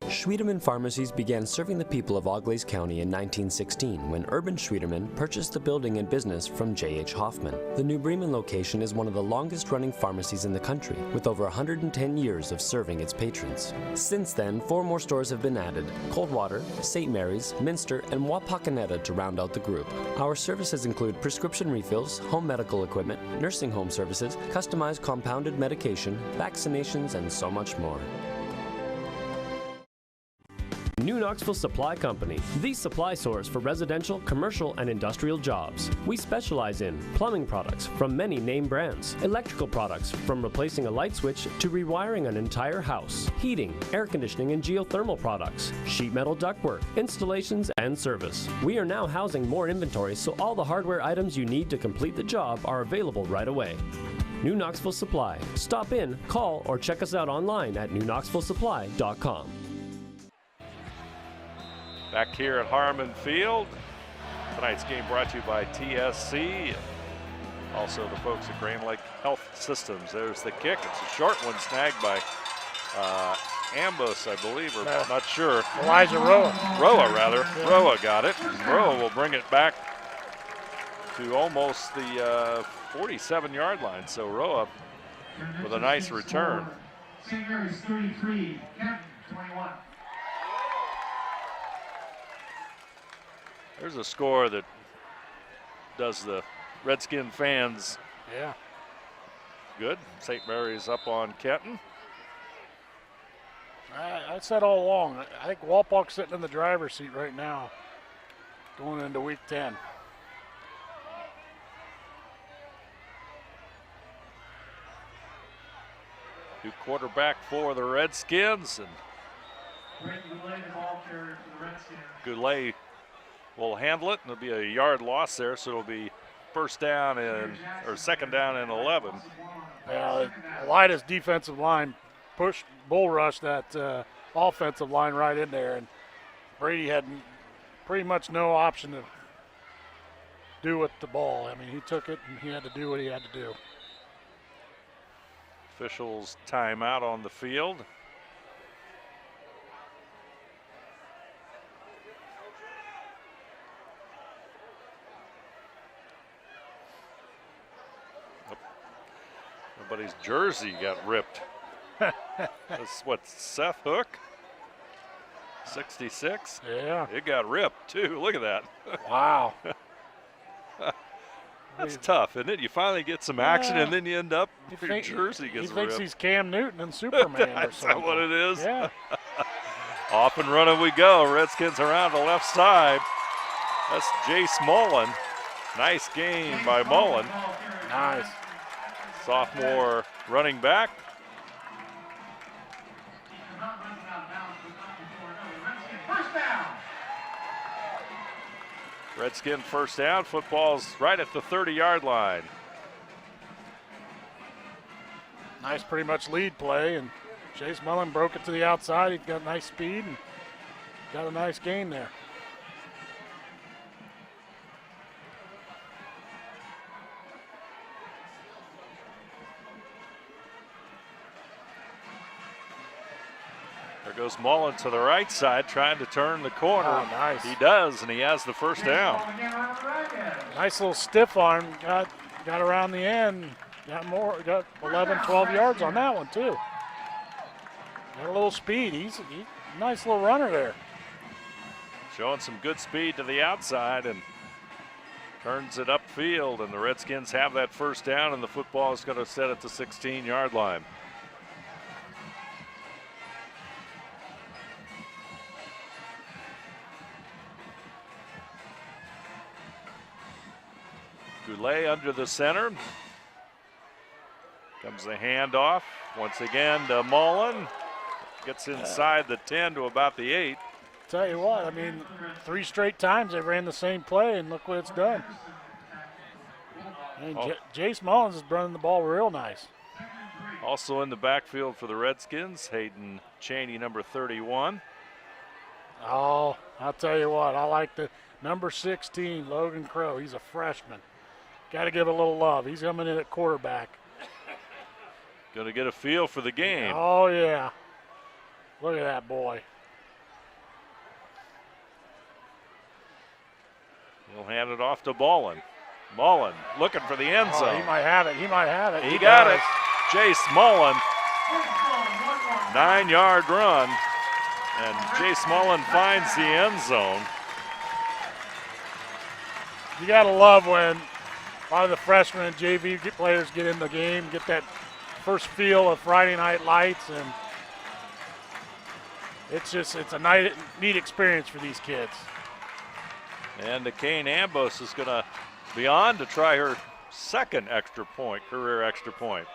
Schwiedemann Pharmacies began serving the people of Auglaize County in 1916 when Urban Schwiedemann purchased the building and business from J.H. Hoffman. The New Bremen location is one of the longest-running pharmacies in the country, with over 110 years of serving its patrons. Since then, 4 more stores have been added: Coldwater, St. Mary's, Minster, and Wapakoneta to round out the group. Our services include prescription refills, home medical equipment, nursing home services, customized compounded medication, vaccinations, and so much more. New Knoxville Supply Company, the supply source for residential, commercial, and industrial jobs. We specialize in plumbing products from many name brands, electrical products from replacing a light switch to rewiring an entire house, heating, air conditioning, and geothermal products, sheet metal ductwork, installations, and service. We are now housing more inventory, so all the hardware items you need to complete the job are available right away. New Knoxville Supply. Stop in, call, or check us out online at newknoxvillesupply.com. Back here at Harmon Field. Tonight's game brought to you by TSC. Also the folks at Grand Lake Health Systems. There's the kick. It's a short one, snagged by Ambos, I believe, or not sure. Elijah Roa. Roa, rather. Yeah. Roa got it. Roa will bring it back to almost the 47-yard line. So Roa with a nice return. St. Mary's 33, Canton 21. There's a score that does the Redskin fans Good. St. Mary's up on Kenton. I said all along, I think Walpock's sitting in the driver's seat right now going into week 10. New quarterback for the Redskins. And Goulet will handle it, and there'll be a yard loss there, so it'll be second down and 11. Elida's defensive line bull rushed that offensive line right in there, and Brady had pretty much no option to do with the ball. I mean, he took it and he had to do what he had to do. Officials timeout on the field. Everybody's jersey got ripped. That's what, Seth Hook? 66? Yeah. It got ripped too. Look at that. Wow. That's tough, isn't it? You finally get some action and then you end up, your jersey gets ripped. He thinks he's Cam Newton and Superman or Is something. that what it is? Yeah. Off and running we go. Redskins around the left side. That's Jace Mullen. Nice game by Mullen. Nice. Sophomore running back. Redskin first down. Football's right at the 30-yard line. Nice, pretty much lead play, and Chase Mullen broke it to the outside. He's got nice speed and got a nice gain there. There goes Mullen to the right side, trying to turn the corner. Oh, nice. He does, and he has the first down. Nice little stiff arm, got around the end, got 11, 12 yards on that one too. Got a little speed. He's a nice little runner there. Showing some good speed to the outside and turns it upfield, and the Redskins have that first down, and the football is going to set at the 16-yard line. Goulet under the center. Comes the handoff. Once again to Mullen. Gets inside the 10 to about the 8. Tell you what, I mean, 3 straight times they ran the same play, and look what it's done. And Jace Mullins is running the ball real nice. Also in the backfield for the Redskins, Hayden Cheney, number 31. Oh, I'll tell you what, I like the number 16, Logan Crow. He's a freshman. Got to give a little love. He's coming in at quarterback. Going to get a feel for the game. Oh, yeah. Look at that boy. He'll hand it off to Mullen. Mullen looking for the end zone. Oh, he might have it. He might have it. He got it. Jace Mullen, 9-yard run. And Jace Mullen finds the end zone. You got to love when a lot of the freshmen and JV players get in the game, get that first feel of Friday Night Lights, and it's a neat experience for these kids. And Kane Ambos is going to be on to try her second career extra point.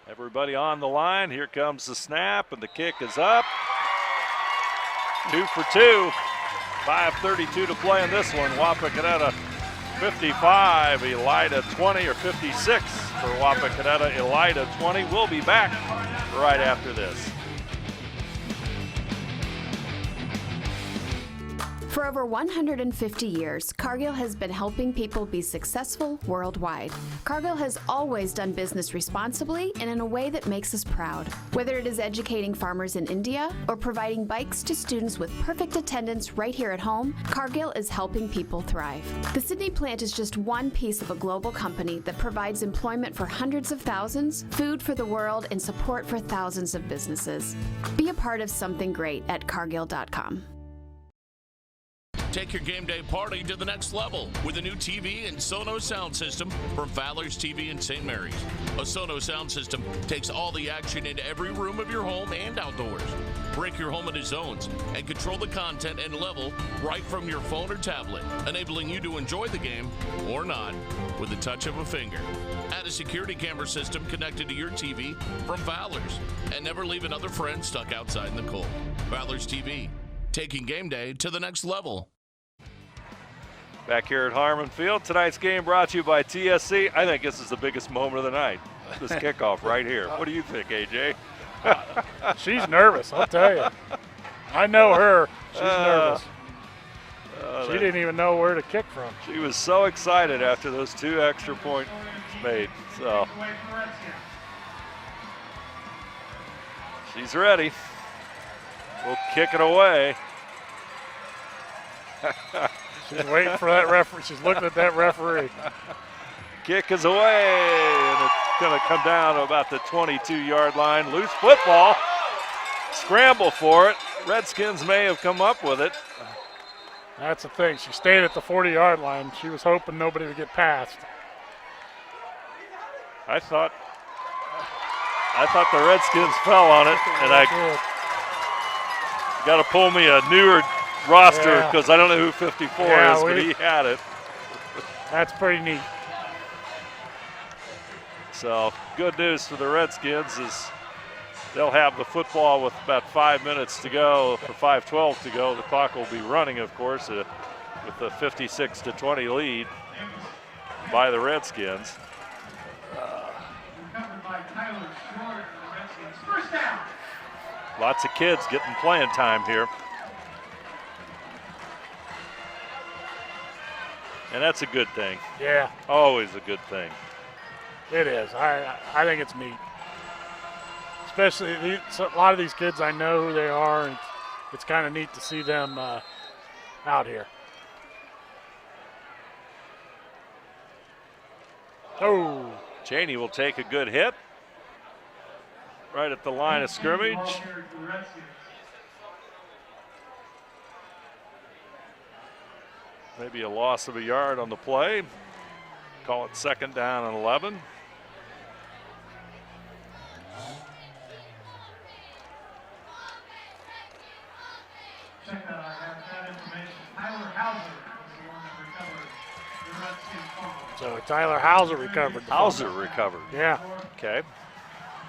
Everybody on the line. Here comes the snap, and the kick is up. 2 for 2. 5:32 to play in this one. Wapakoneta 55, Elida 20, or 56 for Wapakoneta. Elida 20. We'll be back right after this. For over 150 years, Cargill has been helping people be successful worldwide. Cargill has always done business responsibly and in a way that makes us proud. Whether it is educating farmers in India or providing bikes to students with perfect attendance right here at home, Cargill is helping people thrive. The Sydney plant is just one piece of a global company that provides employment for hundreds of thousands, food for the world, and support for thousands of businesses. Be a part of something great at cargill.com. Take your game day party to the next level with a new TV and Sonos sound system from Fowler's TV in St. Mary's. A Sonos sound system takes all the action into every room of your home and outdoors. Break your home into zones and control the content and level right from your phone or tablet, enabling you to enjoy the game or not with the touch of a finger. Add a security camera system connected to your TV from Fowler's, and never leave another friend stuck outside in the cold. Fowler's TV, taking game day to the next level. Back here at Harmon Field, tonight's game brought to you by TSC. I think this is the biggest moment of the night, this kickoff right here. What do you think, AJ? She's nervous, I'll tell you. I know her. She's nervous. She didn't even know where to kick from. She was so excited after those 2 extra points made. So she's ready. We'll kick it away. She's waiting for that referee. She's looking at that referee. Kick is away, and it's going to come down to about the 22-yard line. Loose football. Scramble for it. Redskins may have come up with it. That's the thing. She stayed at the 40-yard line. She was hoping nobody would get past. I thought the Redskins fell on it, and I got to pull me a newer roster because I don't know who 54 is, but he had it. That's pretty neat. So good news for the Redskins is they'll have the football with about 5 minutes to go, or 5:12 to go. The clock will be running, of course, with the 56-20 lead by the Redskins. Lots of kids getting playing time here. And that's a good thing. Yeah. Always a good thing. It is. I think it's neat. Especially a lot of these kids, I know who they are, and it's kind of neat to see them out here. Oh. Cheney will take a good hit right at the line of scrimmage. Maybe a loss of a yard on the play. Call it 2nd down and 11. Check that out. I got that information. Tyler Hauser was the one that recovered the Redskins fumble. So Tyler Hauser recovered. Hauser recovered. Yeah. Okay.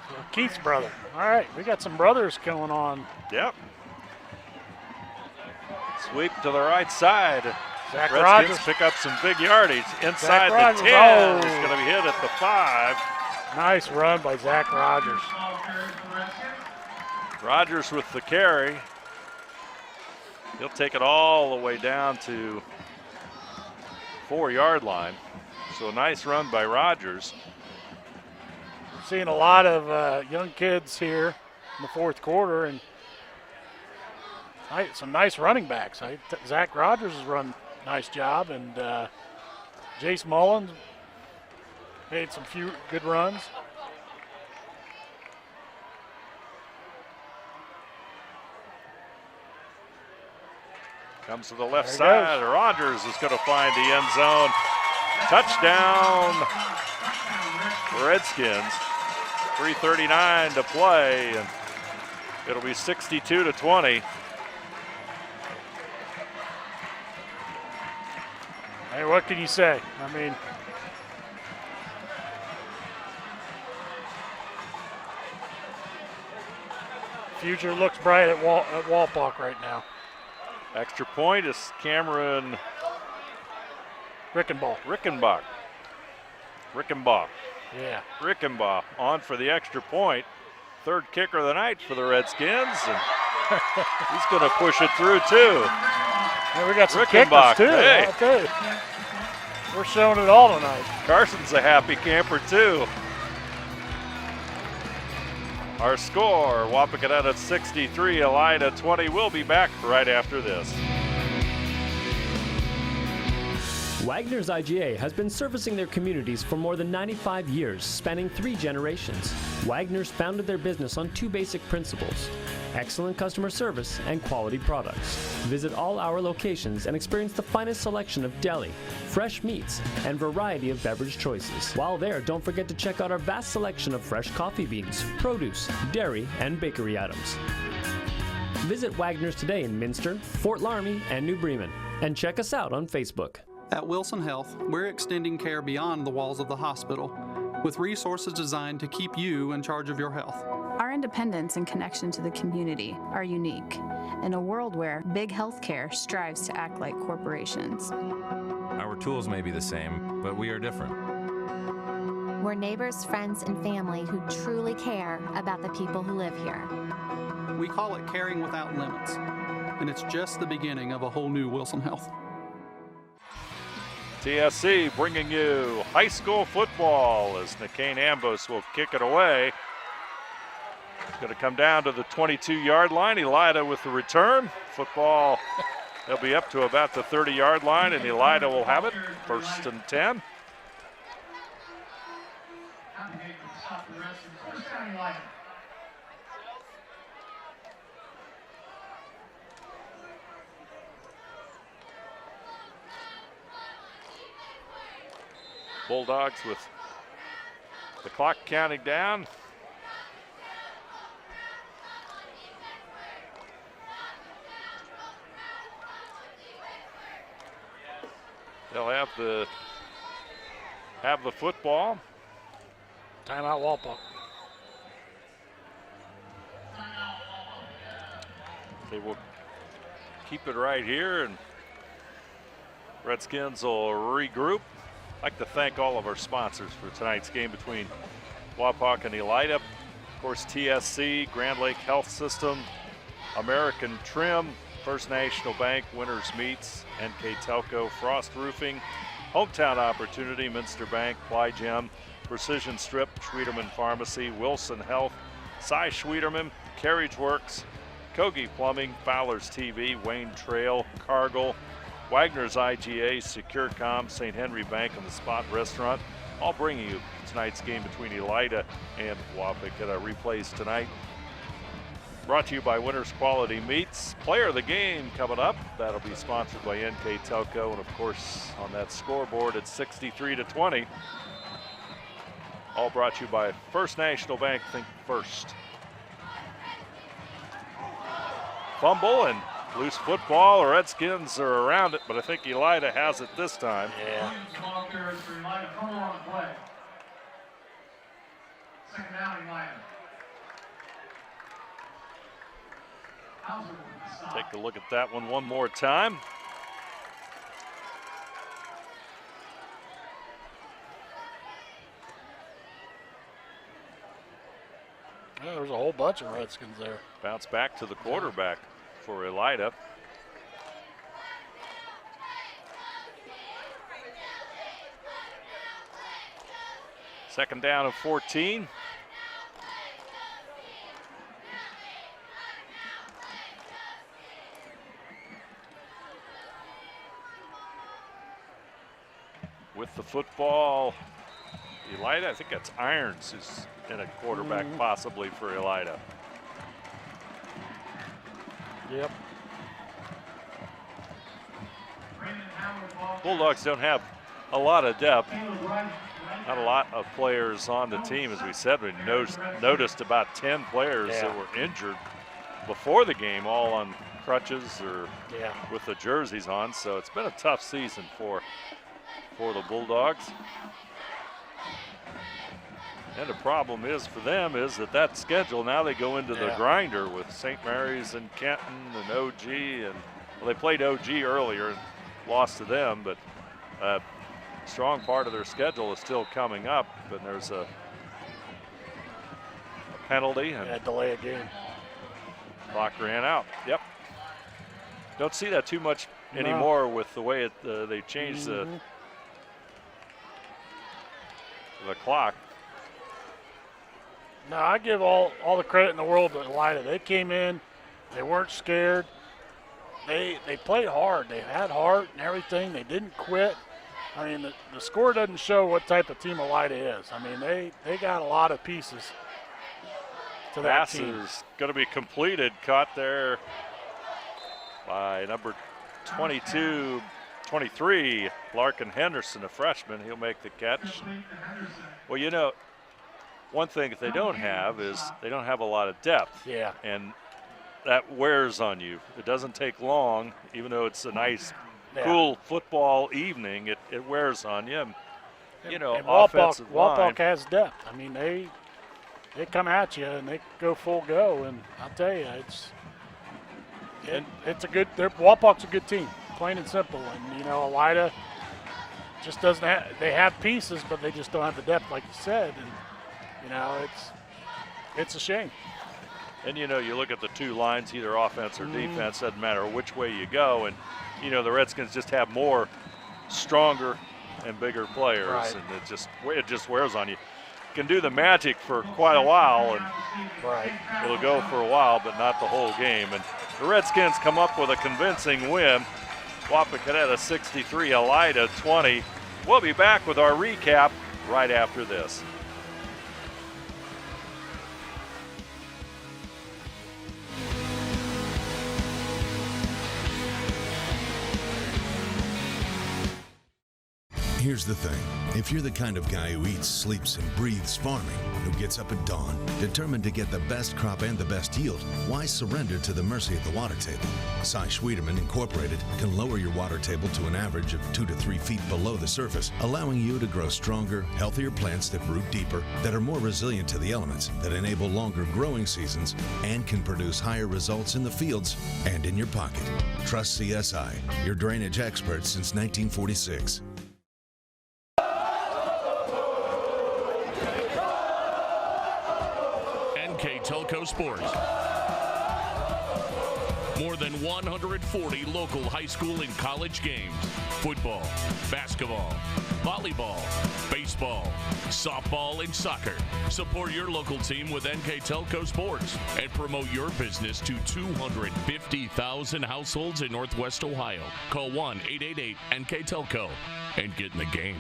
So Keith's brother. All right, we got some brothers going on. Yep. Sweep to the right side. Zach Redskins Rogers pick up some big yardage inside Zach the Rogers. 10. Oh. He's going to be hit at the 5. Nice run by Zach Rogers. Rogers with the carry. He'll take it all the way down to 4-yard line. So a nice run by Rogers. We're seeing a lot of young kids here in the 4th quarter, and some nice running backs. Zach Rogers has run a nice job, and Jace Mullins made some few good runs. Comes to the left side. Rogers is going to find the end zone. Touchdown, Redskins. 3:39 to play, and it'll be 62-20. Hey, what can you say? I mean, future looks bright at Walpock right now. Extra point is Cameron Rickenbach. Yeah. Rickenbach on for the extra point. 3rd kicker of the night for the Redskins. And he's going to push it through too. Hey, we got some kickers Rickenbach, too. hey. I'll tell you. We're showing it all tonight. Carson's a happy camper too. Our score, Wapakoneta 63, Elida 20. We'll be back right after this. Wagner's IGA has been servicing their communities for more than 95 years, spanning 3 generations. Wagner's founded their business on 2 basic principles: excellent customer service and quality products. Visit all our locations and experience the finest selection of deli, fresh meats, and variety of beverage choices. While there, don't forget to check out our vast selection of fresh coffee beans, produce, dairy, and bakery items. Visit Wagner's today in Minster, Fort Laramie, and New Bremen. And check us out on Facebook. At Wilson Health, we're extending care beyond the walls of the hospital, with resources designed to keep you in charge of your health. Our independence and connection to the community are unique in a world where big healthcare strives to act like corporations. Our tools may be the same, but we are different. We're neighbors, friends, and family who truly care about the people who live here. We call it caring without limits, and it's just the beginning of a whole new Wilson Health. TSC bringing you high school football as Nicaine Ambos will kick it away. It's going to come down to the 22-yard line. Elida with the return. Football, they'll be up to about the 30-yard line, and Elida will have it. 1st and 10. Bulldogs with the clock counting down. They'll have the football. Timeout Walpole. They will keep it right here, and Redskins will regroup. I'd like to thank all of our sponsors for tonight's game between Wapak and Elida. Of course, TSC, Grand Lake Health System, American Trim, First National Bank, Winners Meats, NKTelco, Frost Roofing, Hometown Opportunity, Minster Bank, Plygem, Precision Strip, Schwieterman Pharmacy, Wilson Health, Cy Schwieterman, Carriage Works, Kogi Plumbing, Fowler's TV, Wayne Trail, Cargill, Wagner's IGA, SecureCom, St. Henry Bank, and the Spot Restaurant, all bringing you tonight's game between Elida and Wapakoneta. Replays tonight. Brought to you by Winners Quality Meats. Player of the game coming up. That'll be sponsored by NKTelco, and of course on that scoreboard it's 63-20. All brought to you by First National Bank. Think first. Fumble and loose football. The Redskins are around it, but I think Elida has it this time. Yeah. Second down, Elida. Take a look at that one more time. Yeah, there's a whole bunch of Redskins there. Bounce back to the quarterback for Elida. Second down of 14. With the football, Elida, I think that's Irons who's in a quarterback possibly for Elida. Yep. Bulldogs don't have a lot of depth. Not a lot of players on the team. As we said, we noticed about 10 players that were injured before the game, all on crutches or with the jerseys on. So it's been a tough season for the Bulldogs. And the problem is for them is that schedule, now they go into the grinder with St. Mary's and Kenton and OG. And well, they played OG earlier and lost to them, but a strong part of their schedule is still coming up, and there's a penalty. And delay a game. Clock ran out. Yep. Don't see that too much anymore with the way they changed the clock. No, I give all the credit in the world to Elida. They came in, they weren't scared. They played hard. They had heart and everything. They didn't quit. I mean, the score doesn't show what type of team Elida is. I mean, they got a lot of pieces to that team. Pass is going to be completed, caught there by number 23, Larkin Henderson, a freshman. He'll make the catch. Well, you know, one thing that they don't have is they don't have a lot of depth. Yeah. And that wears on you. It doesn't take long, even though it's a nice, cool football evening, it wears on you. And, you know, offensive line. Wapak has depth. I mean, they come at you and they go full go, and I'll tell you, it's a good. Wapak's a good team, plain and simple. And you know, Elida just doesn't have. They have pieces, but they just don't have the depth, like you said. And you know, it's a shame. And, you know, you look at the two lines, either offense or defense, doesn't matter which way you go. And, you know, the Redskins just have more stronger and bigger players. Right. And it just wears on you. Can do the magic for quite a while, and it'll go for a while, but not the whole game. And the Redskins come up with a convincing win. Wapakoneta 63, Elida 20. We'll be back with our recap right after this. Here's the thing. If you're the kind of guy who eats, sleeps, and breathes farming, who gets up at dawn, determined to get the best crop and the best yield, why surrender to the mercy of the water table? Cy Schwiedemann Incorporated can lower your water table to an average of 2 to 3 feet below the surface, allowing you to grow stronger, healthier plants that root deeper, that are more resilient to the elements, that enable longer growing seasons, and can produce higher results in the fields and in your pocket. Trust CSI, your drainage experts since 1946. NKTelco Sports. More than 140 local high school and college games. Football, basketball, volleyball, baseball, softball, and soccer. Support your local team with NKTelco Sports and promote your business to 250,000 households in Northwest Ohio. Call 1-888-NKTelco and get in the game.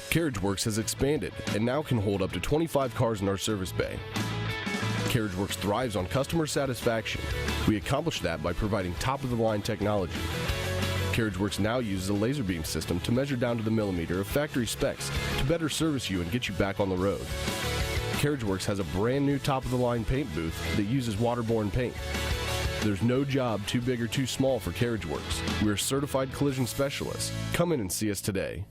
CarriageWorks has expanded and now can hold up to 25 cars in our service bay. CarriageWorks thrives on customer satisfaction. We accomplish that by providing top-of-the-line technology. CarriageWorks now uses a laser beam system to measure down to the millimeter of factory specs to better service you and get you back on the road. CarriageWorks has a brand new top-of-the-line paint booth that uses waterborne paint. There's no job too big or too small for CarriageWorks. We're certified collision specialists. Come in and see us today.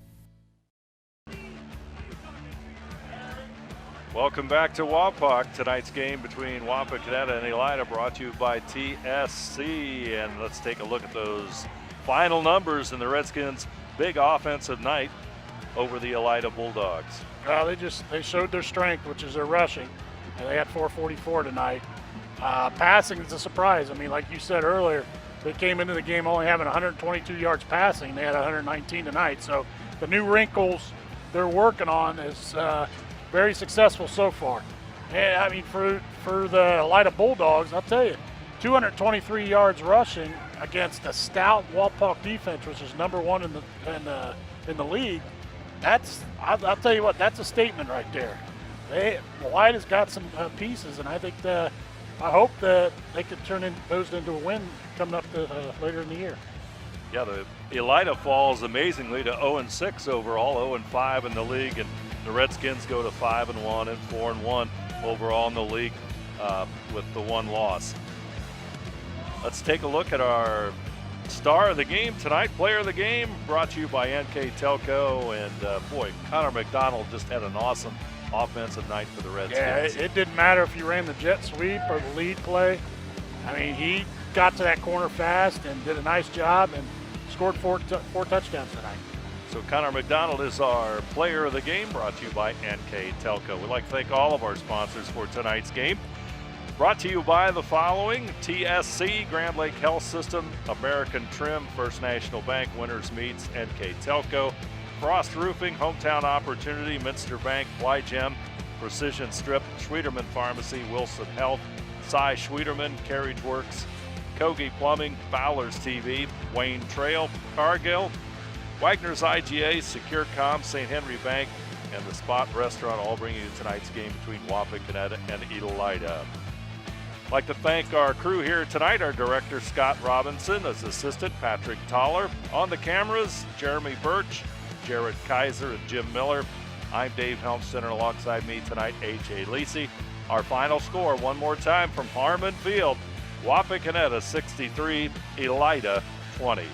Welcome back to Wapak. Tonight's game between Wapakoneta and Elida brought to you by TSC. And let's take a look at those final numbers in the Redskins' big offensive night over the Elida Bulldogs. They showed their strength, which is their rushing, and they had 444 tonight. Passing is a surprise. I mean, like you said earlier, they came into the game only having 122 yards passing. They had 119 tonight. So the new wrinkles they're working on is very successful so far. And I mean, for the Elida Bulldogs, I'll tell you, 223 yards rushing against a stout Wapak defense, which is number one in the league. I'll tell you what, that's a statement right there. Elida's got some pieces, and I think I hope that they could turn those into a win coming up later in the year. Yeah, the Elida falls amazingly to 0-6 overall, 0-5 in the league, and the Redskins go to 5-1 and 4-1 overall in the league with the one loss. Let's take a look at our star of the game tonight, player of the game, brought to you by NKTelco. And boy, Connor McDonald just had an awesome offensive night for the Redskins. Yeah, it didn't matter if you ran the jet sweep or the lead play. I mean, he got to that corner fast and did a nice job and scored four touchdowns tonight. So Connor McDonald is our player of the game, brought to you by NKTelco. We'd like to thank all of our sponsors for tonight's game. Brought to you by the following: TSC, Grand Lake Health System, American Trim, First National Bank, Winners Meats, NKTelco, Frost Roofing, Hometown Opportunity, Minster Bank, Flygem, Precision Strip, Schwieterman Pharmacy, Wilson Health, Cy Schwieterman, Carriage Works, Kogi Plumbing, Fowler's TV, Wayne Trail, Cargill, Wagner's IGA, SecureCom, St. Henry Bank, and the Spot Restaurant, all bringing you tonight's game between Wapakoneta and Elida. I'd like to thank our crew here tonight, our director Scott Robinson, as assistant Patrick Toller. On the cameras, Jeremy Birch, Jared Kaiser, and Jim Miller. I'm Dave Helmstetter, alongside me tonight, A.J. Lisi. Our final score, one more time from Harmon Field, Wapakoneta 63, Elida 20.